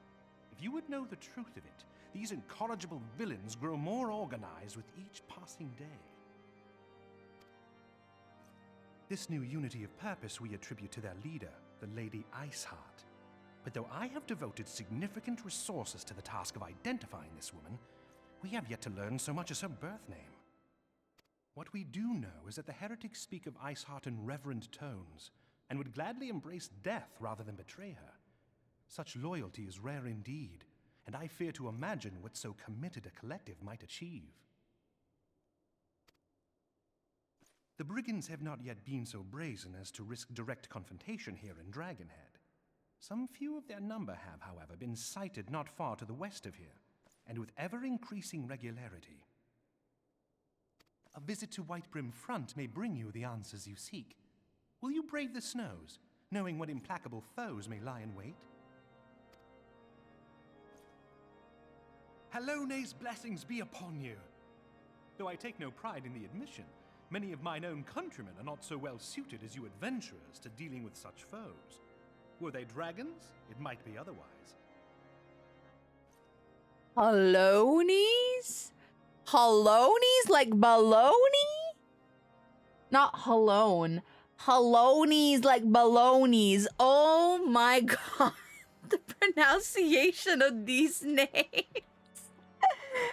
If you would know the truth of it, these incorrigible villains grow more organized with each passing day. This new unity of purpose we attribute to their leader, the Lady Iceheart. But though I have devoted significant resources to the task of identifying this woman, we have yet to learn so much as her birth name. What we do know is that the heretics speak of Iceheart in reverent tones, and would gladly embrace death rather than betray her. Such loyalty is rare indeed, and I fear to imagine what so committed a collective might achieve. The brigands have not yet been so brazen as to risk direct confrontation here in Dragonhead. Some few of their number have, however, been sighted not far to the west of here, and with ever-increasing regularity. A visit to Whitebrim Front may bring you the answers you seek. Will you brave the snows, knowing what implacable foes may lie in wait? Hallone's blessings be upon you! Though I take no pride in the admission, many of mine own countrymen are not so well suited as you adventurers to dealing with such foes. Were they dragons, it might be otherwise. Hallones? Hallones like baloney? Not halone. Hallones like balonies. Oh my god. The pronunciation of these names.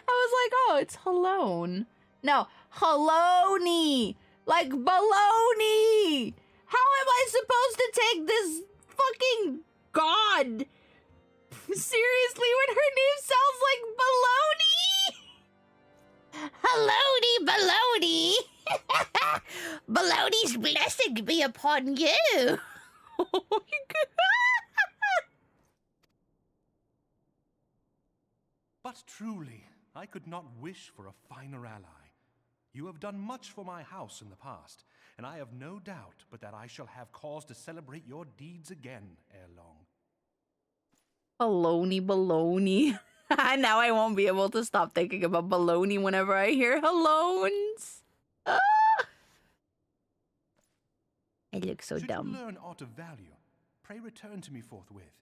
I was like, oh, it's halone. No, hallowney. Like baloney. How am I supposed to take this fucking god seriously when her name sounds like baloney? Baloney, baloney! Baloney's blessing be upon you! Oh my god. But truly, I could not wish for a finer ally. You have done much for my house in the past, and I have no doubt but that I shall have cause to celebrate your deeds again ere long. Baloney, baloney. Now I won't be able to stop thinking about baloney whenever I hear hellones. Ah! I look so Should dumb. you learn aught of value, pray return to me forthwith.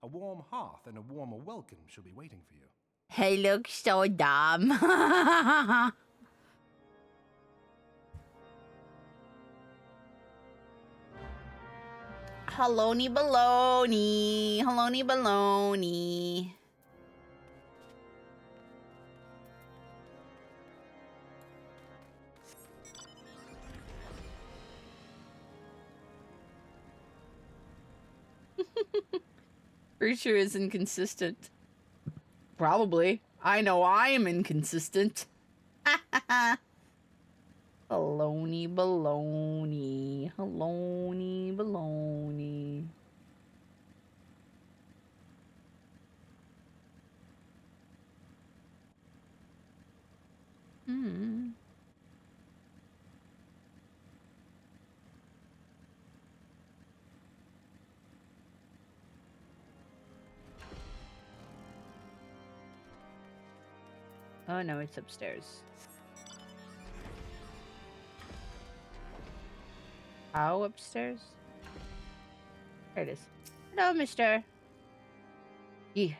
A warm hearth and a warmer welcome shall be waiting for you. I look so dumb. Hello-ny baloney. Hello-ny baloney. For sure is inconsistent. Probably. I know I am inconsistent. Baloney, baloney. Baloney, baloney. Hmm. Oh no, it's upstairs. How upstairs? There it is. Hello, mister.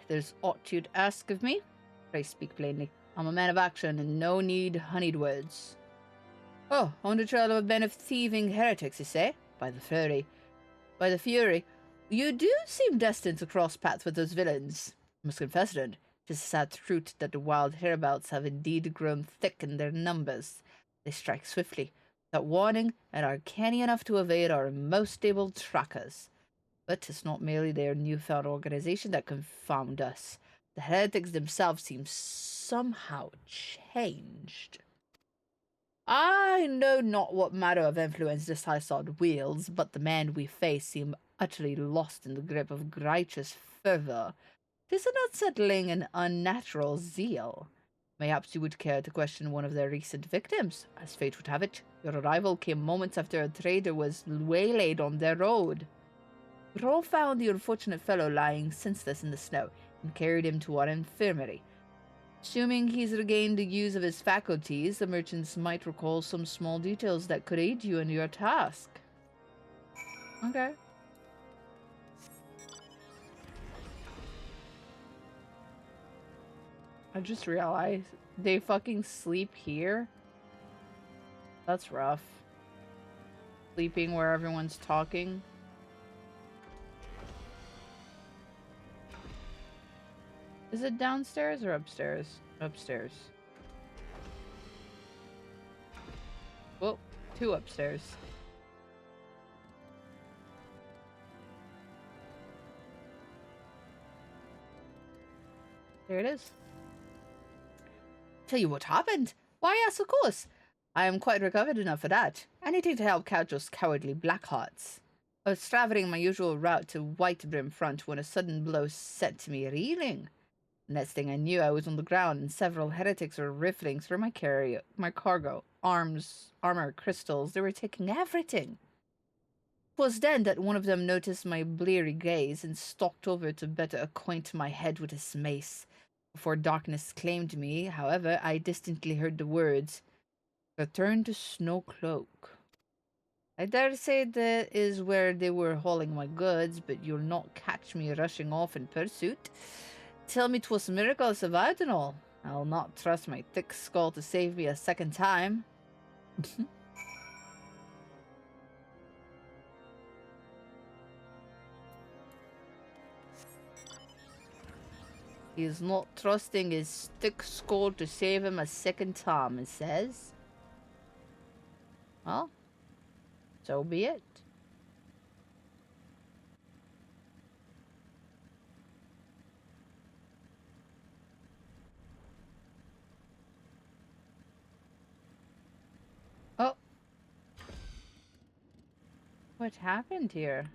There's aught you'd ask of me? Pray speak plainly. I'm a man of action and no need honeyed words. Oh, on the trail of a band of thieving heretics, you say? By the fury. You do seem destined to cross paths with those villains. I must confess, then, 'tis a sad truth that the wild hereabouts have indeed grown thick in their numbers. They strike swiftly, without warning, and are canny enough to evade our most able trackers. But 'tis not merely their newfound organization that confound us. The heretics themselves seem somehow changed. I know not what matter of influence this high sword wields, but the men we face seem utterly lost in the grip of righteous fervor. 'Tis an unsettling and unnatural zeal. Mayhaps you would care to question one of their recent victims. As fate would have it, your arrival came moments after a trader was waylaid on their road. Ro found the unfortunate fellow lying senseless in the snow and carried him to our infirmary. Assuming he's regained the use of his faculties, the merchants might recall some small details that could aid you in your task. Okay. I just realized they fucking sleep here? That's rough. Sleeping where everyone's talking. Is it downstairs or upstairs? Upstairs. Well, 2 upstairs. There it is. Tell you what happened? Why, yes, of course. I am quite recovered enough for that. Anything to help catch those cowardly Blackhearts. I was traveling my usual route to White Brim Front when a sudden blow set me reeling. The next thing I knew, I was on the ground and several heretics were rifling through my cargo, armor, crystals. They were taking everything. 'Twas then that one of them noticed my bleary gaze and stalked over to better acquaint my head with his mace. Before darkness claimed me, however, I distinctly heard the words, "Return to Snowcloak." I dare say that is where they were hauling my goods, but you'll not catch me rushing off in pursuit. Tell me 'twas a miracle I survived and all. I'll not trust my thick skull to save me a second time. He is not trusting his thick skull to save him a second time, it says. Well, so be it. Oh. What happened here?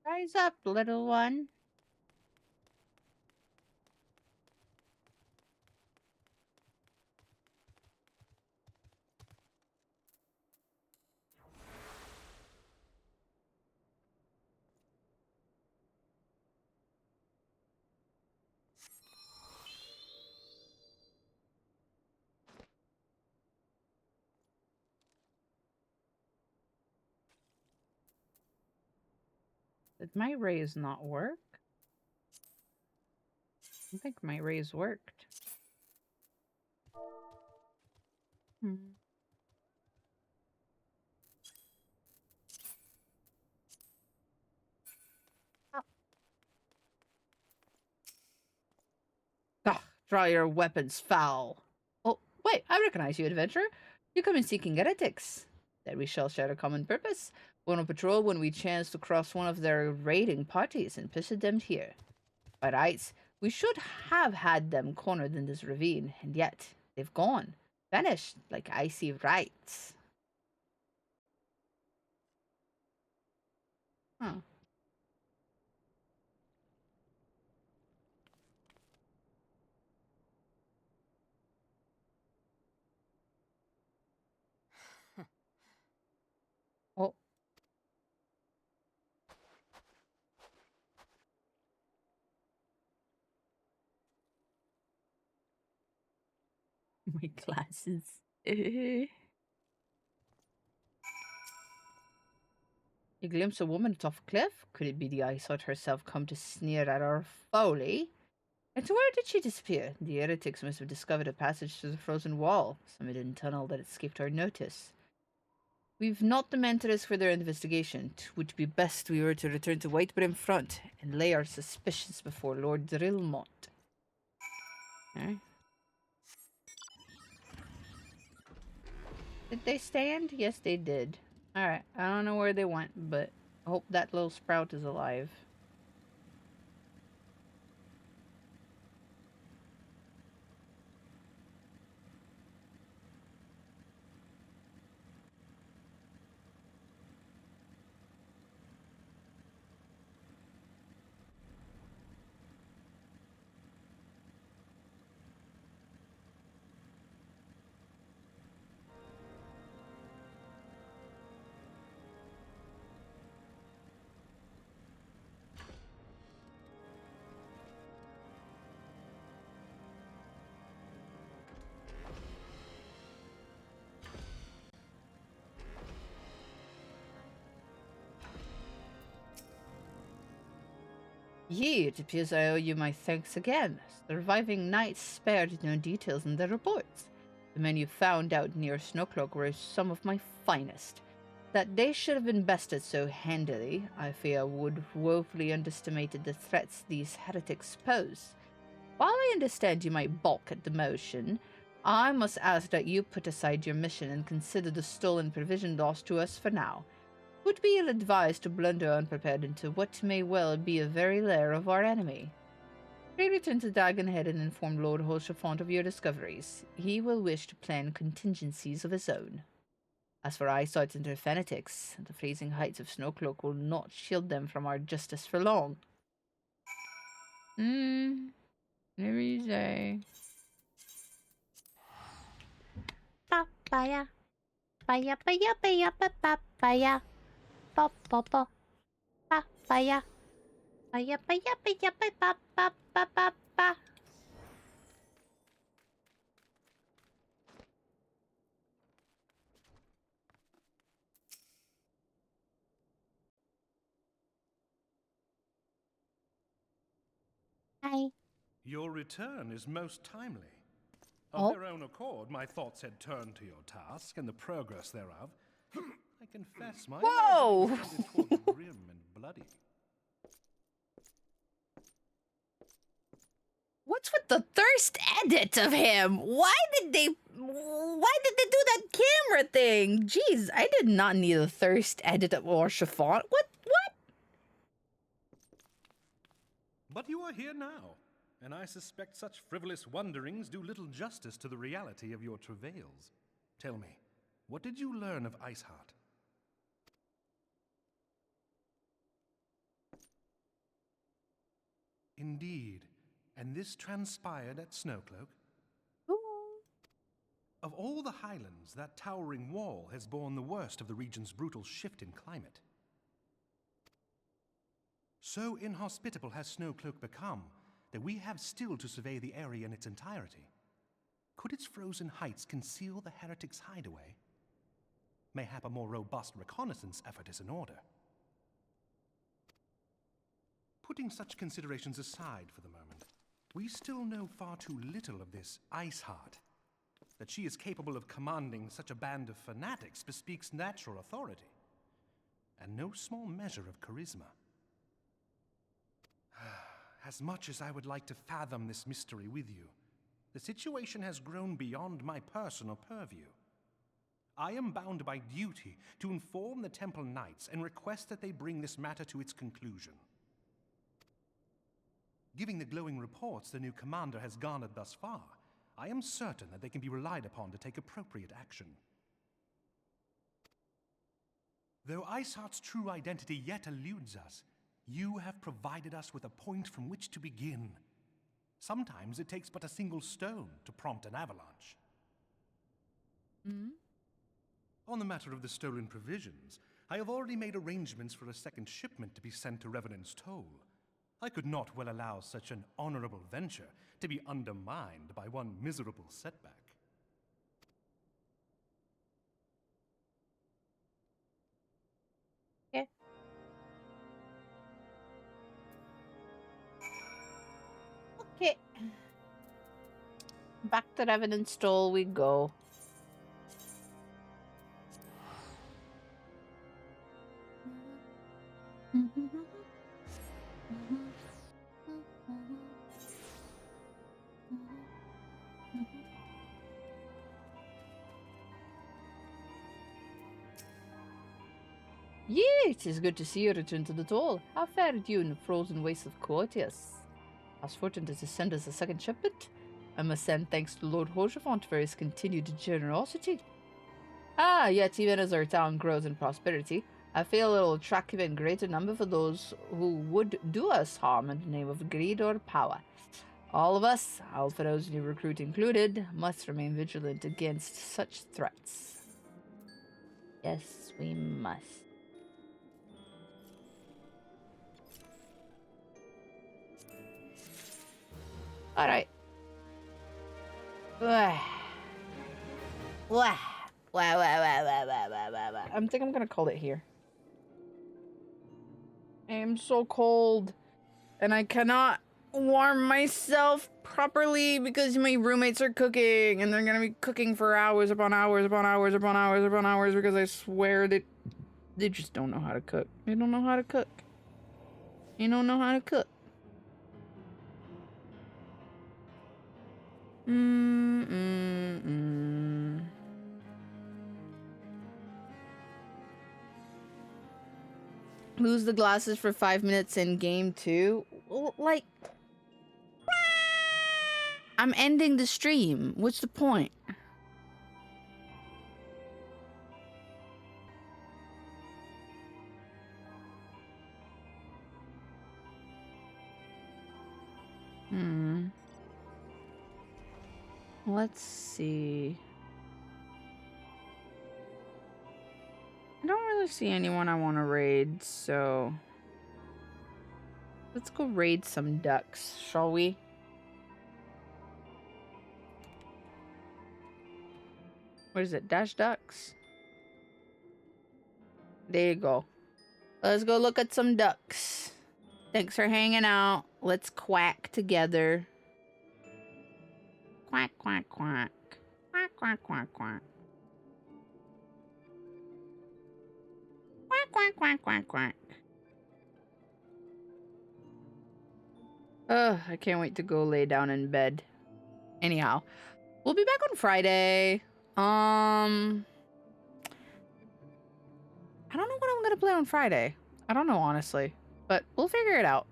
Rise up, little one. Did my raise not work? I don't think my raise worked. Hmm. Ah, draw your weapons foul. Oh, wait, I recognize you, adventurer. You come in seeking heretics. Then we shall share a common purpose. Go on patrol when we chance to cross one of their raiding parties and push them here. By rights, we should have had them cornered in this ravine, and yet they've gone. Vanished like icy rights. Huh. Oh. My glasses. You glimpse a woman atop a cliff? Could it be the Eyesort herself come to sneer at our folly? And to where did she disappear? The heretics must have discovered a passage to the frozen wall, some hidden tunnel that escaped our notice. We've not the men to risk further investigation. It would be best we were to return to Whitebrim Front and lay our suspicions before Lord Drillmont. Okay. Did they stand? Yes, they did. Alright, I don't know where they went, but I hope that little sprout is alive. Ye, it appears I owe you my thanks again. The reviving knights spared no details in their reports. The men you found out near Snowcloak were some of my finest. That they should have been bested so handily, I fear would woefully underestimated the threats these heretics pose. While I understand you might balk at the motion, I must ask that you put aside your mission and consider the stolen provision lost to us for now. Would be ill-advised to blunder unprepared into what may well be a very lair of our enemy. Pray return to Dagonhead and inform Lord Holshafont of your discoveries. He will wish to plan contingencies of his own. As for eyesight and their fanatics, the freezing heights of Snowcloak will not shield them from our justice for long. Whatever you say. Papaya. Paya, paya, paya, papaya. Papa. Papaya. Paya, paya, paya, papa, papa. Hi. Your return is most timely. Of Oh. their own accord, my thoughts had turned to your task and the progress thereof. I confess my Whoa! imagination tended toward the grim and bloody. What's with the thirst edit of him? Why did they do that camera thing? Jeez, I did not need a thirst edit of Orshafont. What? But you are here now, and I suspect such frivolous wonderings do little justice to the reality of your travails. Tell me, what did you learn of Iceheart? Indeed. And this transpired at Snowcloak? Of all the highlands, that towering wall has borne the worst of the region's brutal shift in climate. So inhospitable has Snowcloak become that we have still to survey the area in its entirety. Could its frozen heights conceal the heretics' hideaway? Mayhap a more robust reconnaissance effort is in order. Putting such considerations aside for the moment, we still know far too little of this Iceheart. That she is capable of commanding such a band of fanatics bespeaks natural authority, and no small measure of charisma. As much as I would like to fathom this mystery with you, the situation has grown beyond my personal purview. I am bound by duty to inform the Temple Knights and request that they bring this matter to its conclusion. Given the glowing reports the new commander has garnered thus far, I am certain that they can be relied upon to take appropriate action. Though Iceheart's true identity yet eludes us, you have provided us with a point from which to begin. Sometimes it takes but a single stone to prompt an avalanche. On the matter of the stolen provisions, I have already made arrangements for a second shipment to be sent to Revenant's Toll. I could not well allow such an honorable venture to be undermined by one miserable setback. Okay. Okay. Back to Revenant's Toll we go. Yee, it is good to see you return to the Toll. How fared you in the frozen wastes of Coetius? As fortunate to send us a second shipment? I must send thanks to Lord Hoshafont for his continued generosity. Yet even as our town grows in prosperity, I feel it will attract even greater number for those who would do us harm in the name of greed or power. All of us, Alpha's new recruit included, must remain vigilant against such threats. Yes, we must. Alright. I think I'm gonna call it here. I am so cold. And I cannot warm myself properly because my roommates are cooking. And they're gonna be cooking for hours upon hours upon hours upon hours upon hours because I swear that they just don't know how to cook. They don't know how to cook. They don't know how to cook. Lose the glasses for 5 minutes in game 2. Like, I'm ending the stream. What's the point? Let's see. I don't really see anyone I want to raid, so let's go raid some ducks, shall we? What is it? Dash ducks? There you go. Let's go look at some ducks. Thanks for hanging out. Let's quack together. Quack, quack, quack. Quack, quack, quack, quack. Quack, quack, quack, quack, quack. Ugh, I can't wait to go lay down in bed. Anyhow, we'll be back on Friday. I don't know what I'm gonna play on Friday. I don't know, honestly. But we'll figure it out.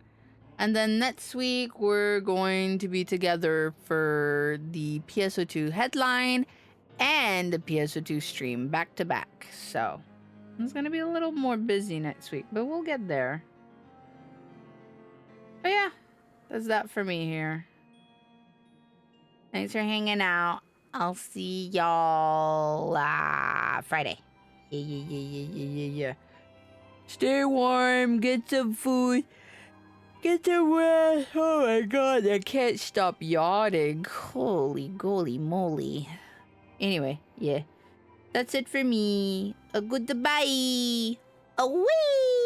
And then next week, we're going to be together for the PSO2 headline and the PSO2 stream back to back. So it's going to be a little more busy next week, but we'll get there. But yeah, that's that for me here. Thanks for hanging out. I'll see y'all Friday. Yeah. Stay warm, get some food. Get to rest. Oh my god, I can't stop yawning. Holy moly. Anyway, yeah. That's it for me. A goodbye. Away.